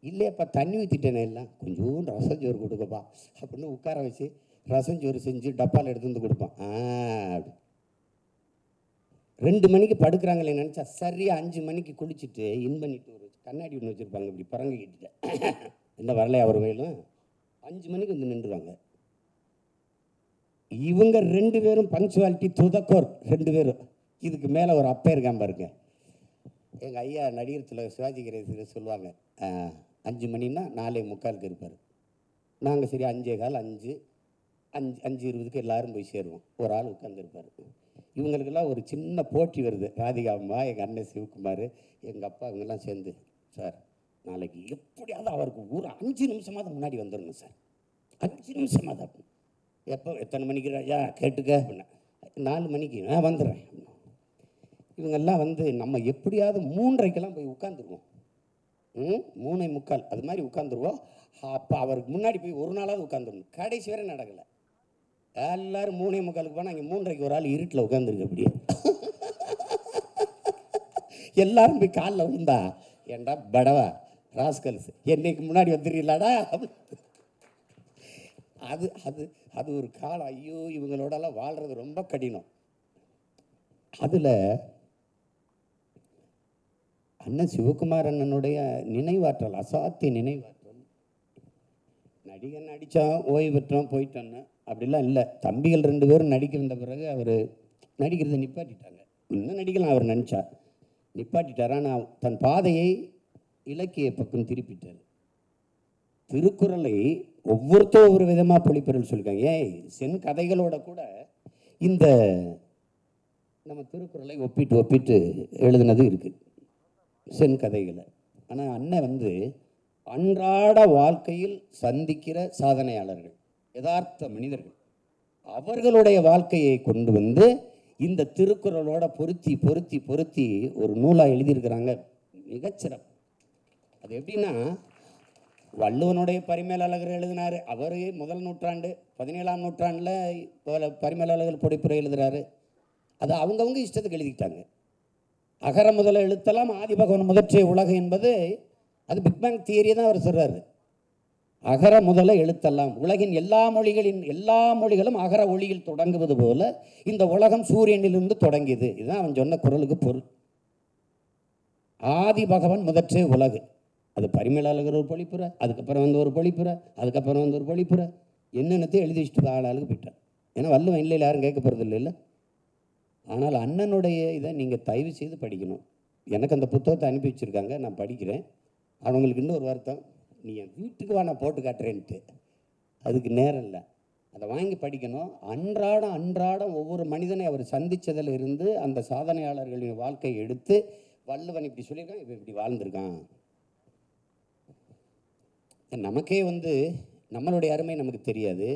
இல்லையாப்பா தண்ணி ஊற்றிட்டேனே எல்லாம் கொஞ்சோண்டு ரசம் சோறு கொடுக்கப்பா அப்படின்னு உட்கார வச்சு ரசம் சோறு செஞ்சு டப்பாவில் எடுத்து வந்து கொடுப்பான். 2 மணிக்கு படுக்கிறாங்களே நினச்சா சரியாக 5 மணிக்கு குளிச்சுட்டு இன் பண்ணிட்டு ஒரு கண்ணாடி ஒன்று வச்சுருப்பாங்க இப்படி பறங்க கிட்ட என்ன வரலையா அவர் வயலும் 5 மணிக்கு வந்து நின்றுவாங்க. இவங்க 2 பேரும் பங்க்சுவாலிட்டி துதக்கோர் 2 பேரும். இதுக்கு மேலே ஒரு அப்பே இருக்கான் பாருங்க. எங்கள் ஐயா நடிகர் சிவாஜி கணேசன் சொல்லுவாங்க 5 மணின்னா 4:45 இருப்பார். நாங்கள் சரி 5:15 5:20 எல்லோரும் போய் சேருவோம். ஒரு ஆள் உட்காந்துருப்பார். இவங்களுக்கெல்லாம் ஒரு சின்ன போட்டி வருது. ராதிகா அம்மா எங்கள் அண்ணன் சிவகுமார் எங்கள் அப்பா இவங்கெல்லாம் சேர்ந்து சார் நாளைக்கு எப்படியாவது அவருக்கு ஒரு 5 நிமிஷமாவது முன்னாடி வந்துடணும் சார் 5 நிமிஷமாவது. எப்போ எத்தனை மணிக்கு ராஜா கேட்டுக்க அப்படின்னா 4 மணிக்கு நான் வந்துடுறேன். இவங்கெல்லாம் வந்து நம்ம எப்படியாவது 3:30 போய் உட்காந்துருவோம். 3:45 அது மாதிரி உட்காந்துருவோம். அப்போ அவருக்கு முன்னாடி போய் ஒரு நாளாவது உட்காந்துடணும். கடைசி வரை நடக்கலை. எல்லோரும் 3:45 போனால் அங்கே 3:30 ஒரு ஆள் இருட்டில் உட்காந்துருக்கு. அப்படியே எல்லாரும் போய் காலில் விழுந்தா ஏண்டா படவா ராஸ்கல்ஸ் என்னைக்கு முன்னாடி வந்துடுறீங்களாடா. அது அது அது ஒரு காலம். ஐயோ இவங்களோடலாம் வாழ்கிறது ரொம்ப கடினம். அதில் அண்ணன் சிவகுமார் அண்ணனுடைய நினைவாற்றல் அசாத்திய நினைவாற்றல். நடிகன் நடித்தான் ஓய்வு பெற்றோம் போயிட்டோன்னு அப்படிலாம் இல்லை. தம்பிகள் 2 பேரும் நடிக்க வந்த பிறகு அவர் நடிக்கிறதை நிப்பாட்டிட்டாங்க. இன்னும் நடிக்கலாம் அவர் நினச்சா நிப்பாட்டிட்டார். ஆனால் தன் பாதையை இலக்கிய பக்கம் திருப்பிட்டார். திருக்குறளை ஒவ்வொருத்தரும் ஒவ்வொரு விதமாக பொழிப்பொருள் சொல்லியிருக்காங்க. ஏன் சென் கதைகளோட கூட இந்த நம்ம திருக்குறளை ஒப்பிட்டு எழுதுனது இருக்குது சென் கதைகளை. ஆனால் அண்ணன் வந்து அன்றாட வாழ்க்கையில் சந்திக்கிற சாதனையாளர்கள் யதார்த்த மனிதர்கள் அவர்களுடைய வாழ்க்கையை கொண்டு வந்து இந்த திருக்குறளோட பொருத்தி பொருத்தி பொருத்தி ஒரு நூலாக எழுதியிருக்கிறாங்க. மிகச்சிறப்பு. அது எப்படின்னா வள்ளுவனுடைய பரிமேலழகர் எழுதினார். அவர் முதல் நூற்றாண்டு 17ஆம் நூற்றாண்டில் பரிமேலழகர் பொழிப்புரை எழுதுகிறாரு. அது அவங்கவுங்க இஷ்டத்துக்கு எழுதிக்கிட்டாங்க. அகர முதல எழுத்தெல்லாம் ஆதிபகவன் முதற்றே உலகு என்பது அது பிக்பேங் தியரி தான் அவர் சொல்கிறார். அகர முதல எழுத்தெல்லாம் உலகின் எல்லா மொழிகளும் அகர ஒளியில் தொடங்குவது போல இந்த உலகம் சூரியனிலிருந்து தொடங்கியது. இதுதான் அவன் சொன்ன குறளுக்கு பொருள். ஆதி பகவன் முதற்றே உலகு. அது பரிமேலழகர் ஒரு பொழிப்புரை, அதுக்கப்புறம் வந்து ஒரு பொழிப்புரை, அதுக்கப்புறம் வந்து ஒரு பொழிப்புரை, என்னென்னத்தையும் எழுதி வச்சுட்டு ஆளாளுக்கு போயிட்டான். ஏன்னா வள்ளுவன் இல்லை யாரும் கேட்க போகிறது இல்லை. ஆனால் அண்ணனுடைய இதை நீங்கள் தயவு செய்து படிக்கணும். எனக்கு அந்த புத்தகத்தை அனுப்பி வச்சுருக்காங்க, நான் படிக்கிறேன். அவங்களுக்கு இன்னொரு வருத்தம், நீ என் வீட்டுக்கு வா நான் போட்டு காட்டுறேன்ட்டு. அதுக்கு நேரம் இல்லை. அதை வாங்கி படிக்கணும். அன்றாடம் ஒவ்வொரு மனிதனை அவர் சந்தித்ததில் இருந்து அந்த சாதனையாளர்களின் வாழ்க்கையை எடுத்து வள்ளுவன் இப்படி சொல்லியிருக்கான், இவன் இப்படி வாழ்ந்திருக்கான். நமக்கே வந்து நம்மளுடைய அருமை நமக்கு தெரியாது.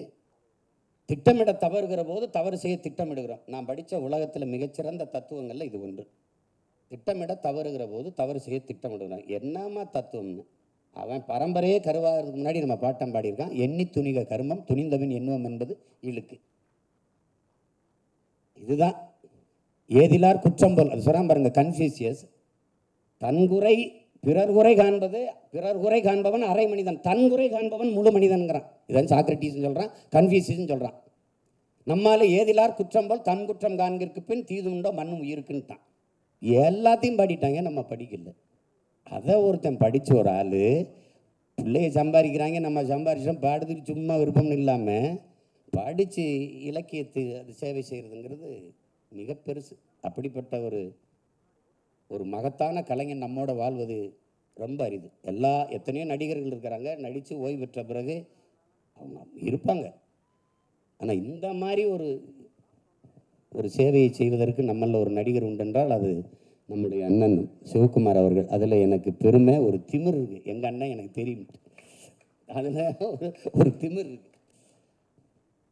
திட்டமிட தவறுகிற போது தவறு செய்ய திட்டமிடுகிறோம். நான் படித்த உலகத்தில் மிகச்சிறந்த தத்துவங்களில் இது ஒன்று. திட்டமிட தவறுகிற போது தவறு செய்ய திட்டமிடுகிறான். என்னமா தத்துவம்னு அவன் பரம்பரையே கருவாகிறதுக்கு முன்னாடி நம்ம பாட்டம் பாடியிருக்கான். எண்ணி துணிக கர்மம் துணிந்தவன் எண்ணுவம் என்பது இழுக்கு. இதுதான் ஏதிலார் குற்றம் போல். அது சொல்கிறான் பாருங்க கன்ஃபியூசியஸ். தன்குறை பிறர் குறை காண்பவன் அரை மனிதன், தன்குறை காண்பவன் முழு மனிதன்கிறான். இதான் சாக்ரட்டிஸ் சொல்கிறான், கன்ஃபியூசியஸ் சொல்கிறான். நம்மால் ஏதிலார் குற்றம் போல் தன் குற்றம் காண்கிறதுக்கு பின் தீதுண்டோ மண்ணும் உயிருக்குன்ட்டான். எல்லாத்தையும் பாடிட்டாங்க, நம்ம படிக்கல. அதை ஒருத்தன் படித்த ஒரு ஆள் பிள்ளைய சம்பாதிக்கிறாங்க, நம்ம சம்பாதிச்சோம் பாடுறதுக்கு சும்மா விருப்பம்னு இல்லாமல் படித்து இலக்கியத்து அது சேவை செய்கிறதுங்கிறது மிக பெருசு. அப்படிப்பட்ட ஒரு மகத்தான கலைஞன் நம்மோட வாழ்வது ரொம்ப அரிது. எத்தனையோ நடிகர்கள் இருக்கிறாங்க, நடித்து ஓய்வு பெற்ற பிறகு அவங்க இருப்பாங்க. ஆனால் இந்த மாதிரி ஒரு சேவையை செய்வதற்கு நம்மளில் ஒரு நடிகர் உண்டென்றால் அது நம்முடைய அண்ணன் சிவகுமார் அவர்கள். அதில் எனக்கு பெருமை, ஒரு திமிர் இருக்குது. எங்கள் அண்ணன் எனக்கு தெரியும், அதில் ஒரு திமிர் இருக்குது.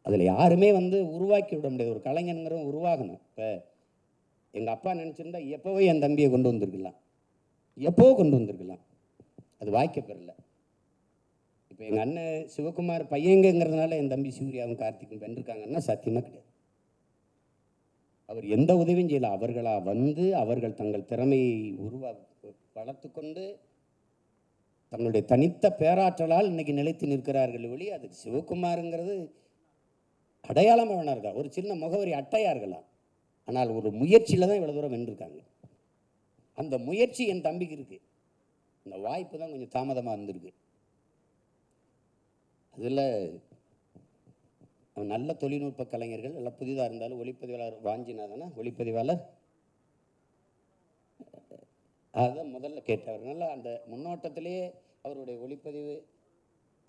அதில் யாருமே வந்து உருவாக்கி விட முடியாது. ஒரு கலைஞனுங்கிற உருவாகணும். இப்போ எங்கள் அப்பா நினச்சிருந்தா எப்போவோ என் தம்பியை கொண்டு வந்திருக்கலாம், எப்போவோ கொண்டு வந்திருக்கலாம். அது வாய்க்கப்பெறல. இப்போ எங்கள் அண்ணன் சிவகுமார் பையங்கிறதுனால என் தம்பி சூர்யாவும் கார்த்திக்கும் வென்றிருக்காங்கன்னா சத்தியமாக கிடையாது. அவர் எந்த உதவியும் செய்யலை. அவர்களாக வந்து அவர்கள் தங்கள் திறமையை வளர்த்து கொண்டு தங்களுடைய தனித்த பேராற்றலால் இன்னைக்கு நிலைத்து நிற்கிறார்கள் ஒளி. அது சிவகுமாருங்கிறது அடையாளமாக வேணா இருக்கா, ஒரு சின்ன முகவரி அட்டையாக இருக்கலாம். ஆனால் ஒரு முயற்சியில் தான் இவ்வளோ தூரம் வென்றிருக்காங்க. அந்த முயற்சி என் தம்பிக்கு இருக்குது. இந்த வாய்ப்பு தான் கொஞ்சம் தாமதமாக இருந்திருக்கு. அதில் நல்ல தொழில்நுட்ப கலைஞர்கள் எல்லாம் புதிதாக இருந்தாலும் ஒளிப்பதிவாளர் வாஞ்சிநாதனா ஒளிப்பதிவாளர் அதுதான் முதல்ல கேட்டவர். நல்லா அந்த முன்னோட்டத்திலே அவருடைய ஒளிப்பதிவு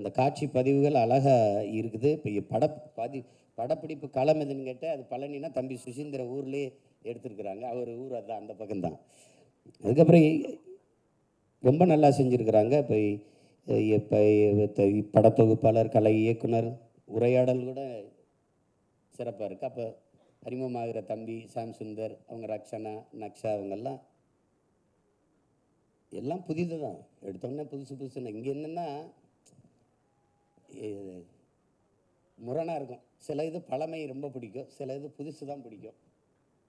இந்த காட்சி பதிவுகள் அழகாக இருக்குது. இப்போ படப்பிடிப்பு களம் எதுன்னு கேட்டால் அது பழனினா தம்பி சுசீந்திர ஊர்லேயே எடுத்துருக்குறாங்க. அவர் ஊர் அதுதான், அந்த பக்கம்தான். அதுக்கப்புறம் ரொம்ப நல்லா செஞ்சுருக்கிறாங்க. இப்போ படத்தொகுப்பாளர், கலை இயக்குனர், உரையாடல் கூட சிறப்பாக இருக்குது. அப்போ அறிமுகமாகிற தம்பி சாம் சுந்தர், அவங்க ரக்ஷனா, நக்ஷா, அவங்கெல்லாம் எல்லாம் புதிது தான். எடுத்தோடனே புதுசு புதுசுன்னு இங்கே என்னென்னா முரணாக இருக்கும். சில இது பழமை ரொம்ப பிடிக்கும், சில இது புதுசு தான் பிடிக்கும்.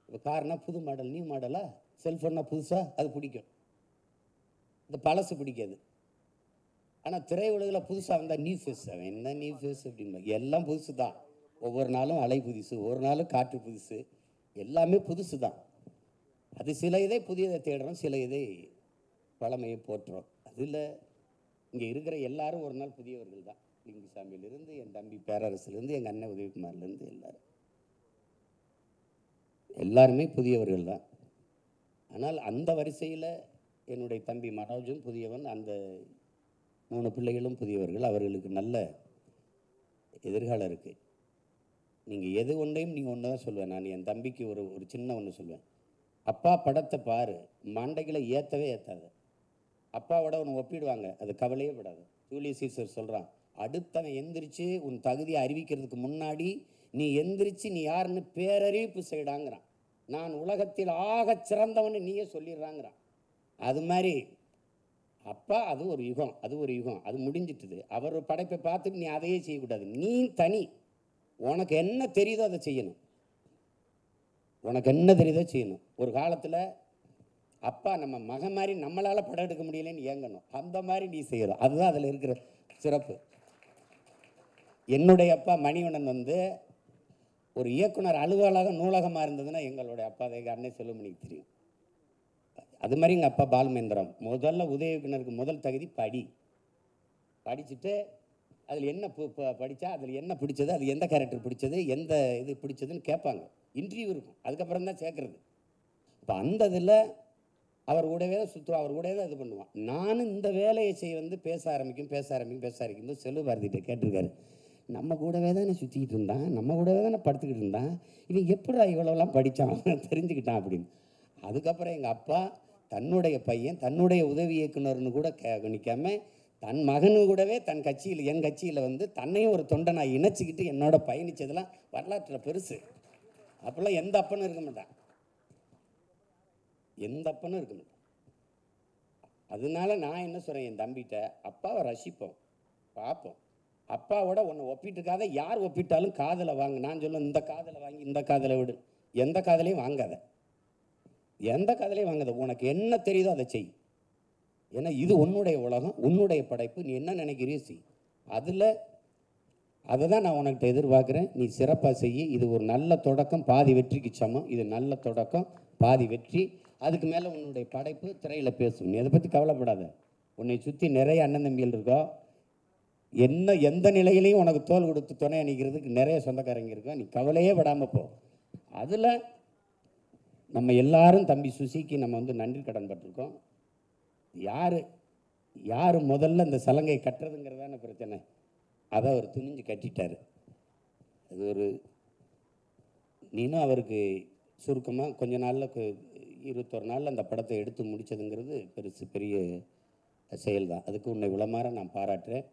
இப்போ கார்னா புது மாடல், நியூ மாடலா, செல்ஃபோன்னா புதுசாக அது பிடிக்கும், இந்த பழசு பிடிக்காது. ஆனால் திரையுலகில் புதுசாக வந்தால் நியூ ஃபேஸ், அவன் என்ன நியூ ஃபேஸ் அப்படின்னு எல்லாம் புதுசு தான். ஒவ்வொரு நாளும் அலை புதுசு, ஒரு நாளும் காற்று புதுசு, எல்லாமே புதுசு தான். அது சில இதை புதியதை தேடுறோம், சில இதை பழமையை போற்றுறோம். அதில் இங்கே இருக்கிற எல்லாரும் ஒரு நாள் புதியவர்கள் தான். லிங்குசாமியிலிருந்து, என் தம்பி பேரரசுலேருந்து, எங்கள் அண்ணன் உதயகுமார்லேருந்து எல்லாருமே புதியவர்கள் தான். ஆனால் அந்த வரிசையில் என்னுடைய தம்பி மனோஜும் புதியவன், அந்த 3 பிள்ளைகளும் புதியவர்கள். அவர்களுக்கு நல்ல எதிர்காலம் இருக்குது. நீங்கள் எது ஒன்றையும் நீங்கள் ஒன்று தான் சொல்லுவேன். நான் என் தம்பிக்கு ஒரு சின்ன ஒன்று சொல்லுவேன். அப்பா படத்தை பாரு, மண்டைகளை ஏற்றவே ஏற்றாது. அப்பாவோட ஒன்று ஒப்பிடுவாங்க, அது கவலையே படாது. ஜூலியஸ் சீசர் சொல்கிறான், அடுத்தவன் எந்திரிச்சு உன் தகுதியை அறிவிக்கிறதுக்கு முன்னாடி நீ எந்திரிச்சு நீ யாருன்னு பேரறிவிப்பு செய்யடாங்கிறான். நான் உலகத்தில் ஆகச் சிறந்தவன்னு நீயே சொல்லிடுறாங்கிறான். அது மாதிரி அப்பா அது ஒரு யுகம், அது முடிஞ்சிட்டுது. அவர் படைப்பை பார்த்துட்டு நீ அதையே செய்யக்கூடாது. நீ தனி, உனக்கு என்ன தெரியுதோ அதை செய்யணும். ஒரு காலத்தில் அப்பா நம்ம மகன் மாதிரி நம்மளால் படம் எடுக்க முடியலன்னு ஏங்கணும், அந்த மாதிரி நீ செய்யணும். அதுதான் அதில் இருக்கிற சிறப்பு. என்னுடைய அப்பா மணிவண்ணன் வந்து ஒரு இயக்குனர் அலுவலகம் நூலகமாக இருந்ததுன்னா எங்களுடைய அப்பா, எங்கள் அண்ணன் செல்வமணிக்கு தெரியும். அது மாதிரி எங்கள் அப்பா பால்மேந்திரம் முதல்ல உதவி இயக்குனருக்கு முதல் தகுதி படிச்சுட்டு அதில் என்ன படித்தா அதில் என்ன பிடிச்சது, அது எந்த கேரக்டர் பிடிச்சது, எந்த இது பிடிச்சதுன்னு கேட்பாங்க. இன்டர்வியூ இருக்கும், அதுக்கப்புறம் தான் சேர்க்குறது. இப்போ அந்த இதில் அவர் கூடவே தான் சுற்றுவோம், அவர் கூடவே தான் இது பண்ணுவான். நானும் இந்த வேலையை செய்ய பேச ஆரம்பிக்கும் செல்வ பாரதிகிட்ட கேட்டிருக்காரு, நம்ம கூடவே தானே சுற்றிக்கிட்டு இருந்தான், நம்ம கூடவே தானே படுத்துக்கிட்டு இருந்தான், இவன் எப்படா இவ்வளோலாம் படித்தான் தெரிஞ்சுக்கிட்டான் அப்படின்னு. அதுக்கப்புறம் எங்கள் அப்பா தன்னுடைய பையன் தன்னுடைய உதவி இயக்குனர்னு கூட நிற்காம தன் மகனு கூடவே தன் கட்சியில், என் கட்சியில் தன்னையும் ஒரு தொண்டனை இணைச்சிக்கிட்டு என்னோட பயணித்ததெல்லாம் வரலாற்றில் பெருசு. அப்போல்லாம் எந்த அப்பனும் இருக்க மாட்டான். அதனால நான் என்ன சொல்கிறேன், என் தம்பிகிட்ட அப்பாவை ரசிப்போம், பார்ப்போம். அப்பாவோட ஒன்று ஒப்பிட்டுருக்காத, யார் ஒப்பிட்டாலும் காதலை வாங்க. நான் சொல்ல இந்த காதலை வாங்கி இந்த காதலை விடு, எந்த காதலையும் வாங்காத, உனக்கு என்ன தெரியுதோ அதை செய். ஏன்னா இது உன்னுடைய உலகம், உன்னுடைய படைப்பு, நீ என்ன நினைக்கிறியோ செய். அதை தான் நான் உனக்கிட்ட எதிர்பார்க்குறேன். நீ சிறப்பாக செய். இது ஒரு நல்ல தொடக்கம், பாதி வெற்றிக்கு சமம். இது நல்ல தொடக்கம், பாதி வெற்றி. அதுக்கு மேலே உன்னுடைய படைப்பு திரையில் பேசும். நீ அதை பற்றி கவலைப்படாத. உன்னை சுற்றி நிறைய அண்ணன் தம்பிகள் இருக்கோ, எந்த நிலையிலையும் உனக்கு தோல் கொடுத்து துணை அணிக்கிறதுக்கு நிறைய சொந்தக்காரங்க இருக்கோ. நீ கவலையே படாமல் போ. அதில் நம்ம எல்லாரும் தம்பி சுசிக்கு நம்ம நன்றி கடன் பட்டிருக்கோம். யார் முதல்ல இந்த சலங்கை கட்டுறதுங்கிறதான பிரச்சனை. அதை அவர் துணிஞ்சு கட்டிட்டார். அது ஒரு நீனும் அவருக்கு சுருக்கமாக கொஞ்ச நாளில் 21 நாளில் அந்த படத்தை எடுத்து முடித்ததுங்கிறது பெரிய செயல் தான். அதுக்கு உன்னை உளமாற நான் பாராட்டுறேன்.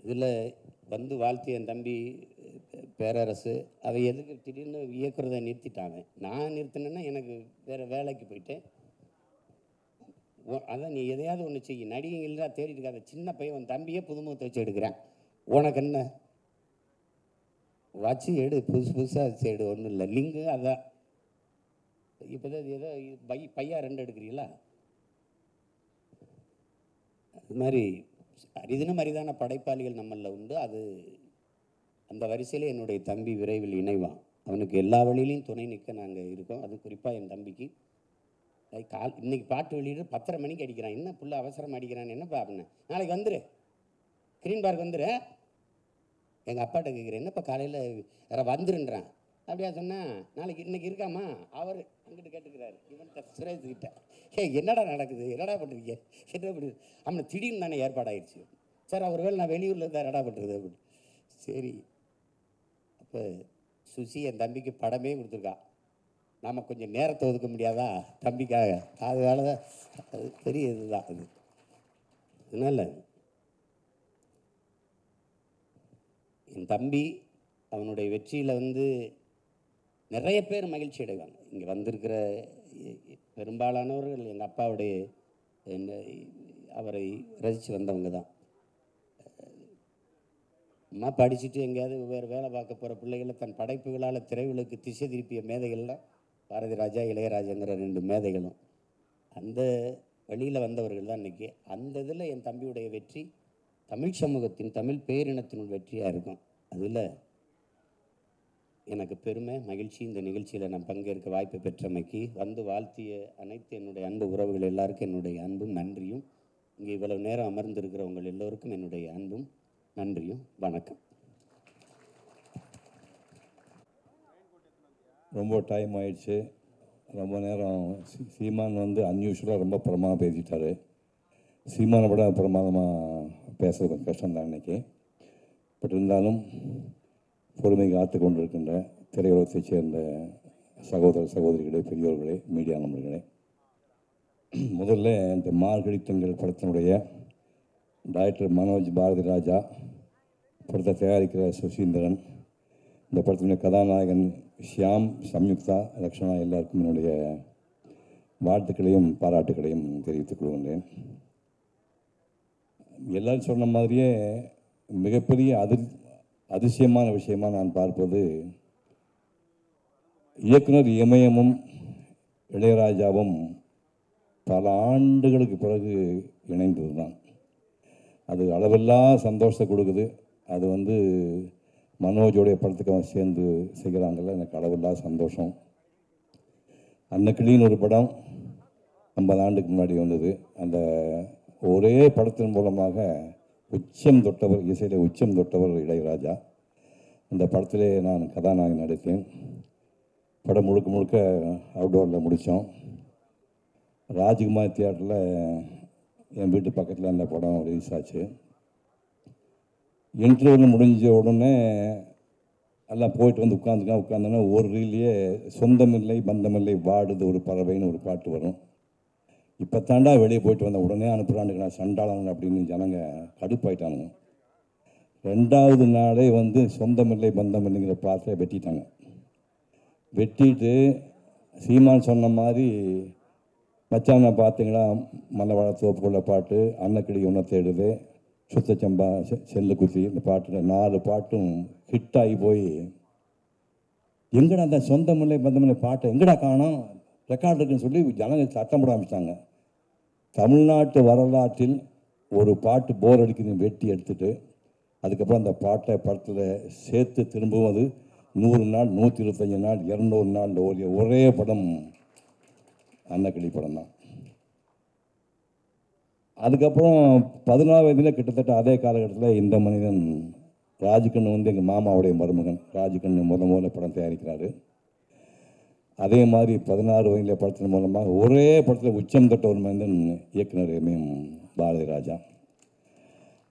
இதில் வாழ்த்தி என் தம்பி பேரரசு அவை எதுக்கு திடீர்னு இயக்குறதை நிறுத்திட்டாங்க. நான் நிறுத்தினேன்னா எனக்கு வேறு வேலைக்கு போயிட்டேன். அதான் நீ எதையாவது ஒன்று செய்ய, நடிகைகள்லாம் தேடிட்டு இருக்காத. சின்ன பையன் உன் தம்பியே புதுமுகத்தை வச்சு எடுக்கிறேன், உனக்கு என்ன வச்சு எடு, புதுசு புதுசாக வச்சு எடு, ஒன்றும் இல்லை. லிங்கு அதான் இப்போ தான் ஏதோ பையா 2 எடுக்கிறீங்களா, அது மாதிரி அரிதின அரிதான படைப்பாளிகள் நம்மளில் உண்டு. அது அந்த வரிசையில் என்னுடைய தம்பி விரைவில் இணைவான். அவனுக்கு எல்லா வழியிலையும் துணை நிற்க நாங்கள் இருக்கோம். அது குறிப்பாக என் தம்பிக்கு இன்னைக்கு பாட்டு வெளியிட்டு 10:30 மணிக்கு அடிக்கிறான். என்ன புள்ள அவசரம் அடிக்கிறான்னு என்னப்பா அப்படின்னா, நாளைக்கு வந்துடு, கிரீன் பார்க் வந்துடு. எங்கள் அப்பாட்ட கேட்குறேன், என்னப்பா காலையில் வேற வந்துருன்றான். அப்படியா சொன்னேன், நாளைக்கு இன்னைக்கு இருக்காமா அவர் அங்கிட்டு கேட்டுக்கிறாரு. இவன் சுரேஷ்கிட்ட, என்னடா நடக்குது, என்னடா பண்ணுறீங்க, என்ன பண்ணுது. அவனை திடீர்னு தானே ஏற்பாடாயிடுச்சு. சார் அவர் வேலை நான் வெளியூரில் இருந்தால் என்னடா பண்ணுறது அப்படின்னு. சரி, அப்போ சுசி என் தம்பிக்கு படமே கொடுத்துருக்கா. நாம் கொஞ்சம் நேரத்தை ஒதுக்க முடியாதா தம்பிக்காக, அதனால தான் அது பெரிய இதுதான் அது. அதனால் என் தம்பி அவனுடைய வெற்றியில் நிறைய பேர் மகிழ்ச்சி அடைவாங்க. இங்கே வந்திருக்கிற பெரும்பாலானவர்கள் எங்கள் அப்பாவுடைய அவரை ரசித்து வந்தவங்க தான். அம்மா படிச்சுட்டு எங்கேயாவது வேறு வேலை பார்க்க போகிற பிள்ளைகளை தன் படைப்புகளால் திரையுலகுக்கு திசை திருப்பிய மேதைகளில் பாரதி ராஜா, இளையராஜாங்கிற 2 மேதைகளும் அந்த வழியில் வந்தவர்கள் தான் இன்றைக்கி. அந்த இதில் என் தம்பியுடைய வெற்றி தமிழ் சமூகத்தின், தமிழ் பேரினத்தின் வெற்றியாக இருக்கும். அதில் எனக்கு பெருமை, மகிழ்ச்சி. இந்த நிகழ்ச்சியில் நான் பங்கேற்க வாய்ப்பு பெற்றமைக்கு வாழ்த்திய அனைத்து என்னுடைய அன்பு உறவுகள் எல்லாருக்கும் என்னுடைய அன்பும் நன்றியும். இங்கே இவ்வளவு நேரம் அமர்ந்திருக்கிறவங்க எல்லோருக்கும் என்னுடைய அன்பும் நன்றியும். வணக்கம். ரொம்ப டைம் ஆயிடுச்சு, ரொம்ப நேரம். சீமான் அன்யூஷுவலாக ரொம்ப பிரமாதமாக பேசிட்டார். சீமானை விட பிரமாதமாக பேசுறது கொஞ்சம் கஷ்டம்தான் இன்றைக்கி. பட் இருந்தாலும் பொறுமை காத்து கொண்டிருக்கின்ற திரையுலகத்தைச் சேர்ந்த சகோதர சகோதரிகளே, பெரியோர்களே, மீடியா நண்பர்களே, முதல்ல இந்த மார்கழி திங்கள் படத்தினுடைய டைரக்டர் மனோஜ் பாரதி ராஜா, படத்தை தயாரிக்கிற சுசீந்திரன், இந்த படத்தினுடைய கதாநாயகன் ஷியாம், சம்யுக்தா, லக்ஷணா எல்லாருக்கும் என்னுடைய வாழ்த்துக்களையும் பாராட்டுக்களையும் தெரிவித்துக் கொள்கின்றேன். எல்லோரும் சொன்ன மாதிரியே மிகப்பெரிய அதிசயமான விஷயமாக நான் பார்ப்பது இயக்குனர் இமயமும் இளையராஜாவும் பல ஆண்டுகளுக்கு பிறகு இணைந்தது தான். அது அளவில்லா சந்தோஷத்தை கொடுக்குது. அது மனோஜோடைய படத்துக்கு அவன் சேர்ந்து செய்கிறாங்கல்ல, எனக்கு அளவில்லா சந்தோஷம். அன்னக்கிளின்னு ஒரு படம் 50 ஆண்டுக்கு முன்னாடி வந்தது. அந்த ஒரே படத்தின் மூலமாக உச்சம் தொட்டவர், இசையில் உச்சம் தொட்டவர் இளையராஜா. அந்த படத்திலே நான் கதாநாயகன் நடித்தேன். படம் முழுக்க முழுக்க அவுட்டோரில் முடித்தோம். ராஜ்குமார் தியேட்டரில் என் வீட்டு பக்கத்தில் அந்த படம் ரிலீஸ் ஆச்சு. இன்டர்வியூ முடிஞ்ச உடனே எல்லாம் போயிட்டு உட்காந்தோன்னா ஒரு ரீல்லையே சொந்தமில்லை பந்தமில்லை வாடுது ஒரு பறவைன்னு ஒரு பாட்டு வரும். இப்போ தாண்டா வெளியே போயிட்டு வந்த உடனே அனுப்புகிறானுங்க, நான் சண்டாளன் அப்படின்னு ஜனங்க கடுப்பாயிட்டானுங்க. 2வது நாளே சொந்தமில்லை பந்தமில்லைங்கிற பாட்டை வெட்டிட்டாங்க. வெட்டிட்டு சீமான் சொன்ன மாதிரி மச்சான பார்த்தீங்களா மலைவாழ தோப்புக்குள்ள பாட்டு, அன்னக்கிளி ஒன்றை தேடுது, சுத்தச்சம்பா, செல்லு குத்தி, இந்த பாட்டு 4 பாட்டும் ஹிட்டாகி போய் எங்கடா அந்த சொந்தமில்லை பந்தமில்லை பாட்டை எங்கடா காணோம், ரெக்கார்டு இருக்குன்னு சொல்லி ஜனங்க சட்டம் போட ஆரம்பிச்சிட்டாங்க. தமிழ்நாட்டு வரலாற்றில் ஒரு பாட்டு போர் அடிக்குதுன்னு வெட்டி எடுத்துட்டு அதுக்கப்புறம் அந்த பாட்டை படத்தில் சேர்த்து திரும்பவும் அது 100 நாள், 125 நாள், 200 நாள் ஓடிய ஒரே படம் அன்னக்கிளி படம் தான். அதுக்கப்புறம் 14 வயதில் கிட்டத்தட்ட அதே காலகட்டத்தில் இந்த மனிதன் ராஜ்கண்ணு எங்கள் மாமாவுடைய மருமகன் ராஜ்கண்ணு முதல்ல படம் தயாரிக்கிறாரு. அதே மாதிரி 16 வயதில் படத்தின் மூலமாக ஒரே படத்தில் உச்சம் தொட்ட ஒரு மனிதன் இயக்குனர் எம்எம் பாரதி ராஜா.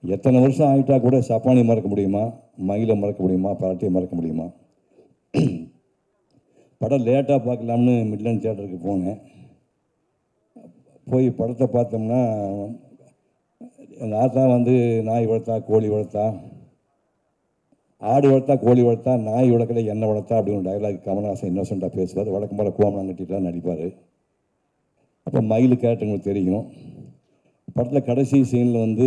எத்தனை வருஷம் ஆகிட்டா கூட சப்பானி மறக்க முடியுமா, மயிலை மறக்க முடியுமா, பாட்டியை மறக்க முடியுமா? படம் லேட்டாக பார்க்கலாம்னு மிட்லண்ட் தியேட்டருக்கு போனேன். போய் படத்தை பார்த்தோம்னா எங்கள் ஆத்தா நாய் வளர்த்தா, கோழி வளர்த்தா, ஆடு வளர்த்தா கோழி வளர்த்தா நாய் வளர்க்கல என்ன வளர்த்தா அப்படின்னு டயலாக் கமல்ஹாசன் இன்னோசென்ட்டாக பேசுவார். வழக்கம் போல் கோமலம் கட்டிட்டுலாம் நடிப்பார். அப்போ மயில் கேரக்டருக்கு தெரியும். படத்தில் கடைசி சீனில் வந்து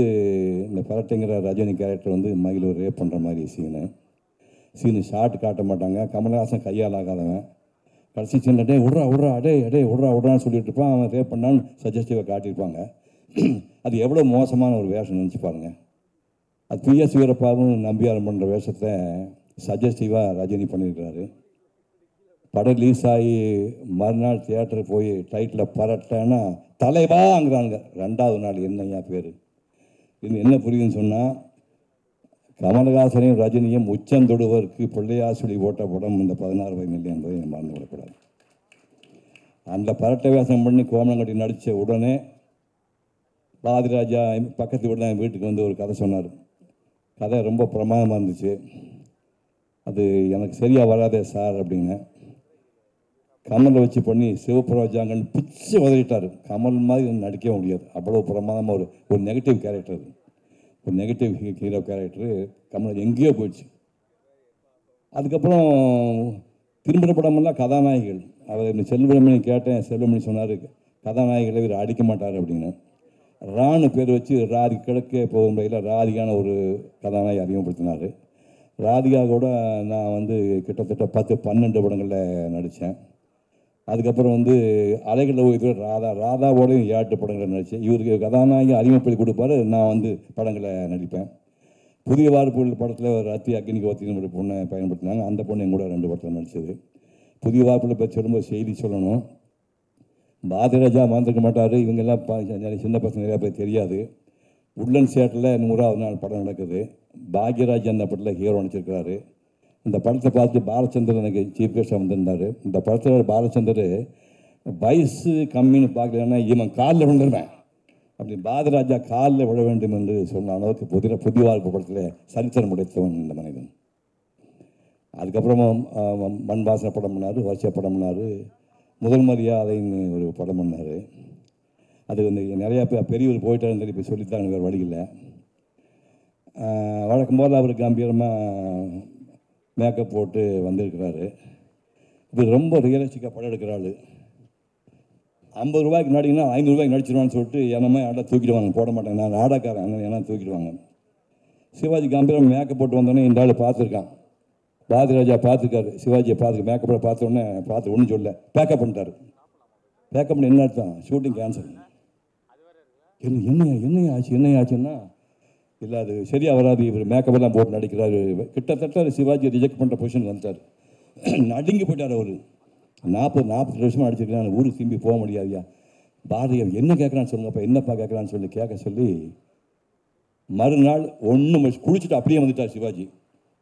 இந்த பரட்டைங்கிற ரஜினி கேரக்டர் வந்து மயில் ஒரு ரேப் பண்ணுற மாதிரி சீனு ஷார்ட் காட்ட மாட்டாங்க. கமல்ஹாசன் கையால் ஆகாதவன். கடைசி சீனில் டே விட்றா விட்றான்னு சொல்லிட்டு இருப்பான். அவன் ரேப் பண்ணான்னு சஜஸ்டிவாக காட்டியிருப்பாங்க. அது எவ்வளோ மோசமான ஒரு வேஷம் நினச்சி பாருங்கள். அது பிஎஸ் வீரப்பாவும் நம்பியாரம் பண்ணுற வேஷத்தை சஜஸ்டிவாக ரஜினி பண்ணியிருக்கிறாரு. படம் ரிலீஸ் ஆகி மறுநாள் தியேட்டருக்கு போய் டைட்டில் பரட்டேன்னா தலைவாங்கிறாங்க. 2வது நாள் என்னையா பேர் இது என்ன புரியுதுன்னு சொன்னால், கமல்ஹாசனையும் ரஜினியும் உச்சந்தொடுவருக்கு பிள்ளையாசுழி ஓட்ட படம் இந்த 16 வயது என்பதை மறந்து விடக்கூடாது. அந்த பரட்டை வேஷம் பண்ணி கோமலங்கட்டி நடித்த உடனே பாதிராஜா பக்கத்து வீட்டில் என் வீட்டுக்கு வந்து ஒரு கதை சொன்னார். கதை ரொம்ப பிரமாதமாக இருந்துச்சு. அது எனக்கு சரியாக வராதே சார் அப்படின்னு கமலை வச்சு பண்ணி சிவப்புராஜாங்கன்னு பிச்சு உதறிட்டார். கமல் மாதிரி நடிக்கவே முடியாது. அவ்வளோ பிரமாதமாக ஒரு நெகட்டிவ் கேரக்டர். அது ஒரு நெகட்டிவ் ஹீரோ கேரக்டரு கமல் எங்கேயோ போயிடுச்சு. அதுக்கப்புறம் திரும்பின படமெல்லாம் கதாநாயகிகள். அவர் செல்வமணி கேட்டேன். செல்வமணி சொன்னார் கதாநாயகிகளை இவர் அடிக்க மாட்டார் அப்படின்னு. ராணு பேர் வச்சு ராதி கிழக்கே போகும் முறையில் ராதிகான ஒரு கதாநாயகி அறிமுகப்படுத்தினார். ராதிகா கூட நான் வந்து கிட்டத்தட்ட 10-12 படங்களில் நடித்தேன். அதுக்கப்புறம் வந்து அலைகளில் ஓய்வு ராதாவோடையும் 7 படங்களில் நடித்தேன். இவருக்கு கதாநாயகி அறிமுகப்படுத்தி கொடுப்பாரு. நான் வந்து படங்களை நடிப்பேன். புதிய வார்ப்புகள் படத்தில் ஒரு அத்தி அக்னிக்கு ஒத்தின்னு ஒரு பொண்ணை பயன்படுத்தினாங்க. அந்த பொண்ணு என் கூட 2 படத்தில் நடித்தது. புதிய வார்ப்புகளை பற்றி சொல்லும்போது செய்தி சொல்லணும். பாதிராஜா மறந்துக்க மாட்டார். இவங்கெல்லாம் சின்ன பசங்க நிறையா பேர் தெரியாது. உட்லண்ட் சேட்டில் 100வது நாள் படம் நடக்குது. பாக்யராஜ் அந்த படத்தில் ஹீரோ நடிச்சிருக்கிறாரு. இந்த படத்தை பார்த்து பாலச்சந்தர் எனக்கு சீஃப் கெஸ்டாக வந்திருந்தார். இந்த படத்தில் பாலச்சந்தர் வயசு கம்மின்னு பார்க்கலன்னா இவன் காலில் விழுந்துருவேன் அப்படி பாதிராஜா காலில் விழ வேண்டும் என்று சொன்ன அளவுக்கு புதிய வாழ்க்கை படத்தில் சரித்திரம் உடைத்தவன் இந்த மனிதன். அதுக்கப்புறமா மண் வாசனை படம் பண்ணார். வருஷ படம் பண்ணார். முதல் மரியாதைன்னு ஒரு படம் பண்ணார். அது வந்து நிறையா பெரியவர் போயிட்டாருன்னு சொல்லி இப்போ சொல்லித்தாங்க வேறு வழியில். வழக்கம் போல் அவர் கம்பீரமாக மேக்கப் போட்டு வந்திருக்கிறாரு. இது ரொம்ப ரியலிஸ்டிக்காக படம் எடுக்கிறாள். 50 ரூபாய்க்கு நடிங்கன்னா 500 ரூபாய்க்கு நடிச்சிருவான்னு சொல்லிட்டு என்னமே ஆடா தூக்கிடுவாங்க. போட மாட்டாங்க. நான் ஆடாக்காரன் அங்கே ஏன்னா தூக்கிடுவாங்க. சிவாஜி கம்பீரம் மேக்கப் போட்டு வந்தோடனே இந்த ஆள் பார்த்துருக்கான். பாதிராஜா பார்த்துருக்காரு. சிவாஜியை பார்த்து மேக்கப்பில் பார்த்தோன்னே பார்த்து ஒன்றும் சொல்ல பேக்கப் பண்ணிட்டார். பேக்கப் பண்ணி என்ன அர்த்தம்? Shooting cancel. என்ன ஆச்சுன்னா இல்லை அது சரியாக வராது. இவர் மேக்கப்பெல்லாம் போட்டு நடிக்கிறாரு. கிட்டத்தட்ட சிவாஜி ரிஜெக்ட் பண்ணுற பொசிஷனுக்கு வந்துட்டார். நடுங்கி போயிட்டார். அவர் 40 வருஷமாக நடிச்சிருக்காரு. ஊருக்கு திரும்பி போக முடியாதுயா. பாரதியார் என்ன கேட்குறான்னு சொல்லுங்கப்பா. என்னப்பா கேட்குறான்னு சொல்லி கேட்க சொல்லி மறுநாள் குளிச்சுட்டு அப்படியே வந்துட்டார் சிவாஜி.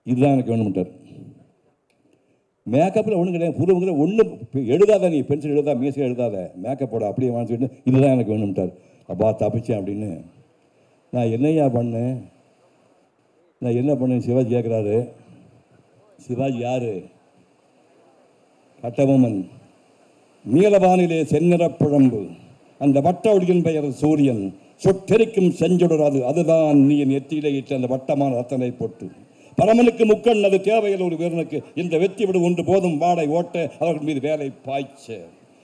இதுதான் எனக்கு வேணும்ட்டார். மேக்கப்பில் ஒன்றும் கிடையாது. பூர்வங்கிற ஒன்றும் எழுதாத, நீ பென்சில் எழுதாத, மியூசிக் எழுதாத, மேக்கப்போட அப்படியே வாங்கி சொல்லிட்டு இதுதான் எனக்கு வேணும்ட்டார். அப்பா தப்பிச்சேன் அப்படின்னு. நான் என்னையா பண்ணேன்? நான் என்ன பண்ணேன்? சிவாஜி கேட்குறாரு. சிவாஜி யார்? கட்டபொம்மன். நீலவானிலே செந்நிறப்புழம்பு, அந்த வட்ட ஒளியின் பெயர் சூரியன், சொட்டெரிக்கும் செஞ்சுடராது, அதுதான் நீ நெத்தியிலே இட்ட அந்த வட்டமான ரத்தனை போட்டு பரமனுக்கு முக்கண் அது தேவையில் ஒரு வீரனுக்கு இந்த வெற்றி விடு ஒன்று போதும் வாடை ஓட்ட அவர்கள் மீது வேலை பாய்ச்ச.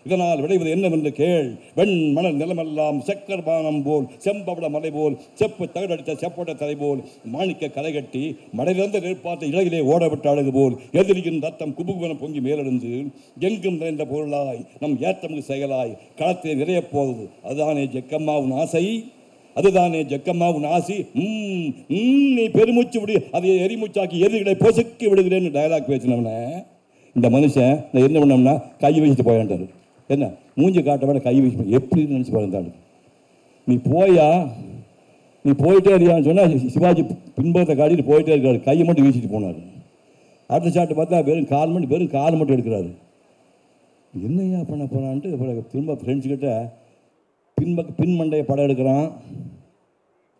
இதனால் விளைவது என்னவென்று கேள். வெண் மணல் நிலமெல்லாம் செக்கர்பானம் போல் செம்பவள மலை போல் செப்பு தகடடித்த செப்போட்ட தலை போல் மாணிக்க கலை கட்டி மடையிலிருந்து நெற்பார்த்த இலகிலே ஓடவிட்ட அழகு போல் எதிரியின் ரத்தம் குபுகுவன பொங்கி மேலெழுந்து எங்கும் நிறைந்த பொருளாய் நம் ஏற்றமுக்கு செயலாய் களத்தை நிறைய போகுது. அதுதானே ஜெக்கம்மா உன் ஆசை, அதுதானே ஜெக்கம்மா உன் ஆசி. நீ பெருமூச்சு விடு, அதை எரிமூச்சாக்கி எதிரிகளை பொசுக்கி விடுகிறேன்னு டயலாக் பேசினவன இந்த மனுஷன் நான் என்ன பண்ணோம்னா கை வச்சுட்டு போயான்ட்டாரு. என்ன மூஞ்சி காட்ட வேட கை வச்சு எப்படி நினச்சி பாருந்தாள். நீ போயிட்டே இருக்கியான்னு சொன்னால் சிவாஜி பின்பக்கத்தை காட்டிட்டு போயிட்டே இருக்காரு. கையை மட்டும் வீசிட்டு போனார். அடுத்த ஷாட்டு பார்த்தா வெறும் கால் மட்டும் எடுக்கிறாரு. என்னையா பண்ண போனான்ட்டு திரும்ப ஃப்ரெண்ட்ஸுக்கிட்ட பின்மண்டையை படம் எடுக்கிறான்.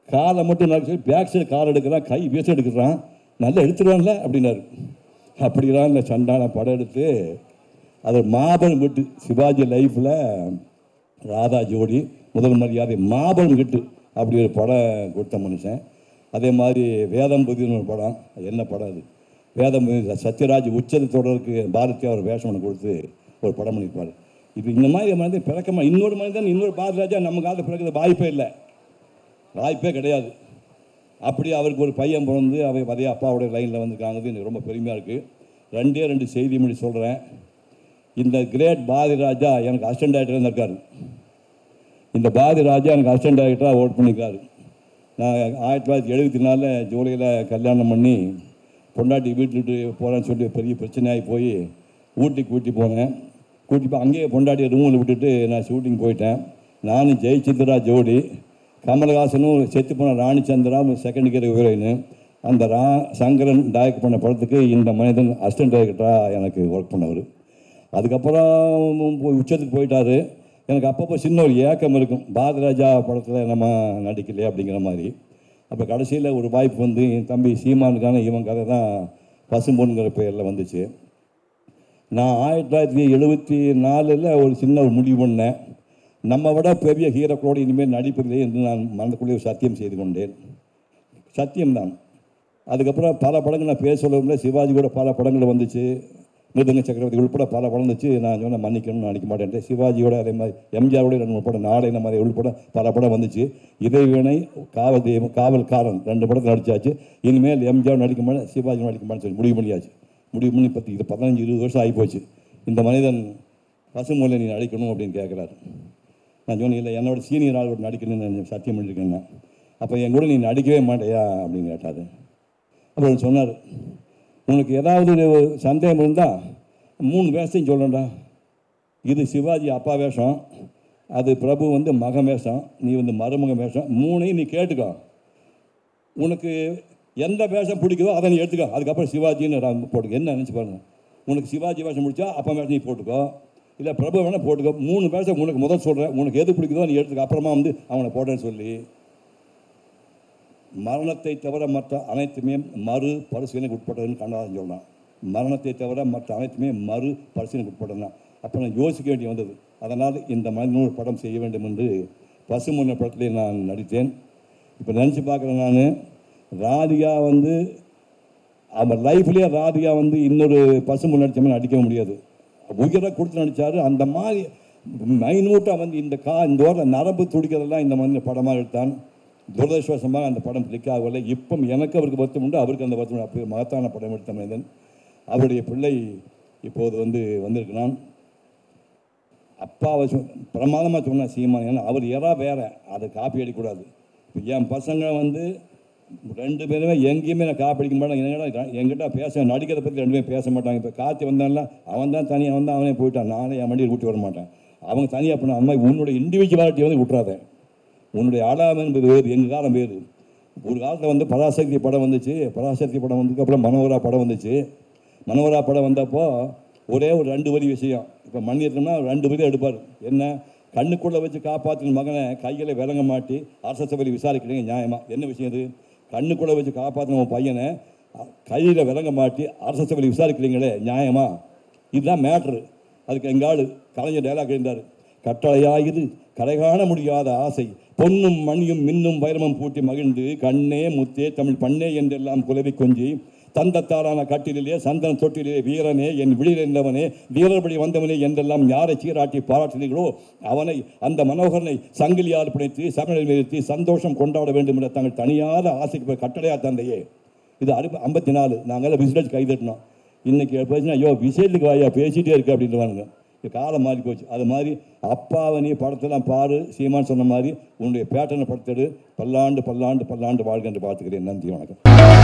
காலை மட்டும் நல்லா சொல்லி பேக் சைடு கால் எடுக்கிறான். கை வீச எடுக்கிறான். நல்லா எடுத்துருவான்ல அப்படின்னாரு. அப்படிலாம் இந்த சண்டான படம் எடுத்து அது மாபெரும் கிட்டு. சிவாஜி லைஃப்பில் ராதா ஜோடி, முதல் மரியாதை, மாபெரும் கிட்டு. அப்படி ஒரு படம் கொடுத்த மனுஷன். அதே மாதிரி வேதம் புதின்னு ஒரு படம். என்ன படம் அது? வேதம் சத்யராஜ் உச்சத்தை தொடருக்கு பாரதியா ஒரு வேஷம் ஒன்று கொடுத்து ஒரு படம் பண்ணியிருப்பார். இது இந்த மாதிரி மனிதன் பிறக்கமாக இன்னொரு மனிதன் இன்னொரு பாரதிராஜா நம்ம காலத்தில் பிறக்கிறது வாய்ப்பே இல்லை, வாய்ப்பே கிடையாது. அப்படி அவருக்கு ஒரு பையன் பிறந்து அதே அப்பாவோட லைனில் வந்துருக்காங்கிறது எனக்கு ரொம்ப பெருமையாக இருக்குது. 2 செய்தி மொழி சொல்கிறேன். இந்த கிரேட் பாரதிராஜா எனக்கு அசிஸ்டன்ட் டைரக்டராக இருந்திருக்காரு. இந்த பாரதிராஜா எனக்கு அசிஸ்டன்ட் டைரக்டராக ஒர்க் பண்ணியிருக்காரு. நான் 1974 ஜூலையில் கல்யாணம் பண்ணி பொண்டாட்டி வீட்டுக்கு போகிறேன்னு சொல்லி பெரிய பிரச்சனையாகி போய் ஊட்டிக்கு கூட்டி போனேன். கூட்டி போய் அங்கேயே பொண்டாட்டியை ரூமில் விட்டுட்டு நான் ஷூட்டிங் போயிட்டேன். நானும் ஜெயசித்ரா ஜோடி, கமல்ஹாசனும் செத்து போன ராணிச்சந்திரா செகண்ட் கியர் ஹீரோயின். அந்த சங்கரன் டைரக்ட் பண்ண படத்துக்கு இந்த மனிதன் அசிஸ்டன்ட் டைரக்டராக எனக்கு ஒர்க் பண்ணவர். அதுக்கப்புறம் உச்சத்துக்கு போயிட்டார். எனக்கு அப்பப்போ சின்ன ஒரு ஏக்கம் இருக்கும், பாரதிராஜா படத்தில் நம்ம நடிக்கலையே அப்படிங்கிற மாதிரி. அப்போ கடைசியில் ஒரு வாய்ப்பு வந்து என் தம்பி சீமானுக்கான இவன் கதை தான் பசும்பொன்னுங்கிற பெயரில் வந்துச்சு. நான் 1974 ஒரு சின்ன ஒரு முடிவு பண்ணேன், நம்ம விட பெரிய ஹீரோக்களோடு இனிமேல் நடிப்பதில்லை என்று நான் மனதுக்குள்ளே சத்தியம் செய்து கொண்டேன். சத்தியம்தான். அதுக்கப்புறம் பல படங்கள் நான் பேச சொல்லவில்லை. சிவாஜி கூட பல படங்கள் வந்துச்சு, மிருதங்க சக்கரவர்த்தி உள்பட பல படம் வந்துச்சு. நான் சொன்ன மன்னிக்கணும்னு நினைக்க மாட்டேன். சிவாஜியோட அதே மாதிரி எம்ஜிஆரோட 2 படம், நாளை இந்த மாதிரி உள்பட பல படம் வந்துச்சு. இறைவினை, காவல் தெய்வம், காவல்காரன் 2 படத்தில் நடித்தாச்சு. இனிமேல் எம்ஜிஆர் நடிக்க மாட்டேன், சிவாஜி நடிக்க மாட்டேன்னு சொல்லி முடிவு பண்ணியாச்சு. முடிவு பண்ணி 15-20 வருஷம் ஆகிப்போச்சு. இந்த மனிதன் பசுமொழியில் நீ நடிக்கணும் அப்படின்னு கேட்குறாரு. நான் சொன்னேன், இல்லை என்னோட சீனியர் ஆள் நடிக்கணும்னு நான் சத்தியம் பண்ணியிருக்கேன். அப்போ என் கூட நீ நடிக்கவே மாட்டேயா அப்படின்னு கேட்டார். அப்புறம் சொன்னார், உனக்கு ஏதாவது சந்தேகம் இருந்தால் 3 வேஷத்தையும் சொல்லண்டா. இது சிவாஜி அப்பா வேஷம், அது பிரபு வந்து மகன் வேஷம், நீ வந்து மருமகன் வேஷம். 3ஐயும் நீ கேட்டுக்கோ. உனக்கு எந்த வேஷம் பிடிக்குதோ அதை நீ எடுத்துக்கோ. அதுக்கப்புறம் சிவாஜின்னு போட்டுக்கோ. என்ன நினச்சி பாருங்க, உனக்கு சிவாஜி வேஷம் பிடிச்சா அப்பா வேஷம் நீ போட்டுக்கோ, இல்லை பிரபு வேணால் போட்டுக்கோ. 3 வேஷம் உனக்கு முதல் சொல்கிறேன், உனக்கு எது பிடிக்குதோ நீ எடுத்துக்கோ. அப்புறமா வந்து அவனை போட்டேன்னு சொல்லி மரணத்தை தவிர மற்ற அனைத்துமே மறு பரிசீலனைக்கு உட்பட்டதுன்னு கண்ணதாசன் சொன்னான். மரணத்தை தவிர மற்ற அனைத்துமே மறு பரிசீலனைக்கு உட்பட்டதுன்னா அப்போ நான் யோசிக்க வேண்டி வந்தது. அதனால் இந்த மனிதனோட படம் செய்ய வேண்டும் என்று பசுமொன்ன படத்திலே நான் நடித்தேன். இப்போ நினச்சி பார்க்குறேன், நான் ராதிகா வந்து அவன் லைஃப்லேயே ராதிகா வந்து இன்னொரு பசுமொன் நடித்த மாதிரி நடிக்க முடியாது. உயிரை கொடுத்து நடித்தார். அந்த மாதிரி மைனூட்டாக வந்து இந்த ஓரில் நரம்பு துடிக்கிறதெல்லாம் இந்த மாதிரி படமாக எடுத்தான். துரதிருஷ்டவசமாக அந்த படம் கிளிக் ஆகவில்லை. இப்போ எனக்கு அவருக்கு வருத்தம் உண்டு, அவருக்கு அந்த வருத்தம் உண்டு. அப்படி மகத்தான படம் எடுத்த மனிதன். அவருடைய பிள்ளை இப்போது வந்திருக்கிறான். அப்பாவை பிரமாதமாக சொன்னேன் சீமான், ஏன்னா அவர் வேறு அதை காப்பி அடிக்கூடாது. இப்போ என் பசங்க 2 பேருமே எங்கேயுமே நான் காப்பி அடிக்க மாட்டேன். என்கிட்ட நடிக்கிறத பற்றி 2 பேரும் பேச மாட்டாங்க. இப்போ கார்த்தி வந்தான்ல, அவன் தான் தனியாக வந்தால் அவனே போயிட்டான். நானே என் வண்டியில் கூட்டி வர மாட்டேன். அவங்க தனியாக பண்ண அந்த மாதிரி உன்னுடைய இண்டிவிஜுவாலிட்டியை விட்டுறாத. உன்னுடைய ஆளாமை என்பது வேறு, எங்கள் காலம் வேறு. ஒரு காலத்தில் பராசக்தி படம் வந்துச்சு. பராசக்தி படம் வந்ததுக்கப்புறம் மனோகரா படம் வந்துச்சு. மனோகரா படம் வந்தப்போ ஒரே ஒரு 2 வரி விஷயம். இப்போ மணியத்தினா 2 வரி எடுப்பார். என்ன, கண்ணுக்குள்ளே வச்சு காப்பாற்றின மகனை கையில் விலங்க மாட்டி அரச வரி விசாரிக்கிறீங்க நியாயமா? என்ன விஷயம் இது? கண்ணுக்குள்ளே வச்சு காப்பாற்றின உன் பையனை கையில் விலங்க மாட்டி அரச வரி விசாரிக்கிறீங்களே நியாயமா? இதுதான் மேட்ரு. அதுக்கு எங்கள் ஆள் கலைஞர் டைலாக் எழுந்தார், கட்டளையாயுது கரை காண முடியாத ஆசை, பொன்னும் மணியும் மின்னும் வைரமும் பூட்டி மகிழ்ந்து கண்ணே முத்தே தமிழ் பண்ணே என்றெல்லாம் குலவி கொஞ்சி தந்தத்தாரான கட்டிலே சந்தன தொட்டிலே வீரனே என் விழில் என்றவனே வீரர்படி வந்தவனே என்றெல்லாம் யாரை சீராட்டி பாராட்டினீர்களோ அவனை, அந்த மனோகரனை சங்கிலியால் பிணைத்து சமையல் நிறுத்தி சந்தோஷம் கொண்டாட வேண்டும் என்ற தங்கள் தனியாத ஆசைக்கு கட்டளையா தந்தையே. இது 54. நாங்கள் விசிலேஜ் கைதட்டினோம். இன்னைக்கு பேசினா ஐயோ விசேலுக்கு வாயா பேசிகிட்டே இருக்கு அப்படின்ட்டுவானுங்க. காலம் மாறி போச்சு. அது மாதிரி அப்பாவை நீ படத்தெல்லாம் பாரு, சீமான் சொன்ன மாதிரி உன்னுடைய பேட்டர்னை படுத்தெடு, பல்லாண்டு பல்லாண்டு பல்லாண்டு வாழ்க என்று பார்த்துக்கிறேன். நன்றி, வணக்கம்.